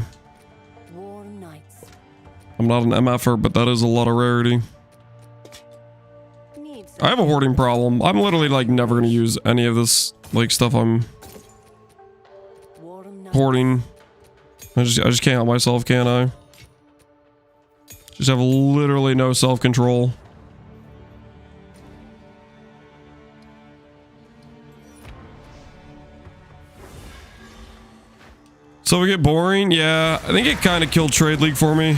I'm not an MFer, but that is a lot of rarity. I have a hoarding problem. I'm literally like never gonna use any of this like stuff I'm hoarding. I just can't help myself, can I? Just have literally no self-control. So we get boring? Yeah, I think it kind of killed Trade League for me.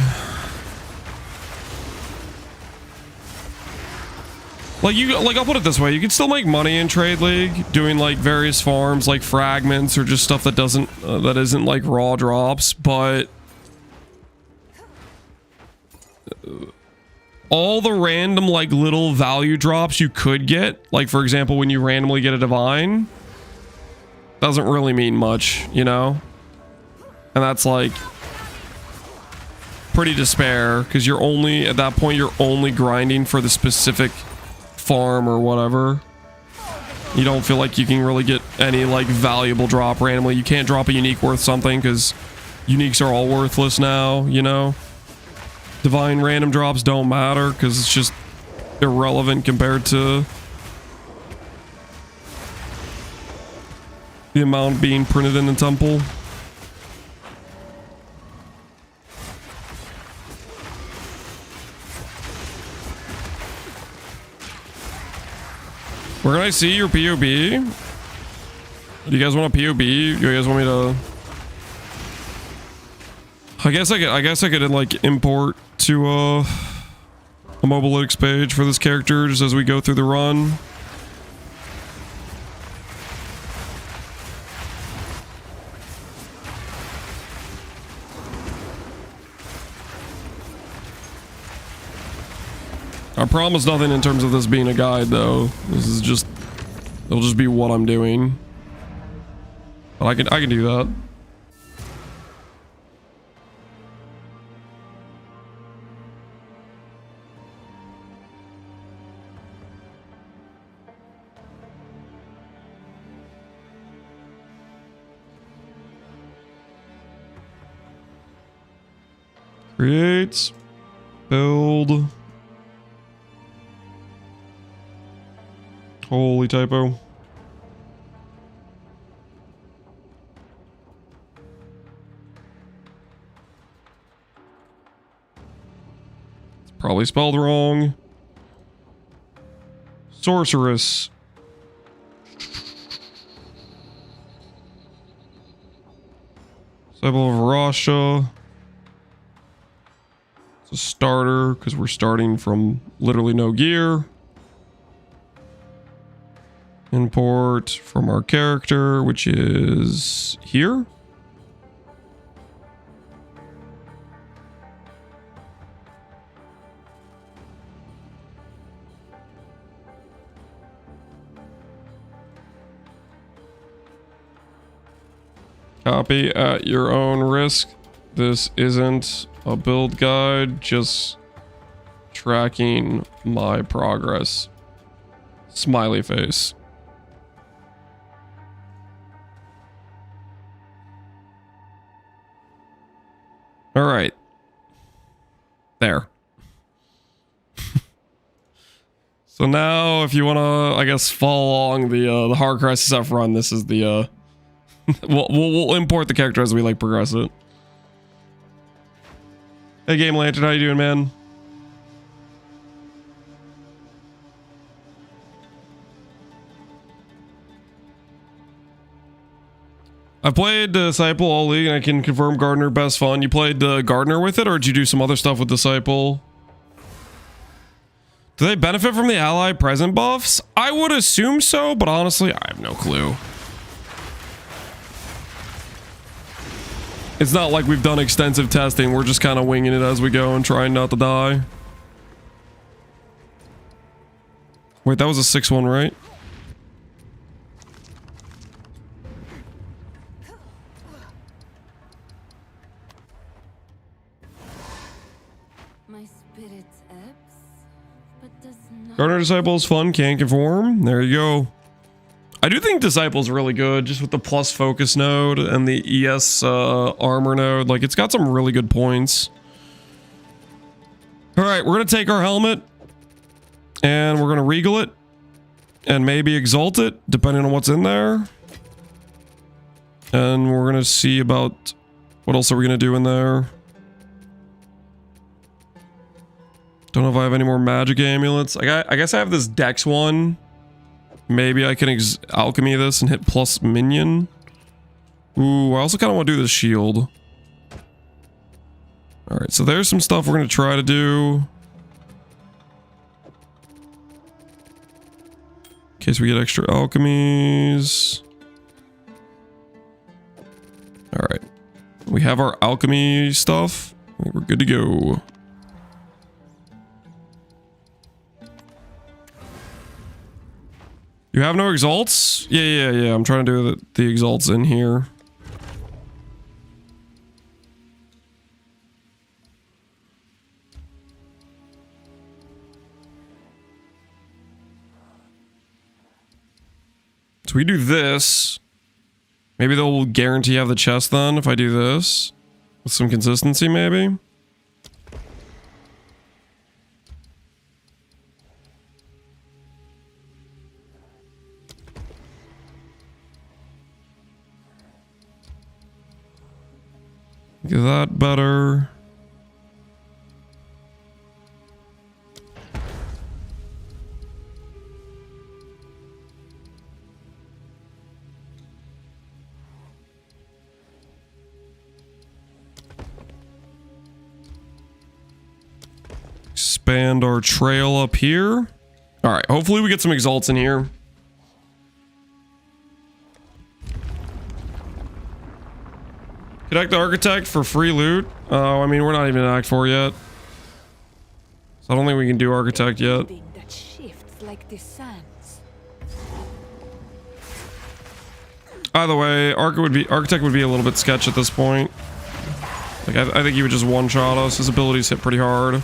Like I'll put it this way, you can still make money in Trade League doing like various farms like fragments or just stuff that isn't like raw drops, but all the random like little value drops you could get, like for example when you randomly get a divine, doesn't really mean much, you know? And that's like pretty despair, because you're only at that point you're only grinding for the specific farm or whatever. You don't feel like you can really get any like valuable drop randomly. You can't drop a unique worth something because uniques are all worthless now, you know? Divine random drops don't matter because it's just irrelevant compared to the amount being printed in the temple. Where can I see your POB? Do you guys want a POB? You guys want me to? I guess I could like import to a Mobalytics page for this character just as we go through the run. I promise nothing in terms of this being a guide though. This is just, it'll just be what I'm doing. But I can do that. Create, build. Holy typo. It's probably spelled wrong. Sorceress. Disciple of Varashta. It's a starter because we're starting from literally no gear. Import from our character, which is here. Copy at your own risk. This isn't a build guide, just tracking my progress. Smiley face. All right. There. So now if you want to, I guess, follow along the hardcore SSF run, this is the we'll import the character as we like progress it. Hey Game Lantern, how you doing, man? I played Disciple all league and I can confirm Gardener best fun. You played Gardener with it, or did you do some other stuff with Disciple? Do they benefit from the ally present buffs? I would assume so, but honestly, I have no clue. It's not like we've done extensive testing. We're just kind of winging it as we go and trying not to die. Wait, that was a 6-1, right? Gardener Disciple is fun, can't conform. There you go. I do think Disciple's really good, just with the plus focus node and the ES armor node. Like, it's got some really good points. All right, we're going to take our helmet and we're going to regal it and maybe exalt it, depending on what's in there. And we're going to see about what else are we going to do in there. Don't know if I have any more magic amulets. I guess I have this Dex one. Maybe I can alchemy this and hit plus minion. Ooh, I also kind of want to do this shield. Alright, so there's some stuff we're going to try to do. case we get extra alchemies. All right. We have our alchemy stuff. I think we're good to go. You have no exalts? Yeah. I'm trying to do the exalts in here. So we do this. Maybe they'll guarantee have the chest then if I do this. With some consistency, maybe. Get that better. Expand our trail up here. All right, hopefully we get some exalts in here. Connect the architect for free loot. Oh, I mean, we're not even in Act 4 yet. So I don't think we can do architect yet. That shifts like the sands. Either way, architect would be a little bit sketch at this point. Like I think he would just one-shot us. His abilities hit pretty hard.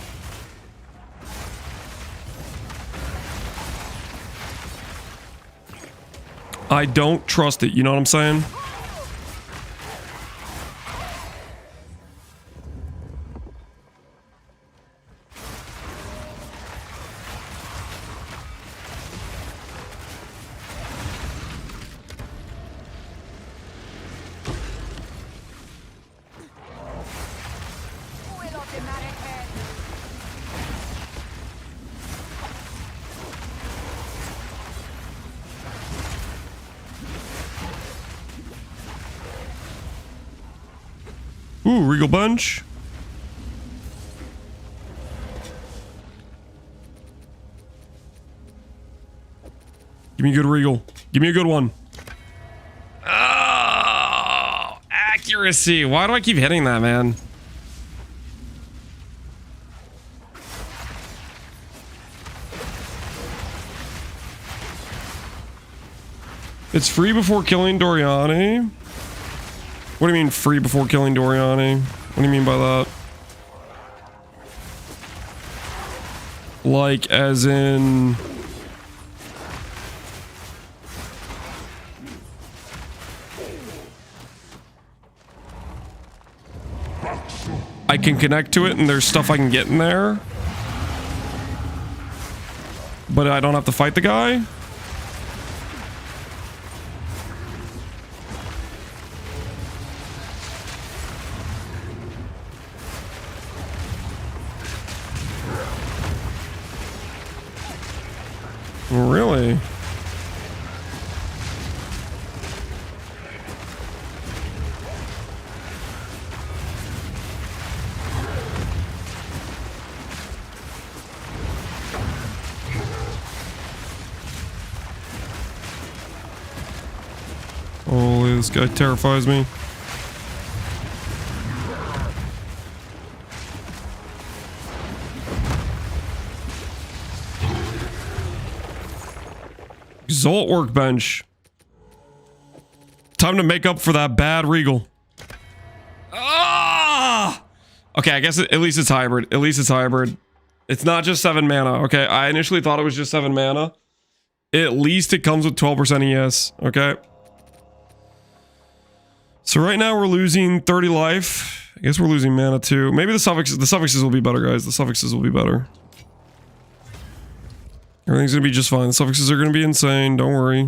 I don't trust it, you know what I'm saying? Ooh, Regal Bunch. Give me a good Regal. Give me a good one. Oh, accuracy. Why do I keep hitting that, man? It's free before killing Doriani. What do you mean free before killing Doriani? What do you mean by that? Like, as in... I can connect to it and there's stuff I can get in there. But I don't have to fight the guy? Really? Holy, this guy terrifies me. Exalt workbench. Time to make up for that bad Regal. Ah! Okay, I guess at least it's hybrid. At least it's hybrid. It's not just 7 mana. Okay, I initially thought it was just 7 mana. At least it comes with 12% ES. Okay. So right now we're losing 30 life. I guess we're losing mana too. Maybe the suffixes will be better, guys. The suffixes will be better. Everything's gonna be just fine. The suffixes are gonna be insane. Don't worry.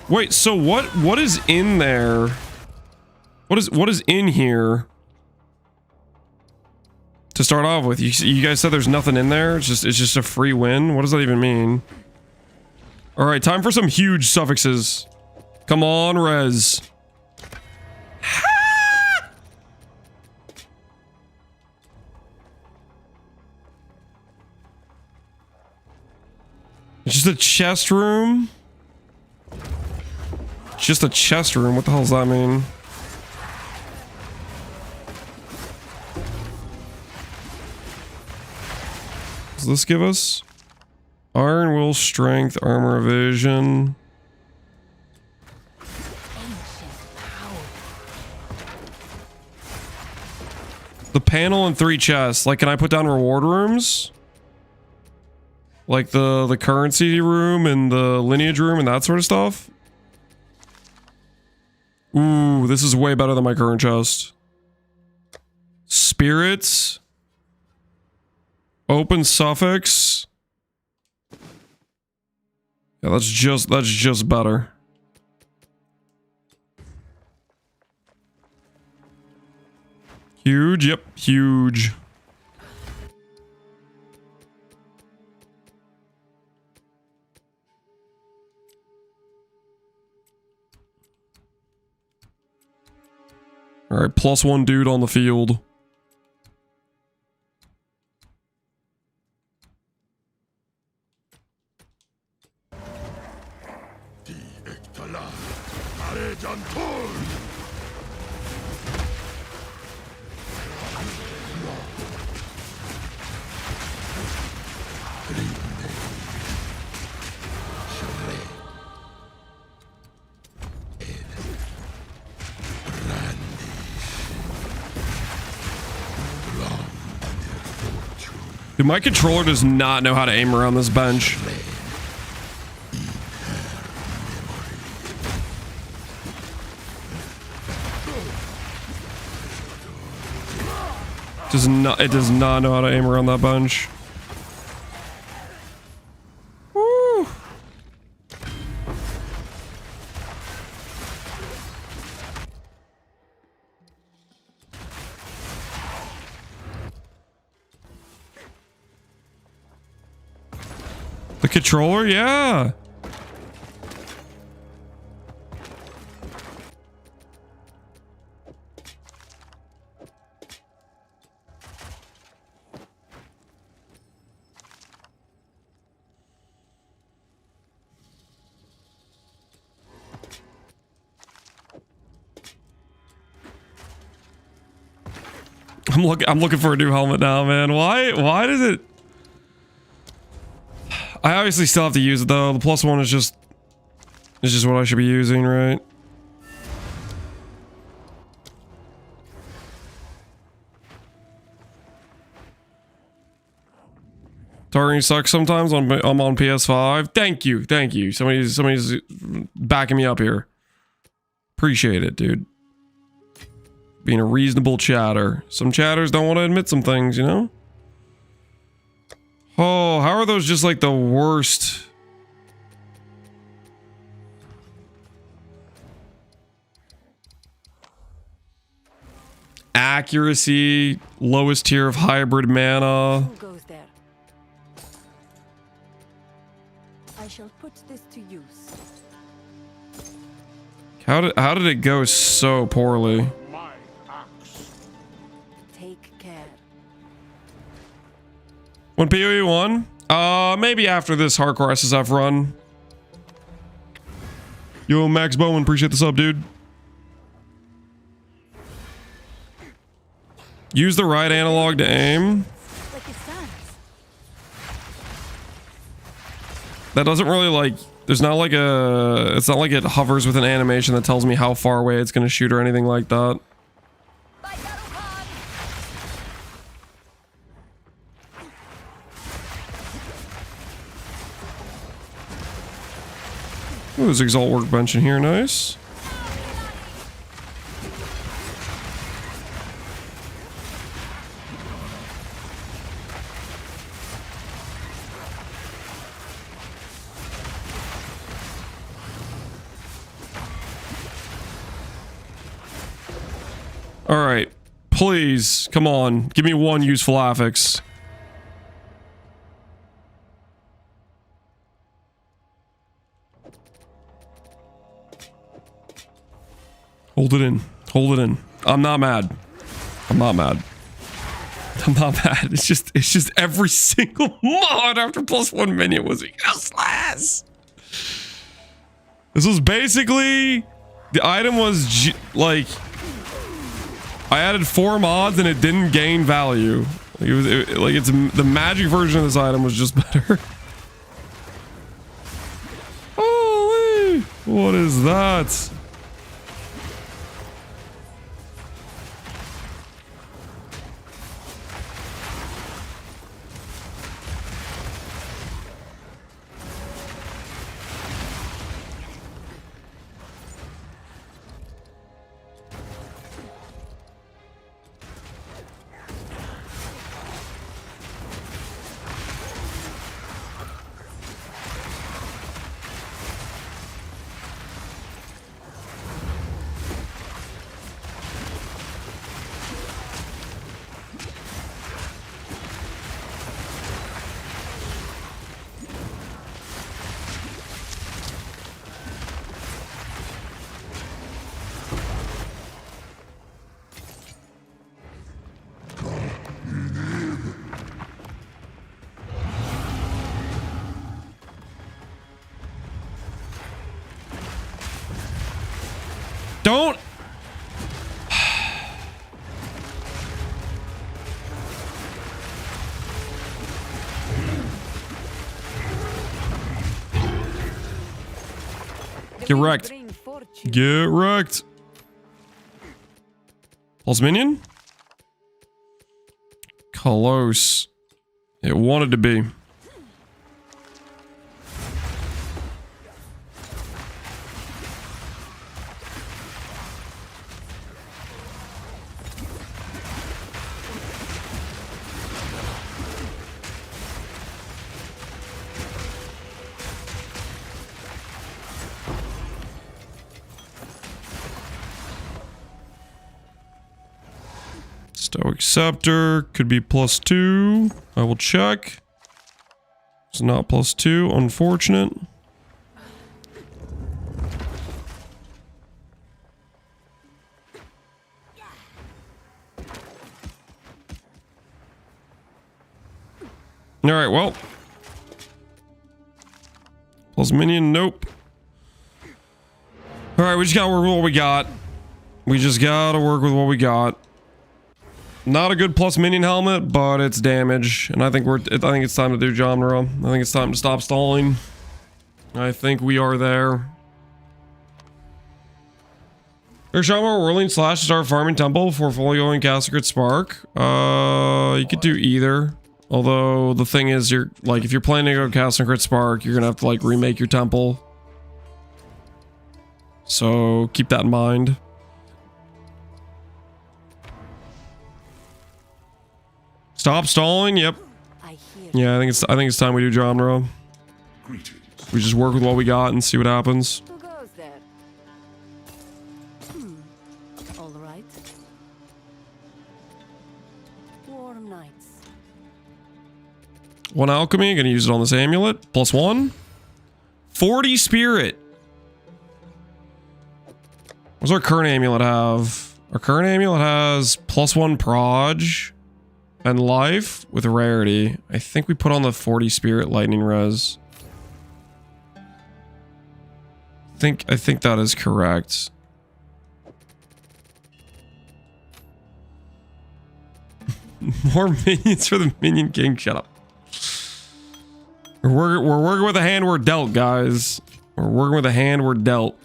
Wait, so what is in there? What is in here? To start off with, you guys said there's nothing in there. It's just a free win. What does that even mean? All right, time for some huge suffixes. Come on, Rez. It's just a chest room. Just a chest room. What the hell does that mean? Does this give us? Iron will, strength, armor, evasion. The panel and 3 chests. Like, can I put down reward rooms? Like the currency room and the lineage room and that sort of stuff? Ooh, this is way better than my current chest. Spirits. Open suffix. Yeah, that's just better. Huge, yep, huge. All right, +1 dude on the field. Dude, my controller does not know how to aim around this bench. It does not know how to aim around that bench. Woo. The controller, yeah. I'm looking for a new helmet now, man. Why does it? I obviously still have to use it though. The +1 is just what I should be using, right? Targeting sucks sometimes. I'm on PS5. Thank you. Somebody's backing me up here. Appreciate it, dude. Being a reasonable chatter. Some chatters don't want to admit some things, you know? Oh, how are those just like the worst? Accuracy, lowest tier of hybrid mana. Who goes there? I shall put this to use. How did it go so poorly? Take care. When PoE won? Maybe after this hardcore SSF run. Yo, Max Bowman, appreciate the sub, dude. Use the right analog to aim. Like it sounds. That doesn't really like, there's not like a, it's not like it hovers with an animation that tells me how far away it's gonna shoot or anything like that. Ooh, there's Exalt workbench in here, nice. All right, Please, come on. Give me one useful affix. Hold it in. Hold it in. I'm not mad. I'm not mad. I'm not mad. It's just every single mod after +1 minion was useless. This was basically, the item was like, I added 4 mods and it didn't gain value. Like the magic version of this item was just better. Holy, what is that? Don't. Get wrecked. Get wrecked. Pulse minion? Close. It wanted to be. Stoic Scepter could be +2. I will check. It's not +2. Unfortunate. All right. Well. Plus minion. Nope. All right. We just gotta work with what we got. We just gotta work with what we got. Not a good plus minion helmet, but it's damage, and I think it's time to do genre. I think it's time to stop stalling. I think we are there. There's Shaman Whirling Slash to start farming Temple before fully going Cassacred Spark. You could do either. Although the thing is, you're like, if you're planning to go Cassacred Spark, you're gonna have to like remake your temple. So keep that in mind. Stop stalling. Yep. Yeah, I think it's time we do genre. Greetings. We just work with what we got and see what happens. Who goes there? All right. Warm nights. 1 alchemy. Gonna use it on this amulet. +1. 40 spirit. What's our current amulet have? Our current amulet has +1 proj. And life with rarity. I think we put on the 40 spirit lightning res. I think that is correct. More minions for the Minion King. Shut up. We're working with the hand we're dealt, guys. We're working with the hand we're dealt.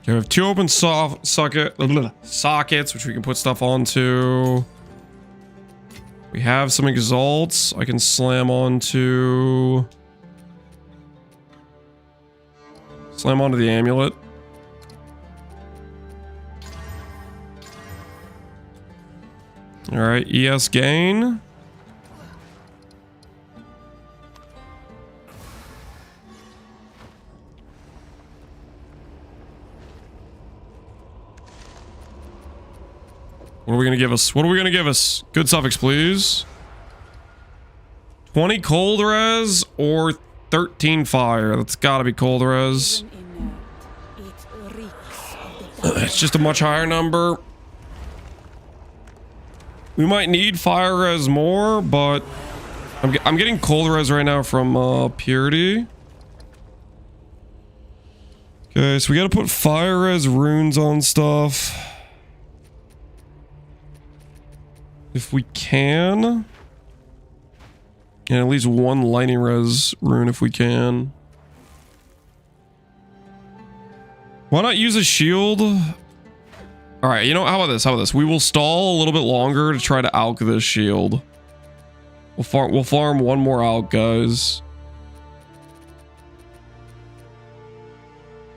Okay, we have 2 open sockets, which we can put stuff onto. We have some exalts. I can slam onto the amulet. All right, ES gain. What are we gonna give us? What are we gonna give us? Good suffix, please. 20 cold res or 13 fire. That's gotta be cold res. It's just a much higher number. We might need fire res more, but I'm getting cold res right now from Purity. Okay, so we gotta put fire res runes on stuff. If we can. And at least one lightning res rune if we can. Why not use a shield? Alright, you know, how about this? How about this? We will stall a little bit longer to try to alch this shield. We'll farm one more out, guys.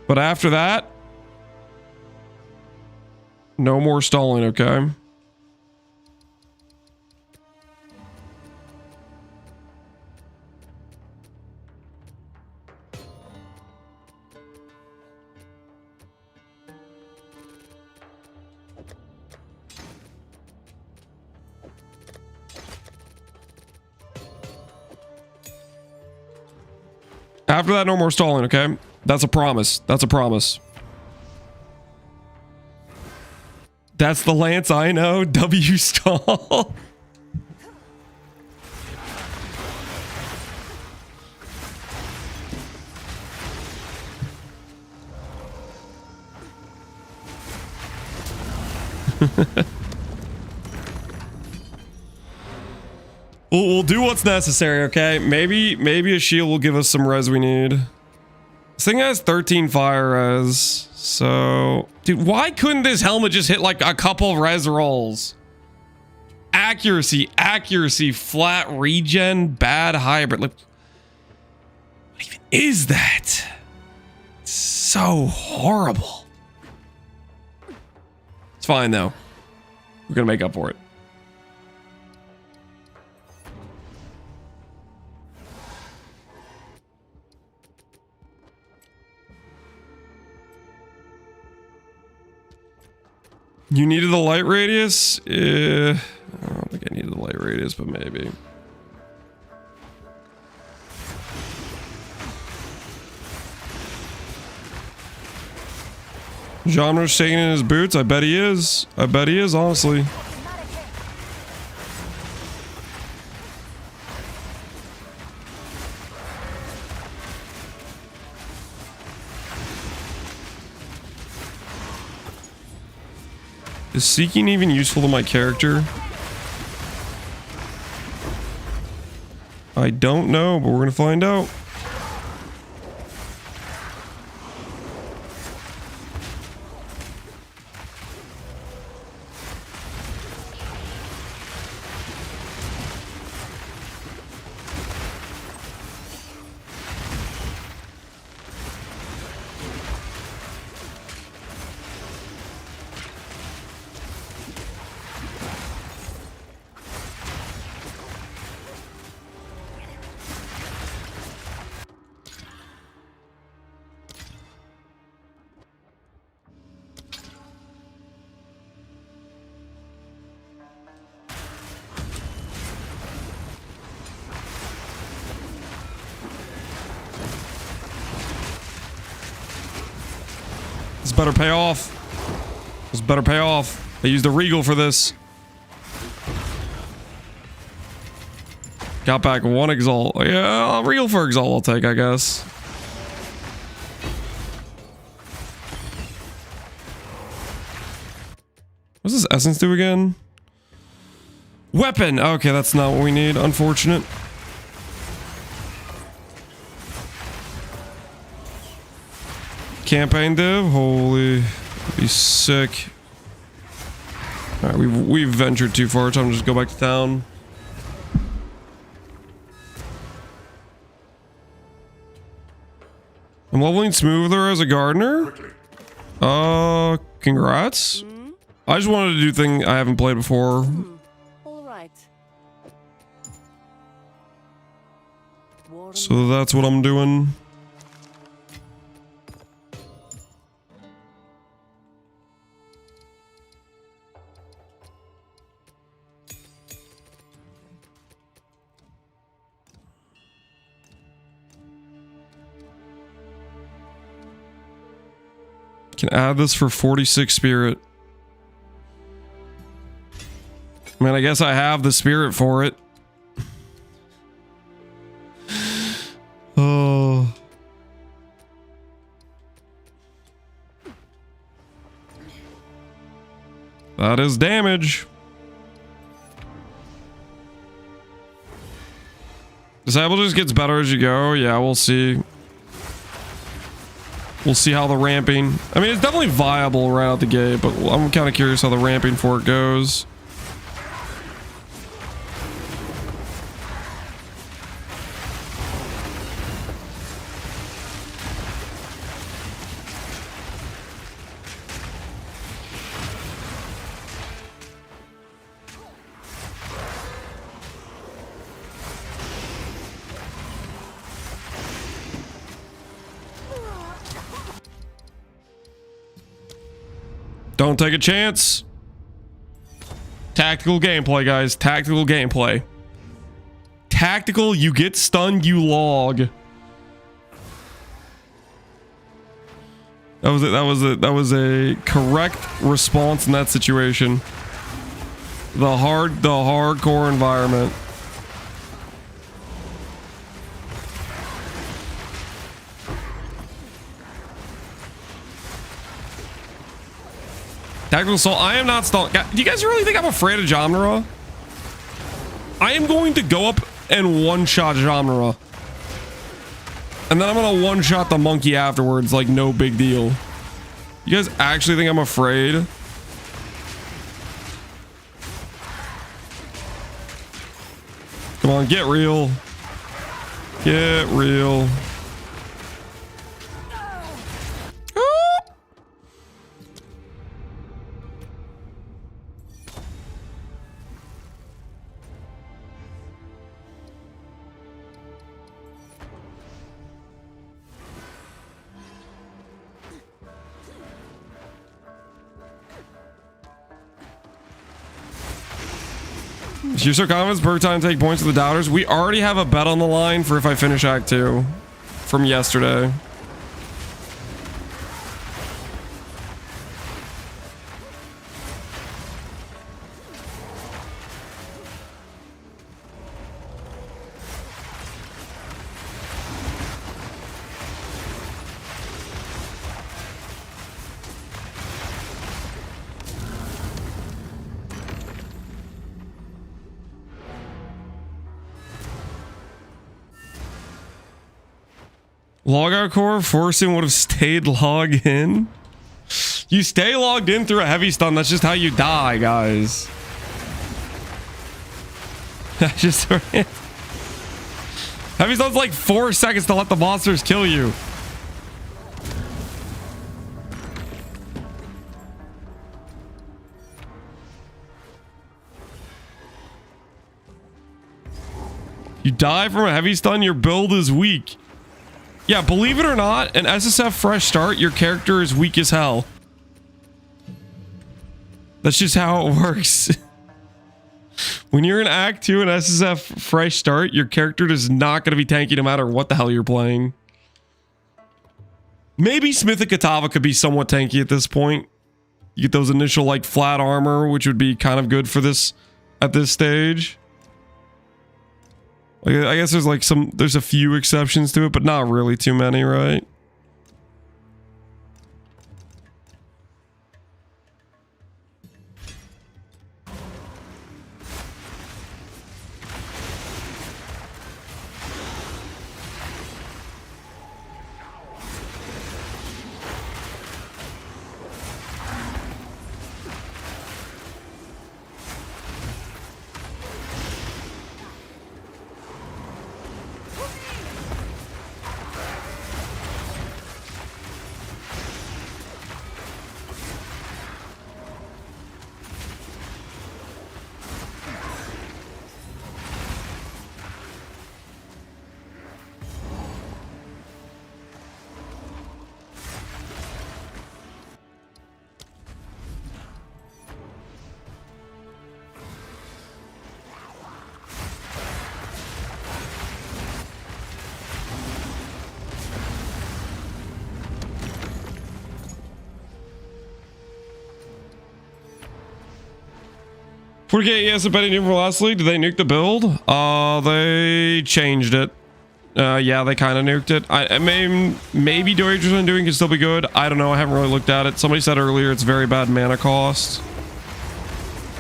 But after that, no more stalling, okay? After that, no more stalling, okay? That's a promise. That's a promise. That's the lance I know. W stall. We'll do what's necessary, okay? Maybe a shield will give us some res we need. This thing has 13 fire res, so... Dude, why couldn't this helmet just hit like a couple res rolls? Accuracy, flat regen, bad hybrid. Like, what even is that? It's so horrible. It's fine, though. We're gonna make up for it. You needed the light radius? I don't think I needed the light radius, but maybe. Genre's shaking in his boots? I bet he is. I bet he is, honestly. Is seeking even useful to my character? I don't know, but we're gonna find out. This better pay off. This better pay off. I used the Regal for this. Got back one Exalt. Yeah, Regal for Exalt I'll take, I guess. What's this essence do again? Weapon! Okay, that's not what we need. Unfortunate. Campaign div, holy, be sick. All right, we've ventured too far. Time to just go back to town. I'm leveling smoother as a gardener. Congrats. I just wanted to do a thing I haven't played before. All right. So that's what I'm doing. Can add this for 46 spirit. I mean, I guess I have the spirit for it. Oh. That is damage. Disciple just gets better as you go. Yeah, we'll see. We'll see how the ramping... I mean, it's definitely viable right out the gate, but I'm kind of curious how the ramping for it goes. Don't take a chance. Tactical gameplay, guys. Tactical gameplay. Tactical, you get stunned, you log. That was a correct response in that situation. The hardcore environment. Tactical assault. I am not stalled. Do you guys really think I'm afraid of Jamnara? I am going to go up and one-shot Jamnara. And then I'm going to one-shot the monkey afterwards like no big deal. You guys actually think I'm afraid? Come on, get real. Get real. You're so confident per time take points to the doubters. We already have a bet on the line for if I finish Act 2 from yesterday. Logout core forcing would have stayed logged in. You stay logged in through a heavy stun. That's just how you die, guys. Just heavy stun's like 4 seconds to let the monsters kill you. You die from a heavy stun, your build is weak. Yeah, believe it or not, an SSF fresh start, your character is weak as hell. That's just how it works. When you're in Act 2 and SSF fresh start, your character is not going to be tanky no matter what the hell you're playing. Maybe Smith Katava could be somewhat tanky at this point. You get those initial like flat armor, which would be kind of good for this at this stage. Like, I guess there's like there's a few exceptions to it, but not really too many, right? 48, yes, a betting team from last league. Did they nuke the build? They changed it. Yeah, they kind of nuked it. I mean, maybe Dorager's Undoing can still be good. I don't know. I haven't really looked at it. Somebody said earlier it's very bad mana cost.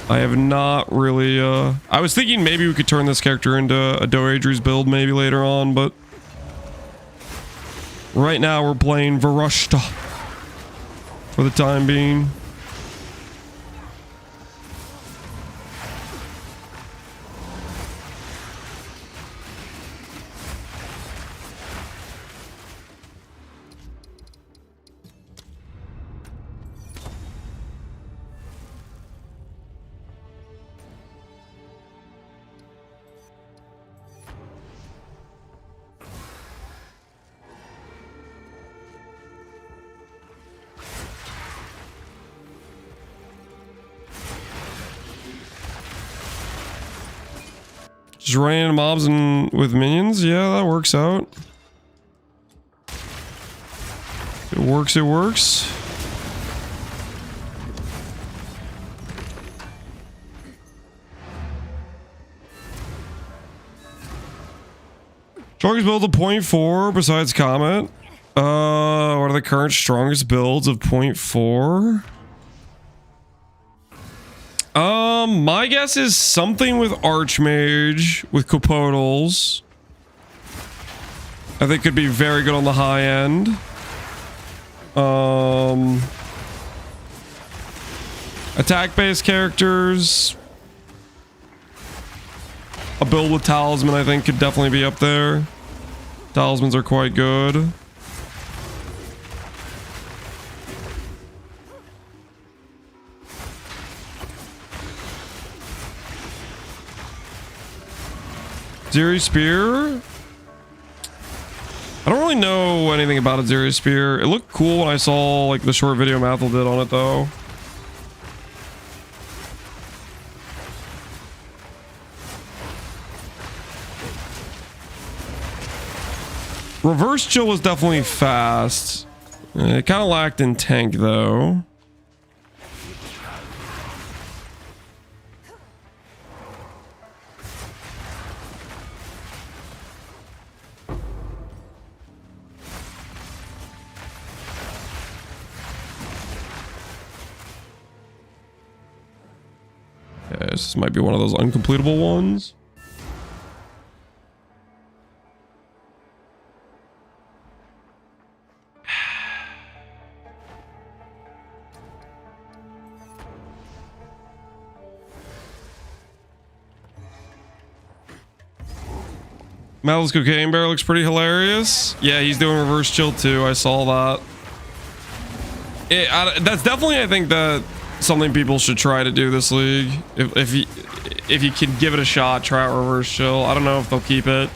I have not really, I was thinking maybe we could turn this character into a Dorager's build maybe later on, but right now we're playing Varashta for the time being. Just running into mobs and with minions? Yeah, that works out. It works, it works. Strongest build of 0.4 besides Comet. What are the current strongest builds of 0.4? My guess is something with Archmage, with Copodals. I think could be very good on the high end. Attack-based characters. A build with Talisman, I think, could definitely be up there. Talismans are quite good. Zeri Spear? I don't really know anything about a Zeri Spear. It looked cool when I saw like the short video Mathel did on it though. Reverse chill was definitely fast. It kind of lacked in tank though. This might be one of those uncompletable ones. Metal's Cocaine Bear looks pretty hilarious. Yeah, he's doing reverse chill too. I saw that. That's definitely, I think, that something people should try to do this league. If you can give it a shot, try out reverse chill. I don't know if they'll keep it,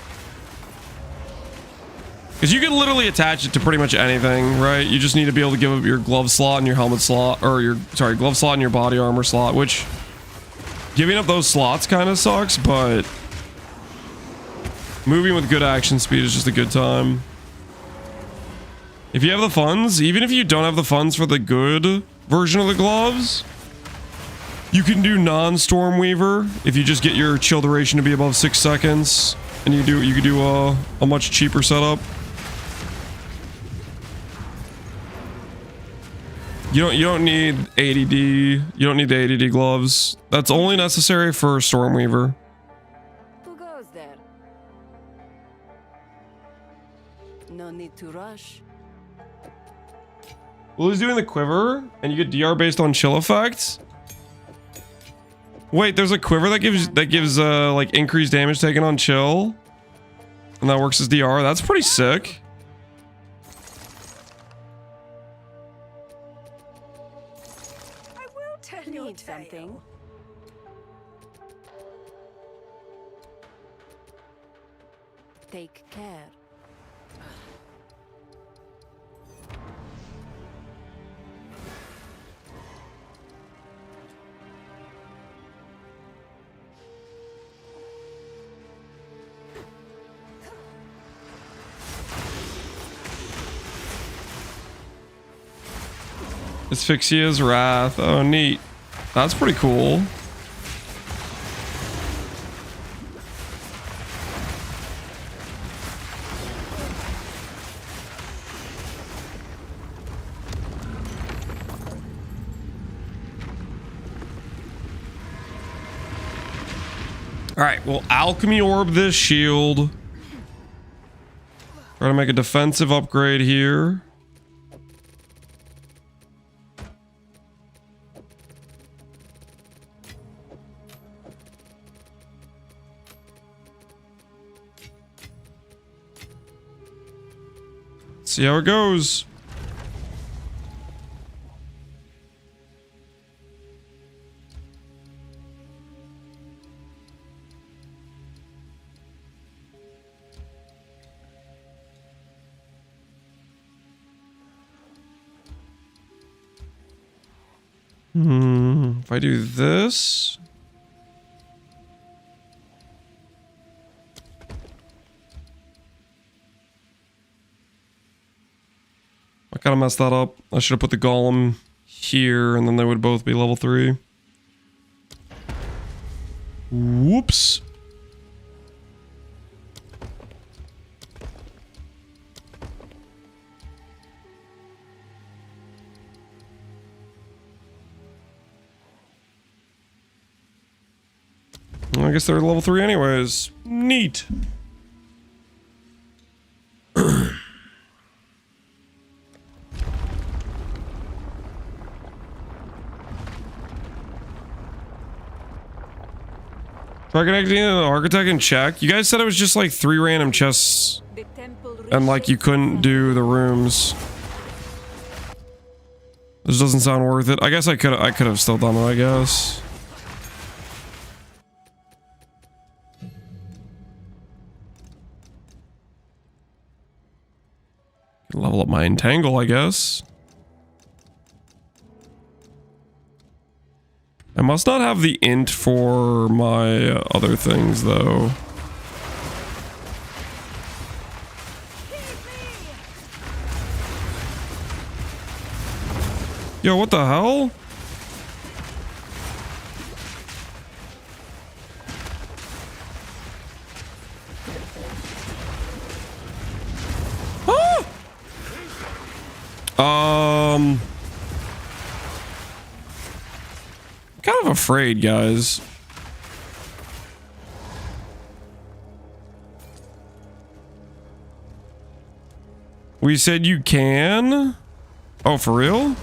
because you can literally attach it to pretty much anything, right? You just need to be able to give up your glove slot and your helmet slot, or your glove slot and your body armor slot, which giving up those slots kind of sucks, but moving with good action speed is just a good time. If you have the funds, even if you don't have the funds for the good version of the gloves, you can do non-Stormweaver if you just get your chill duration to be above 6 seconds, and you can do a much cheaper setup. You don't need ADD. You don't need the ADD gloves. That's only necessary for Stormweaver. Who goes there? No need to rush. Well, he's doing the quiver, and you get DR based on chill effects. Wait, there's a quiver that gives like increased damage taken on chill, and that works as DR. That's pretty sick. I will tell you Need something. Take care. Asphyxia's Wrath. Oh, neat. That's pretty cool. All right, we'll alchemy orb this shield. Try to make a defensive upgrade here. See how it goes. If I do this. I kind of messed that up. I should have put the golem here and then they would both be level 3. Whoops. I guess they're level 3 anyways. Neat. Try connecting to the architect and check. You guys said it was just like 3 random chests and like you couldn't do the rooms. This doesn't sound worth it. I guess I could have still done it, I guess. Level up my entangle, I guess. I must not have the int for my other things, though. Yo, what the hell? Kind of afraid, guys. We said you can? Oh, for real?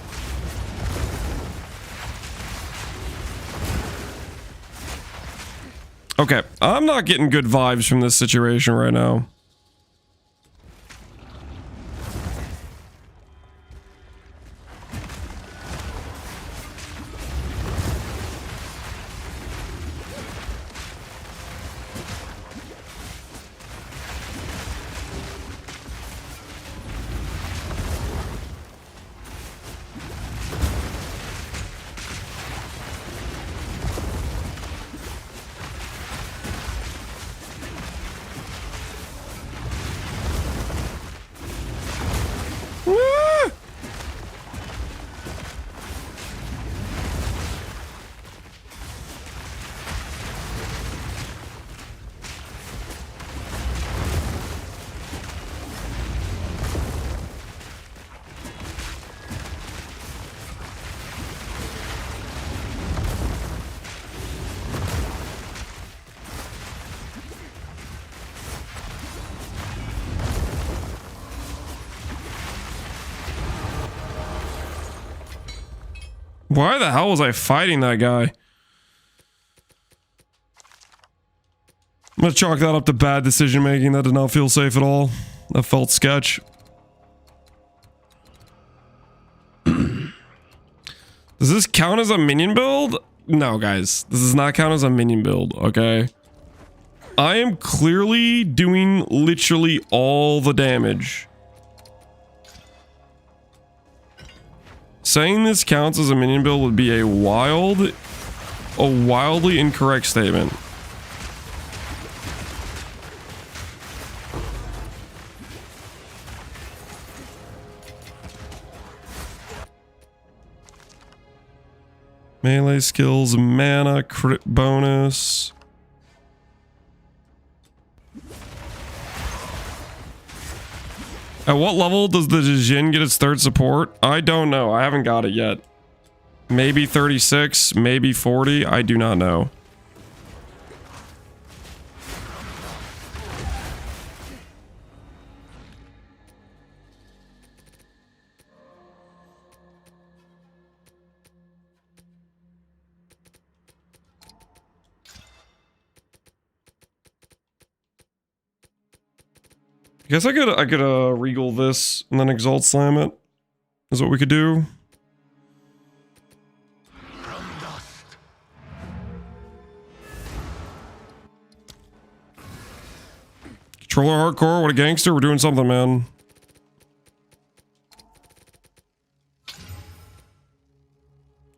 Okay, I'm not getting good vibes from this situation right now. Why the hell was I fighting that guy? I'm gonna chalk that up to bad decision making. That did not feel safe at all. That felt sketch. Does this count as a minion build? No, guys. This does not count as a minion build, okay? I am clearly doing literally all the damage. Saying this counts as a minion build would be a wildly incorrect statement. Melee skills, mana, crit bonus. At what level does the Jin get its 3rd support? I don't know. I haven't got it yet. Maybe 36, maybe 40. I do not know. I guess I could regal this and then exalt slam it. Is what we could do. Controller hardcore, what a gangster. We're doing something, man.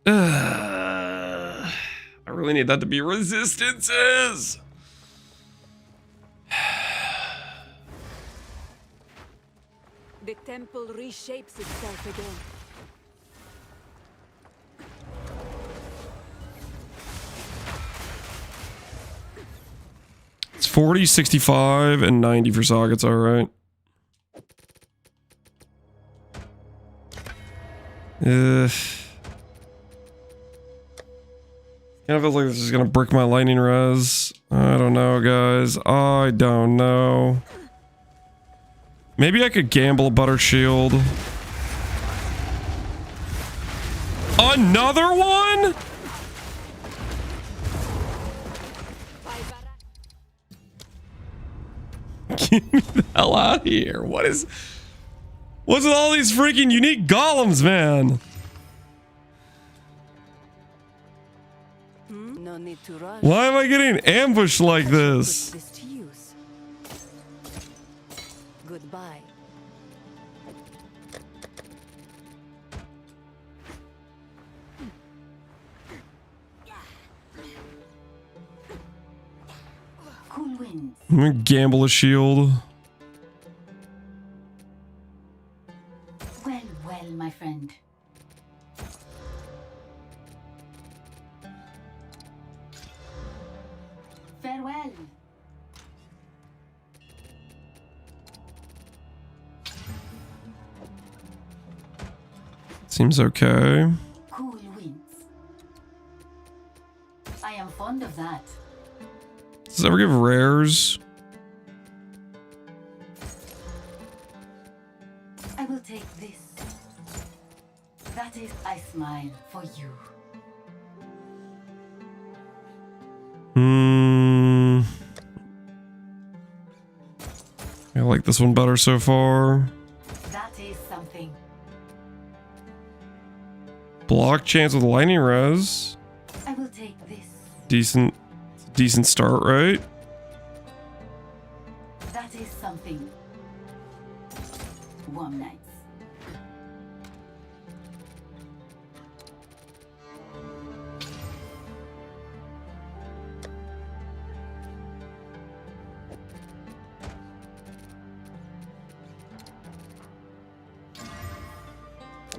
I really need that to be resistances. The temple reshapes itself again. It's 40, 65, and 90 for sockets, alright. Kind of feels like this is gonna brick my lightning res. I don't know, guys. I don't know. Maybe I could gamble a butter shield. Another one? Get me the hell out of here. What's with all these freaking unique golems, man? No need to rush. Why am I getting ambushed like Put this? this to use. Goodbye. Cool winds. I'm gonna gamble a shield. Well, well, my friend. Farewell. Seems okay. Cool winds. I am fond of that. Does it ever give rares? I will take this. That is, I smile for you. I like this one better so far. That is something. Block chance with lightning res. I will take this. Decent start, right? That is something. Warm nights.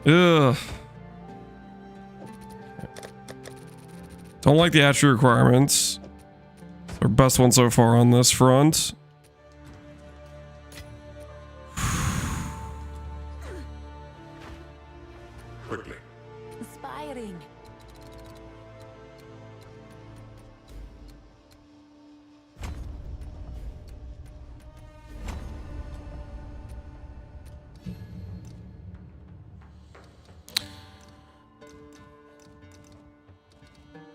Ugh. Don't like the attribute requirements. Our best one so far on this front. Quickly. Inspiring.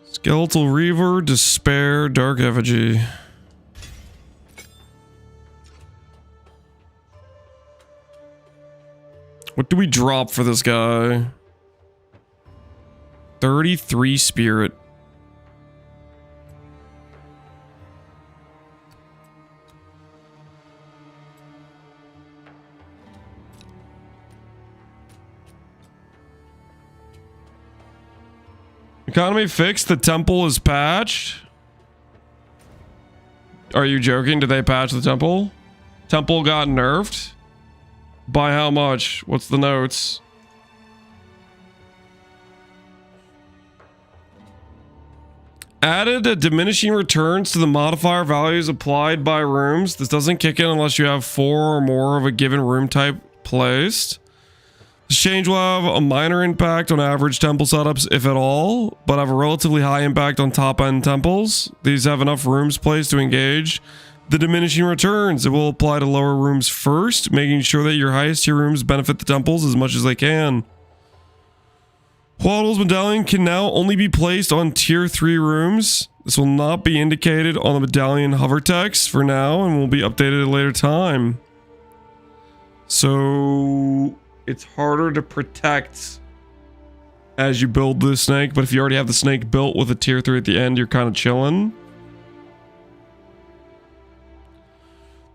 Skeletal Reaver, Despair, Dark Effigy. What do we drop for this guy? 33 Spirit. Economy fixed. The temple is patched. Are you joking? Did they patch the temple? Temple got nerfed? By how much? What's the notes? Added a diminishing returns to the modifier values applied by rooms. This doesn't kick in unless you have 4 or more of a given room type placed. This change will have a minor impact on average temple setups, if at all, but have a relatively high impact on top-end temples. These have enough rooms placed to engage the diminishing returns. It will apply to lower rooms first, making sure that your highest tier rooms benefit the temples as much as they can. Waddle's medallion can now only be placed on tier 3 rooms. This will not be indicated on the medallion hover text for now and will be updated at a later time. So it's harder to protect as you build the snake, but if you already have the snake built with a tier 3 at the end, you're kind of chilling.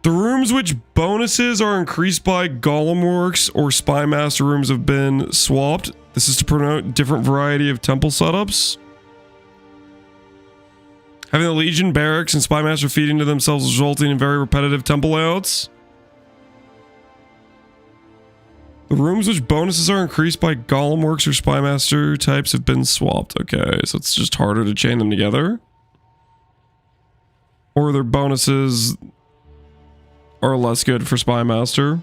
The rooms which bonuses are increased by Golem Works or Spy Master rooms have been swapped. This is to promote different variety of temple setups. Having the Legion barracks and Spy Master feeding to themselves resulting in very repetitive temple layouts. The rooms which bonuses are increased by Golem Works or Spy Master types have been swapped. Okay, so it's just harder to chain them together. Or their bonuses are less good for Spy Master.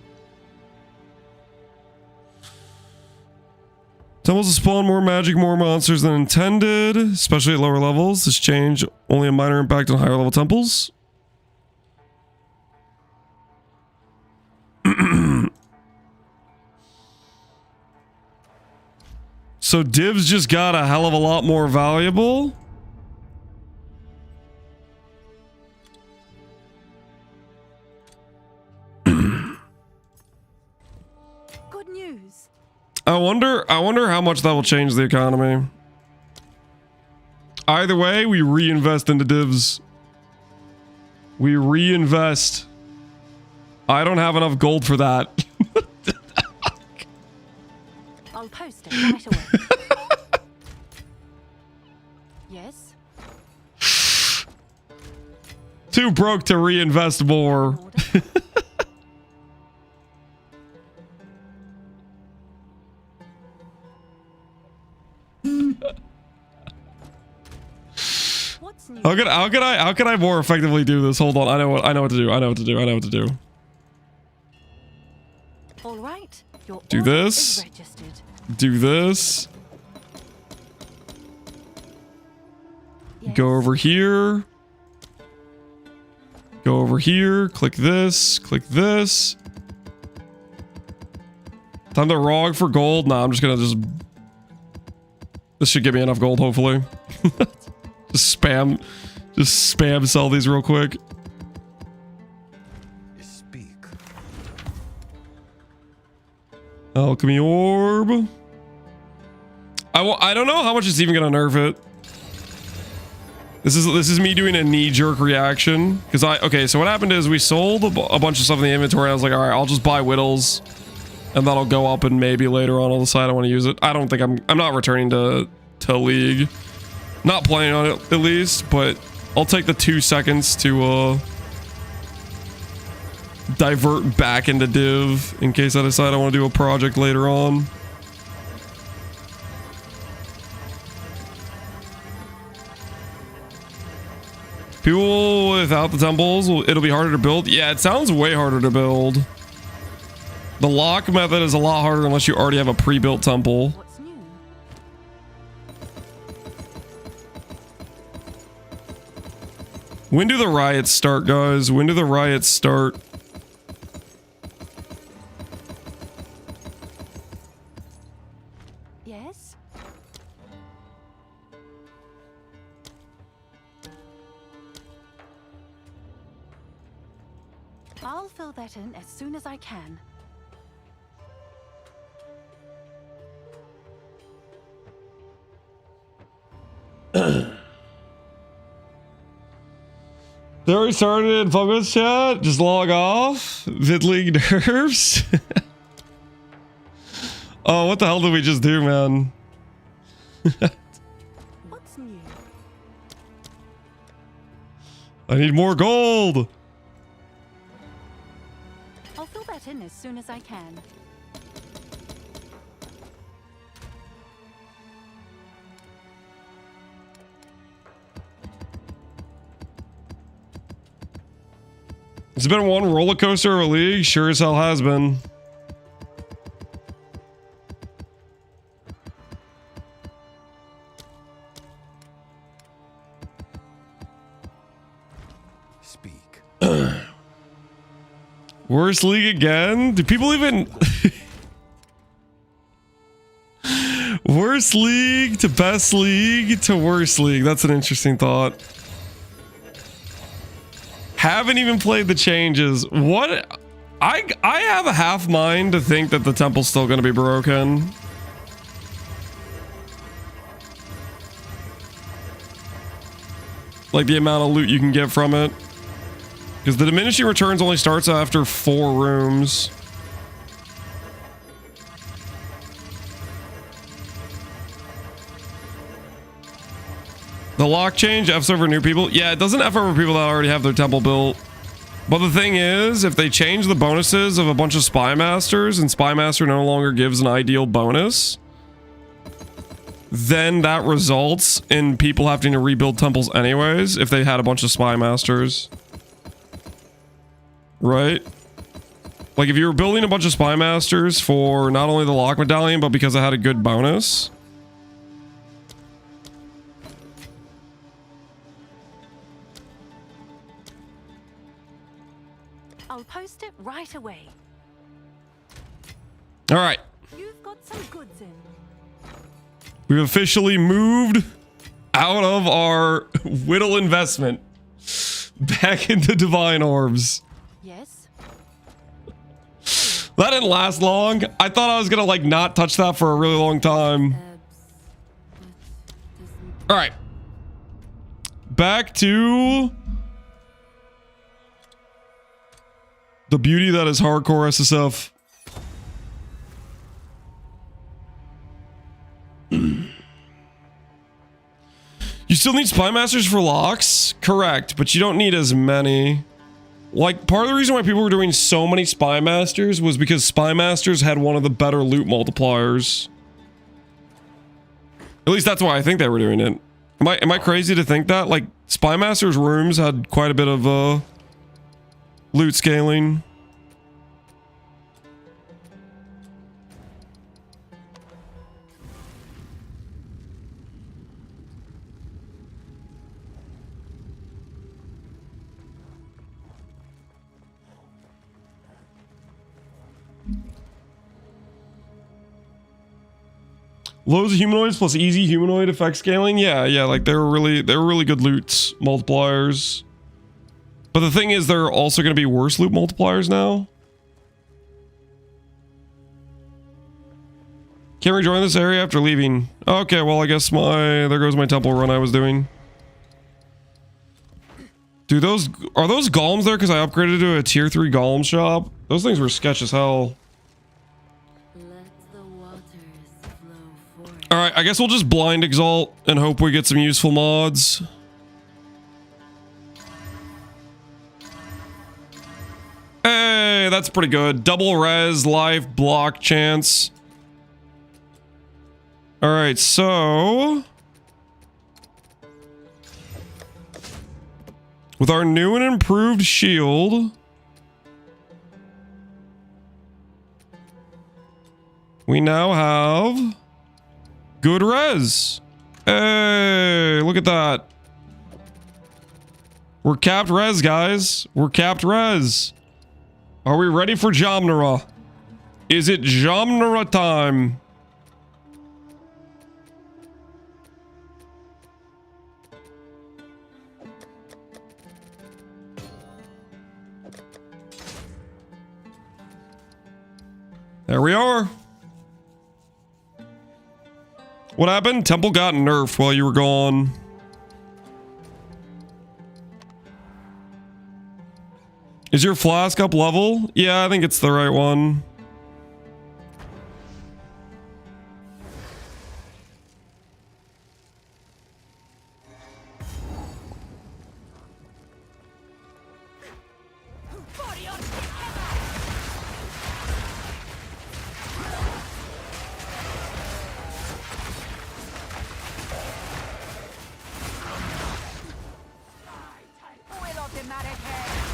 Temples will spawn more magic, more monsters than intended, especially at lower levels. This change only a minor impact on higher level temples. So divs just got a hell of a lot more valuable. Good news. I wonder how much that will change the economy. Either way, we reinvest into divs. We reinvest. I don't have enough gold for that. I'll post it right away. Yes. Too broke to reinvest more. What's new? How can I more effectively do this? Hold on. I know what to do. I know what to do. All right. Your Do order this. is registered. Do this. Yes. Go over here. Go over here. Click this. Click this. Time to ROG for gold. Nah, I'm just gonna This should give me enough gold, hopefully. Just spam sell these real quick. Speak. Alchemy orb. I don't know how much it's even gonna nerf it. This is me doing a knee-jerk reaction because okay, so what happened is we sold a bunch of stuff in the inventory. I was like, all right, I'll just buy whittles and that'll go up, and maybe later on I'll decide I want to use it. I don't think I'm not returning to League. Not playing on it at least, but I'll take the 2 seconds to divert back into Div in case I decide I want to do a project later on. People without the temples, it'll be harder to build. Yeah, it sounds way harder to build. The lock method is a lot harder unless you already have a pre-built temple. What's new? When do the riots start, guys? When do the riots start? Yes. I'll fill that in as soon as I can. They already started Focus Chat. Just log off. VidLeague nerfs. Oh, what the hell did we just do, man? What's new? I need more gold. I'll fill that in as soon as I can. It's been one roller coaster of a league. Sure as hell has been. Speak. Worst league again? Do people even... Worst league to best league to worst league. That's an interesting thought. Haven't even played the changes. What? I have a half mind to think that the temple's still going to be broken. Like the amount of loot you can get from it. Because the diminishing returns only starts after 4 rooms. The lock change F's over new people. Yeah, it doesn't F over people that already have their temple built. But the thing is, if they change the bonuses of a bunch of Spy Masters and Spy Master no longer gives an ideal bonus, then that results in people having to rebuild temples anyways if they had a bunch of Spy Masters. Right? Like if you were building a bunch of Spy Masters for not only the lock medallion, but because it had a good bonus. I'll post it right away. All right. You've got some goods in. We've officially moved out of our whittle investment back into divine orbs. Yes. That didn't last long. I thought I was gonna like not touch that for a really long time. All right. Back to the beauty that is hardcore SSF. You still need Spy Masters for locks? Correct, but you don't need as many. Like, part of the reason why people were doing so many Spy Masters was because Spy Masters had one of the better loot multipliers. At least that's why I think they were doing it. Am I crazy to think that? Like, Spy Masters rooms had quite a bit of loot scaling. Lows of humanoids plus easy humanoid effect scaling. Yeah, like they were really good loot multipliers. But the thing is, they're also going to be worse loot multipliers now. Can't rejoin this area after leaving. Okay, well, I guess there goes my temple run I was doing. Dude, are those golems there because I upgraded to a tier 3 golem shop? Those things were sketch as hell. All right, I guess we'll just blind exalt and hope we get some useful mods. Hey, that's pretty good. Double res, life, block chance. All right, so with our new and improved shield, we now have good res. Hey, look at that. We're capped res, guys. We're capped res. Are we ready for Jamnara? Is it Jamnara time? There we are. What happened? Temple got nerfed while you were gone. Is your flask up level? Yeah, I think it's the right one.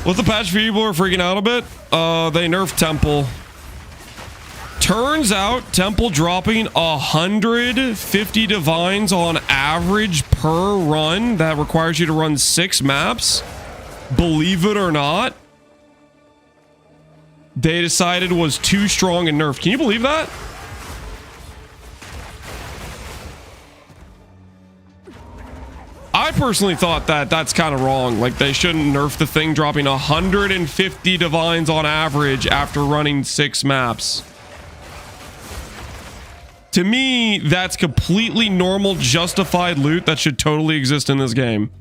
What's the patch people are freaking out a bit? They nerfed Temple. Turns out Temple dropping 150 divines on average per run. That requires you to run 6 maps. Believe it or not, they decided was too strong and nerfed. Can you believe that? I personally thought that that's kind of wrong. Like, they shouldn't nerf the thing dropping 150 divines on average after running 6 maps. To me, that's completely normal, justified loot that should totally exist in this game.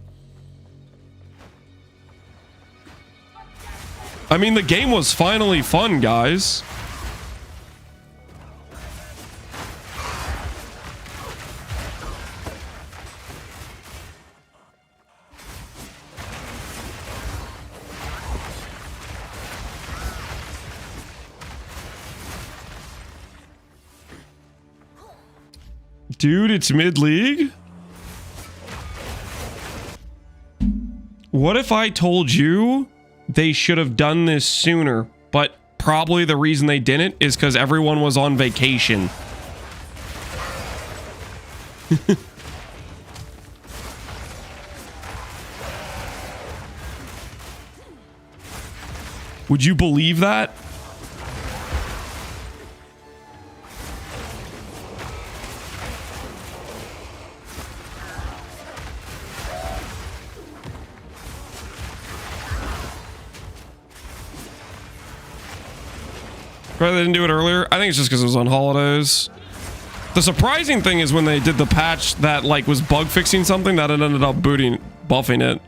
I mean, the game was finally fun, guys. Dude, it's mid-league? What if I told you they should have done this sooner, but probably the reason they didn't is because everyone was on vacation? Would you believe that? They didn't do it earlier. I think it's just because it was on holidays. The surprising thing is when they did the patch that like was bug fixing something, that it ended up buffing it.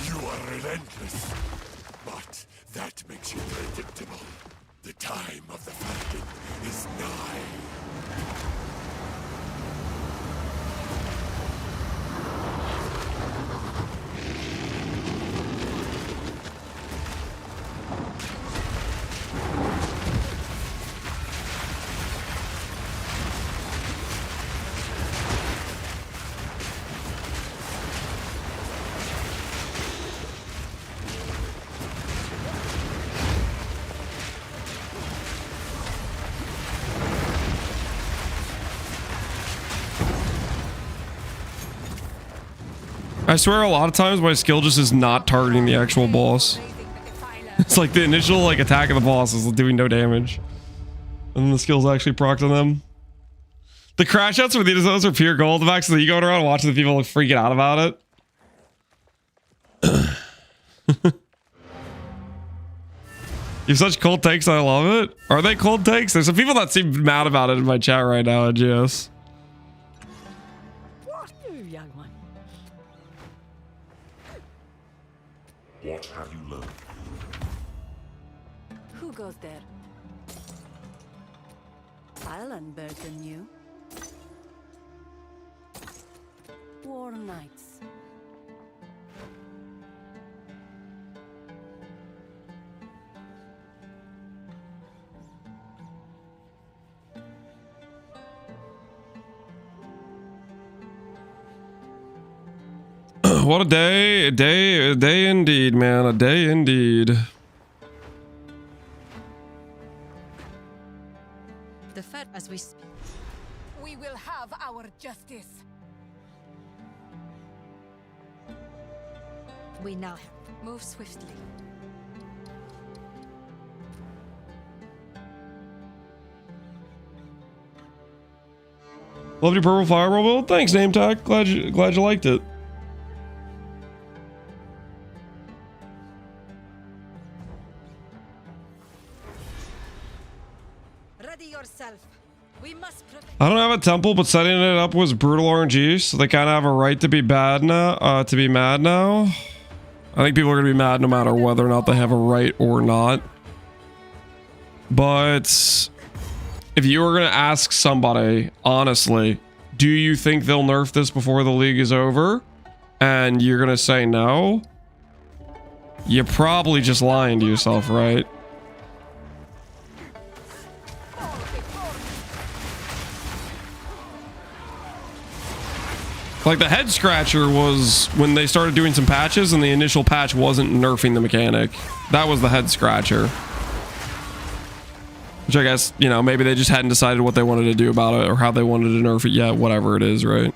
You are relentless, but that makes you predictable. The time of the Falcon is nigh. I swear a lot of times my skill just is not targeting the actual boss. It's like the initial like attack of the boss is doing no damage. And then the skill's actually procced on them. The crash outs for these are pure gold. The fact that you going around watching the people like freaking out about it. You have such cold takes, I love it. Are they cold takes? There's some people that seem mad about it in my chat right now, GS. What, you young one? What have you learned? Who goes there? I'll unburden you. War Knights. What a day, a day indeed, man, a day indeed. The Fed as we speak. We will have our justice. We now have move swiftly. Love your purple fireball build. Thanks, name tag. Glad you liked it. Ready yourself. We must I don't have a temple, but setting it up was brutal RNG, so they kind of have a right to be bad now. To be mad now. I think people are gonna be mad no matter whether or not they have a right or not. But if you were gonna ask somebody, honestly, do you think they'll nerf this before the league is over? And you're gonna say no? You're probably just lying to yourself, right? Like the head scratcher was when they started doing some patches and the initial patch wasn't nerfing the mechanic. That was the head scratcher. Which I guess, you know, maybe they just hadn't decided what they wanted to do about it or how they wanted to nerf it yet, whatever it is, right?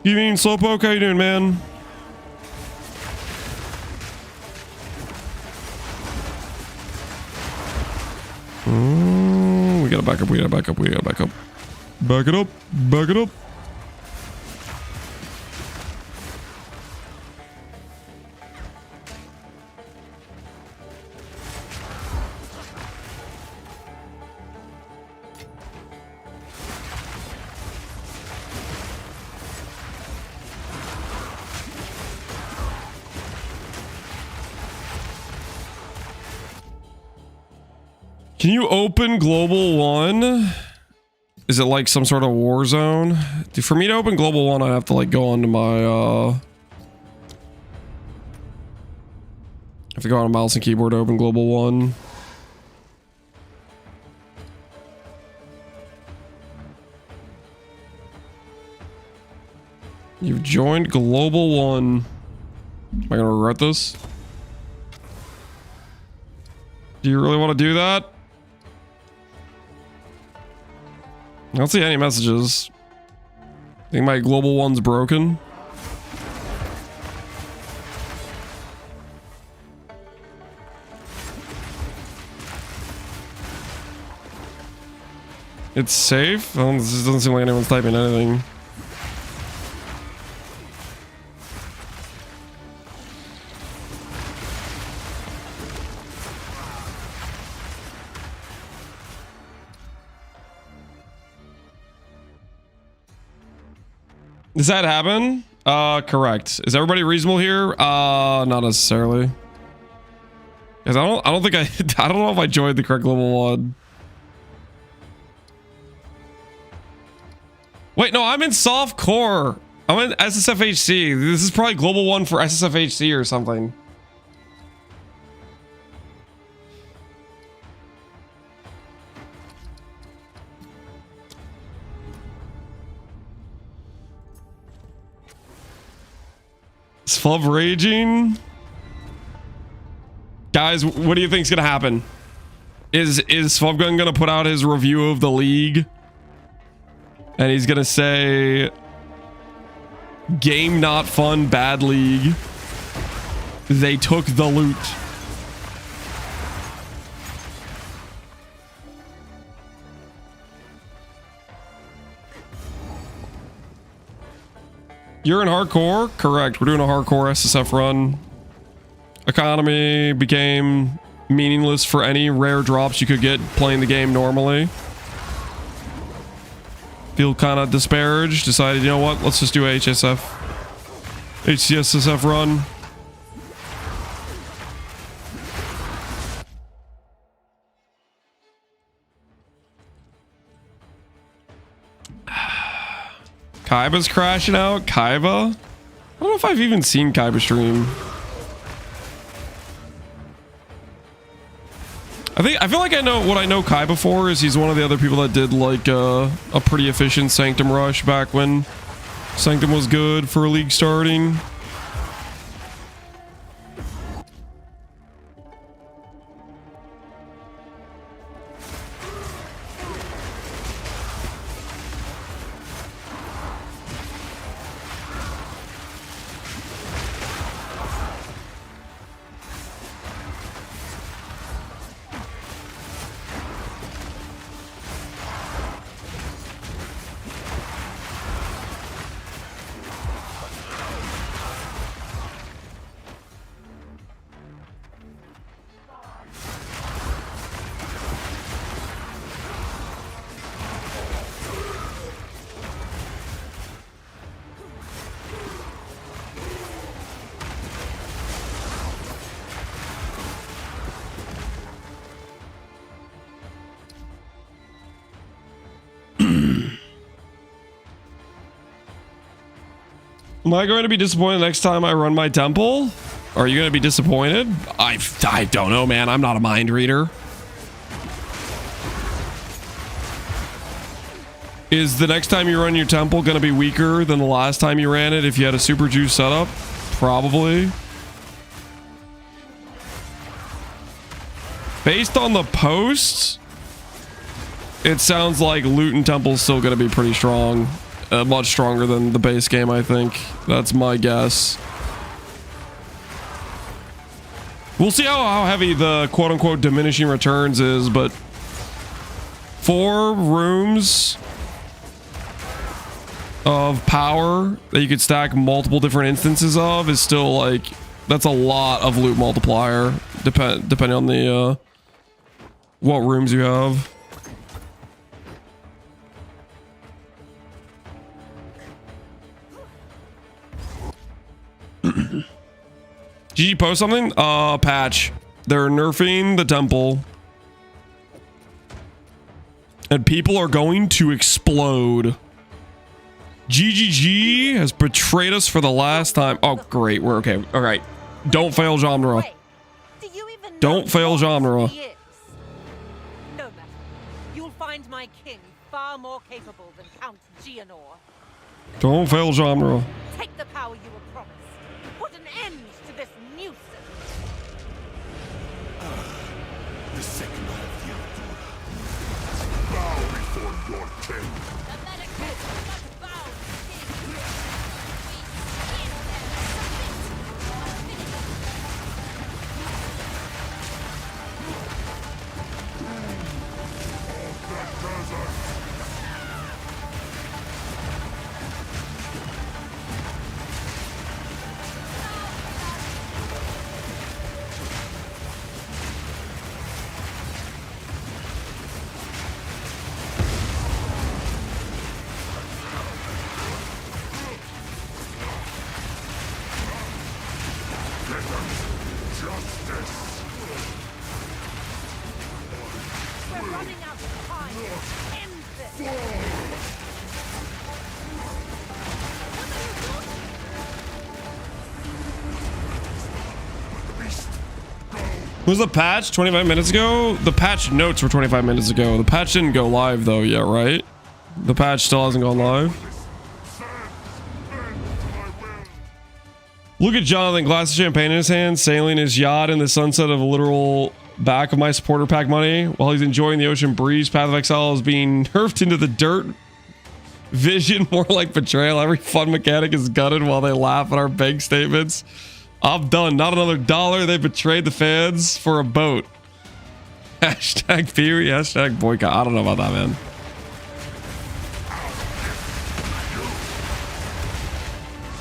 Good evening, Slowpoke. How you doing, man? We gotta back up. We gotta back up. We gotta back up. Back it up. Back it up. Can you open Global 1? Is it like some sort of war zone? Dude, for me to open Global 1, I have to like go onto my I have to go on a mouse and keyboard to open Global 1. You've joined Global 1. Am I gonna regret this? Do you really want to do that? I don't see any messages. I think my Global 1's broken. It's safe? Well, this doesn't seem like anyone's typing anything. Does that happen? Correct. Is everybody reasonable here? Not necessarily. Because I don't think I don't know if I joined the correct Global 1. Wait, no, I'm in soft core. I'm in SSFHC. This is probably Global 1 for SSFHC or something. Is Flub raging? Guys, what do you think's gonna happen? Is Flubgun gonna put out his review of the league? And he's gonna say, game not fun, bad league. They took the loot. You're in hardcore? Correct. We're doing a hardcore SSF run. Economy became meaningless for any rare drops you could get playing the game normally. Feel kind of disparaged. Decided, you know what? Let's just do a HCSSF run. Kaiba's crashing out. Kaiba? I don't know if I've even seen Kaiba stream. I feel like I know what I know Kaiba for is he's one of the other people that did like a pretty efficient Sanctum rush back when Sanctum was good for a league starting. Am I going to be disappointed next time I run my temple? Are you going to be disappointed? I don't know, man. I'm not a mind reader. Is the next time you run your temple going to be weaker than the last time you ran it if you had a super juice setup? Probably. Based on the posts, it sounds like loot and temple's still going to be pretty strong. much stronger than the base game, I think. That's my guess. We'll see how heavy the quote-unquote diminishing returns is, but 4 rooms of power that you could stack multiple different instances of is still like, that's a lot of loot multiplier, depending on the what rooms you have. GG post something? Patch. They're nerfing the temple. And people are going to explode. GGG has betrayed us for the last time. Oh, great. We're okay. All right. Don't fail genre. Don't fail genre. No matter. You'll find my king far more capable than Count Gianor. Don't fail genre. Take the power you were promised. Put an end to this nuisance. The second eye of the Altura. Bow before your king. Was the patch 25 minutes ago? The patch notes were 25 minutes ago. The patch didn't go live though yet, right? The patch still hasn't gone live. Look at Jonathan, glass of champagne in his hand, sailing his yacht in the sunset of a literal back of my supporter pack money while he's enjoying the ocean breeze. Path of Exile is being nerfed into the dirt. Vision more like betrayal. Every fun mechanic is gutted while they laugh at our bank statements. I'm done. Not another dollar. They betrayed the fans for a boat. Hashtag theory. Hashtag boycott. I don't know about that, man.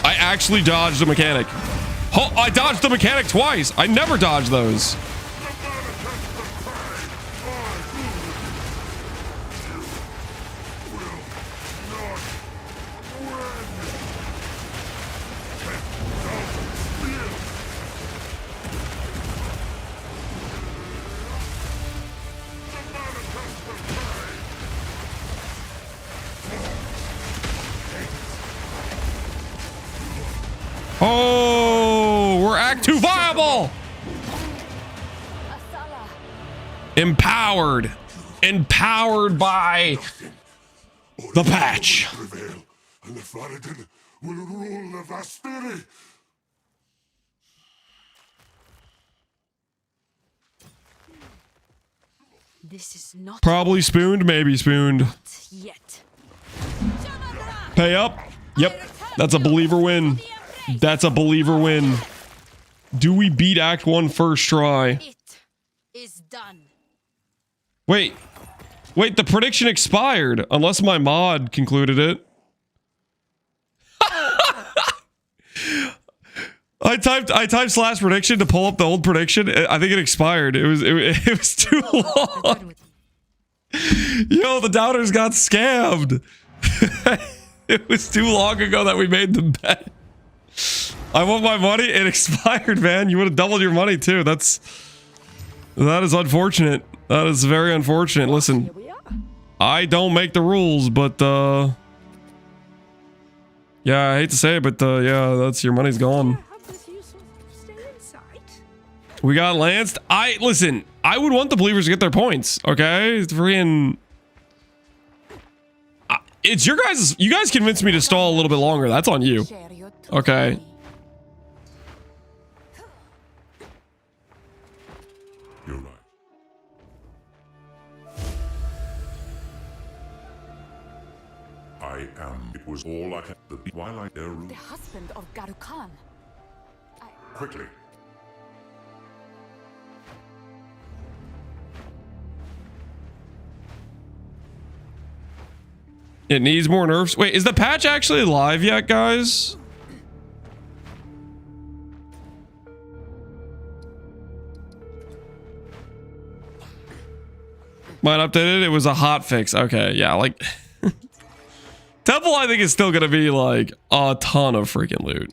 I actually dodged a mechanic. Oh, I dodged the mechanic twice. I never dodge those. Oh, we're Act 2 viable. Empowered. Empowered by the patch. And the Faradin will rule the Vastiri. This is not Probably spooned, maybe spooned. yet. Pay up. Yep. That's a believer win. That's a believer win. Do we beat Act 1 first try? It is done. Wait. Wait, the prediction expired. Unless my mod concluded it. I typed slash prediction to pull up the old prediction. I think it expired. It was too long. Yo, the doubters got scammed. It was too long ago that we made the bet. I want my money. It expired, man. You would have doubled your money too. That is unfortunate. That is very unfortunate. Listen, I don't make the rules, but yeah, I hate to say it, but yeah, that's your money's gone. We got lanced. Listen, I would want the believers to get their points. Okay, it's freaking. It's your guys. You guys convinced me to stall a little bit longer. That's on you. Okay. You're right. I It was all I had. The Twilight Eru. The husband of Garukan. Quickly. It needs more nerfs. Wait, is the patch actually live yet, guys? Mine updated. It was a hot fix. Okay, yeah, like Temple, I think is still gonna be like a ton of freaking loot.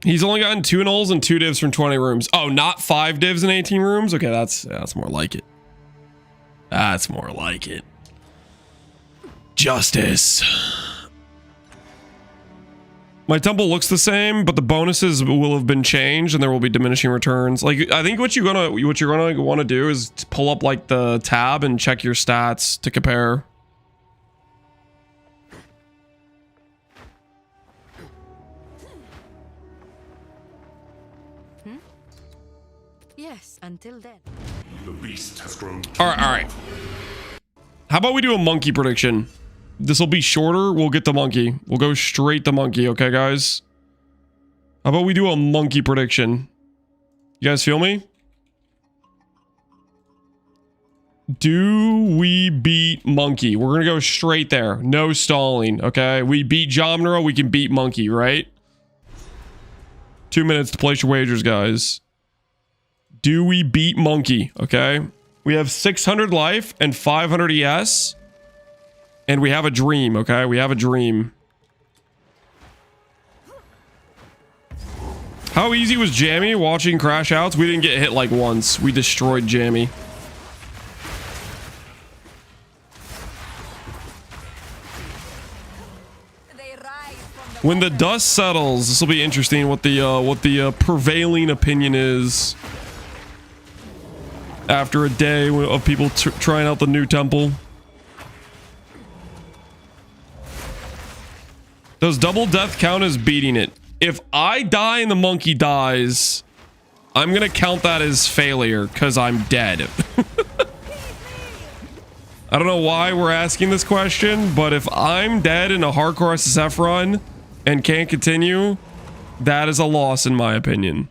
He's only gotten 2 nulls and 2 divs from 20 rooms. Oh, not 5 divs and 18 rooms? Okay, that's more like it. That's more like it. Justice. My temple looks the same, but the bonuses will have been changed and there will be diminishing returns. Like, I think what you're gonna want to do is pull up like the tab and check your stats to compare. Yes, until then. The beast has grown. All right. How about we do a monkey prediction? This will be shorter. We'll get the monkey. We'll go straight to monkey. Okay, guys? How about we do a monkey prediction? You guys feel me? Do we beat monkey? We're going to go straight there. No stalling. Okay. We beat Jomnero. We can beat monkey, right? 2 minutes to place your wagers, guys. Do we beat monkey? Okay. We have 600 life and 500 ES. And we have a dream, okay? We have a dream. How easy was Jammy watching crash outs? We didn't get hit like once. We destroyed Jammy. When the dust settles, this will be interesting what the prevailing opinion is after a day of people trying out the new temple. Does double death count as beating it? If I die and the monkey dies, I'm gonna count that as failure because I'm dead. I don't know why we're asking this question, but if I'm dead in a hardcore SSF run and can't continue, that is a loss in my opinion.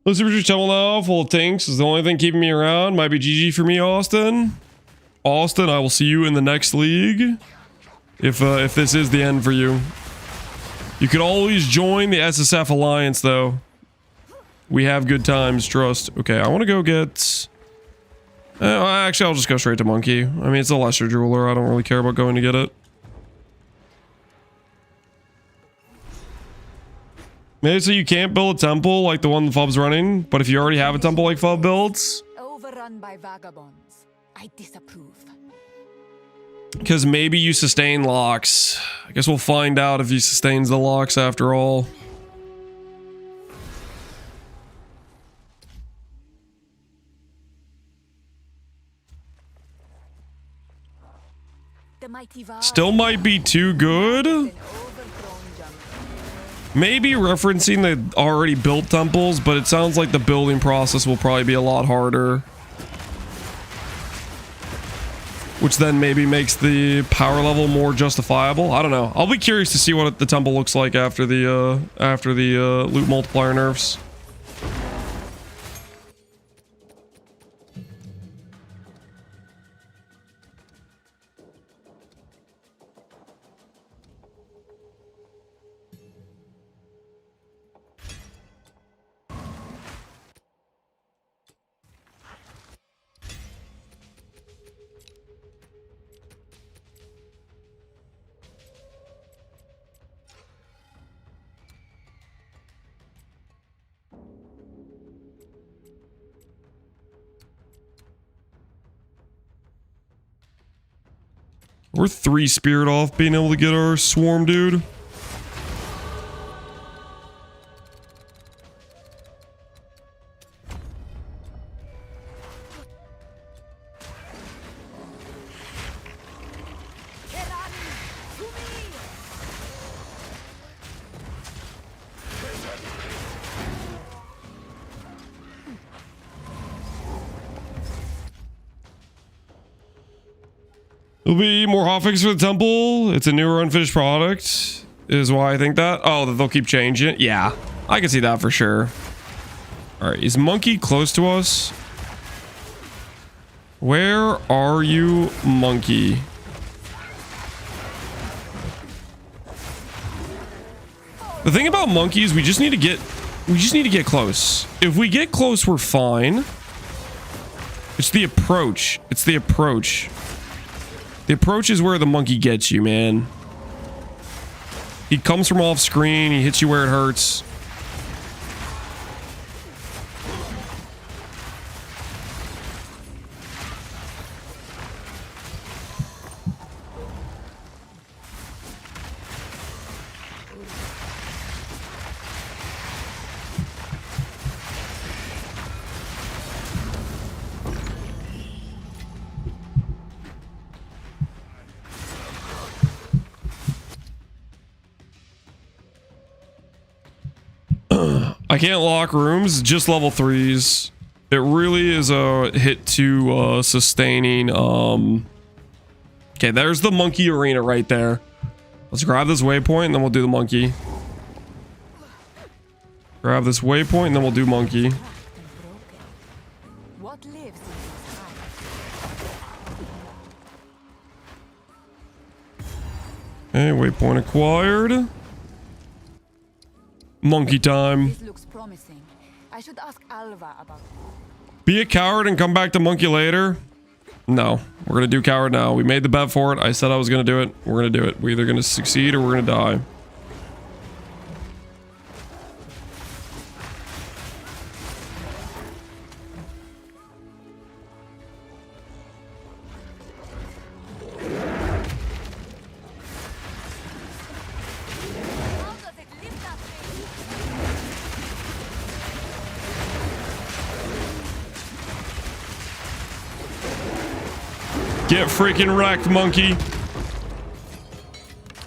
Let's see Temple now, full of tinks is the only thing keeping me around. Might be GG for me, Austin. Austin, I will see you in the next league. If this is the end for you. You could always join the SSF Alliance, though. We have good times, trust. Okay, I want to go get... actually, I'll just go straight to Monkey. I mean, it's a lesser jeweler. I don't really care about going to get it. Maybe so you can't build a temple like the one the Fub's running, but if you already have a temple like Fub builds... Overrun by vagabonds. I disapprove. Because maybe you sustain locks. I guess we'll find out if he sustains the locks after all. Still might be too good. Maybe referencing the already built temples, but it sounds like the building process will probably be a lot harder. which then maybe makes the power level more justifiable. I don't know. I'll be curious to see what the temple looks like after the loot multiplier nerfs. We're 3 spirit off being able to get our swarm dude. There'll be more hotfix for the temple. It's a newer unfinished product, is why I think that. Oh, that they'll keep changing it. Yeah, I can see that for sure. All right, is Monkey close to us? Where are you, Monkey? The thing about monkeys, we just need to get close. If we get close, we're fine. It's the approach. It's the approach. The approach is where the monkey gets you, man. He comes from off screen. He hits you where it hurts. I can't lock rooms, just level 3s. It really is a hit to sustaining. Okay, there's the monkey arena right there. Let's grab this waypoint and then we'll do the monkey. Grab this waypoint and then we'll do monkey. What lives in these eyes? Okay, waypoint acquired. Monkey time. This looks promising. I should ask Alva about it. Be a coward and come back to monkey later. No, we're gonna do coward now. We made the bet for it. I said I was gonna do it. We're gonna do it. We're either gonna succeed or we're gonna die. Get freaking wrecked, monkey.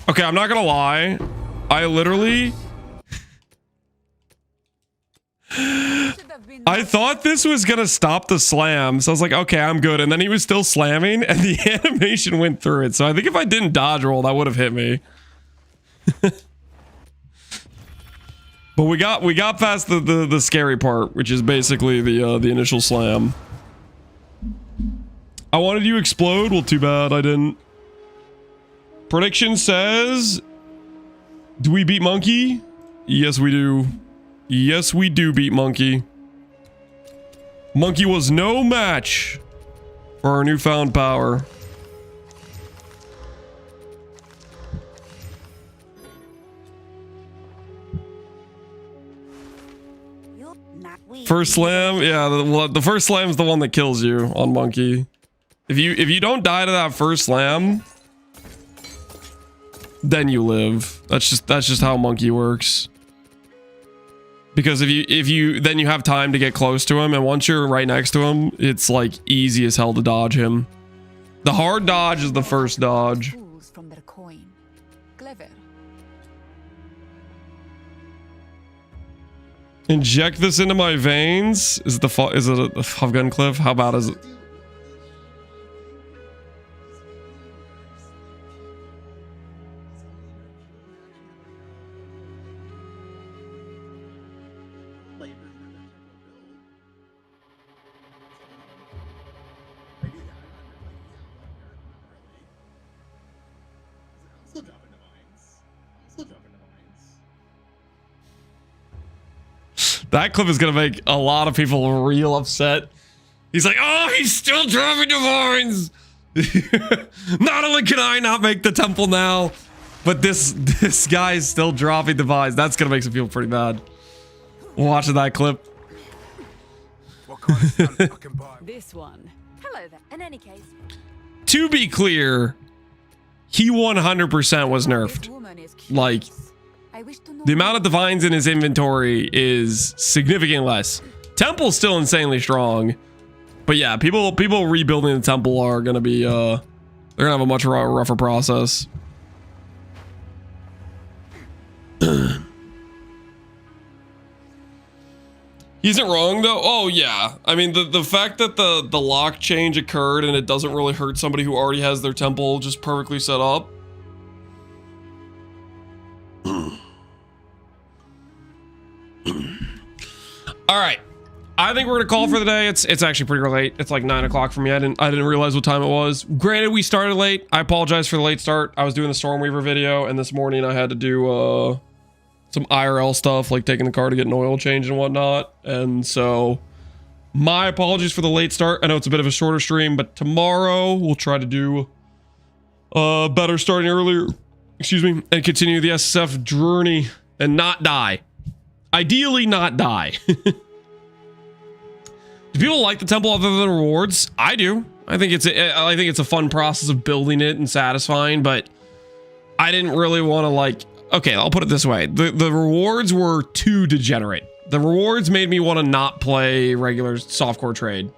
Okay, I'm not gonna lie. I literally... I thought this was gonna stop the slam. So I was like, okay, I'm good. And then he was still slamming and the animation went through it. So I think if I didn't dodge roll, that would have hit me. But we got past the scary part, which is basically the initial slam. I wanted you to explode. Well, too bad I didn't. Prediction says, do we beat Monkey? Yes, we do. Yes, we do beat Monkey. Monkey was no match for our newfound power. First slam, yeah, the first slam is the one that kills you on Monkey. If you don't die to that first slam, then you live. That's just how Monkey works. Because if you then you have time to get close to him, and once you're right next to him, it's like easy as hell to dodge him. The hard dodge is the first dodge. From their coin. Clever. Inject this into my veins. Is it a Gun Cliff? How bad is it? That clip is gonna make a lot of people real upset. He's like, oh, he's still dropping divines. Not only can I not make the temple now, but this guy is still dropping divines. That's gonna make some people pretty mad. Watching that clip. What kind of stunt I can buy? This one. Hello there. In any case, To be clear, he 100% was this nerfed. woman is curious. Like, I wish to know the amount of divines in his inventory is significantly less. Temple's still insanely strong. But yeah, people rebuilding the temple are gonna be they're gonna have a much rougher process. He isn't wrong though. Oh yeah, I mean the fact that the lock change occurred and it doesn't really hurt somebody who already has their temple just perfectly set up. All right, I think we're gonna call for the day. It's actually pretty late. It's like 9 o'clock for me. I didn't realize what time it was. Granted, we started late. I apologize for the late start. I was doing the Stormweaver video, and this morning I had to do some IRL stuff, like taking the car to get an oil change and whatnot. And so my apologies for the late start. I know it's a bit of a shorter stream, but tomorrow we'll try to do better starting earlier, excuse me, and continue the SSF journey and not die. Ideally not die. Do people like the temple other than rewards? I do. I think it's a fun process of building it and satisfying, but I didn't really want to like, okay, I'll put it this way. The rewards were too degenerate. The rewards made me want to not play regular softcore trade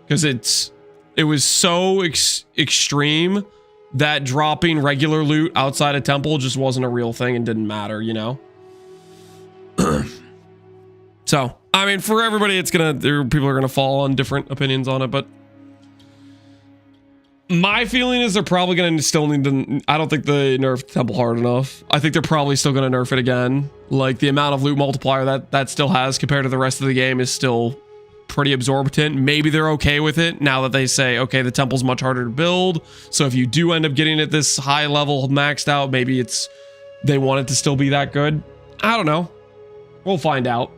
because it was so extreme that dropping regular loot outside a temple just wasn't a real thing and didn't matter, you know? So, I mean, for everybody, people are gonna fall on different opinions on it, but my feeling is they're probably gonna still need to. I don't think they nerfed temple hard enough. I think they're probably still gonna nerf it again. Like the amount of loot multiplier that still has compared to the rest of the game is still pretty exorbitant. Maybe they're okay with it now that they say, okay, the temple's much harder to build. So if you do end up getting it this high level maxed out, maybe they want it to still be that good. I don't know. We'll find out.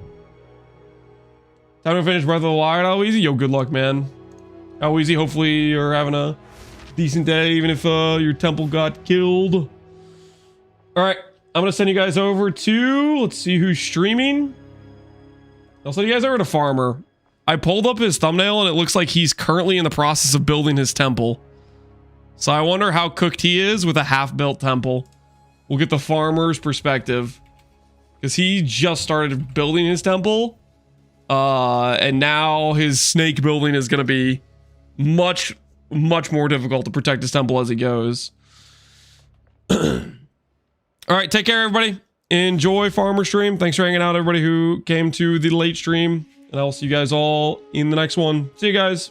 Time to finish Breath of the Wild. How easy? Yo, good luck, man. How easy? Hopefully you're having a decent day, even if your temple got killed. All right, I'm gonna send you guys over to, let's see who's streaming. I'll send you guys over to Farmer. I pulled up his thumbnail and it looks like he's currently in the process of building his temple. So I wonder how cooked he is with a half-built temple. We'll get the Farmer's perspective because he just started building his temple. And now his snake building is going to be much more difficult to protect his temple as he goes. All right, take care, everybody. Enjoy Farmer stream. Thanks for hanging out, everybody who came to the late stream. And I'll see you guys all in the next one. See you guys.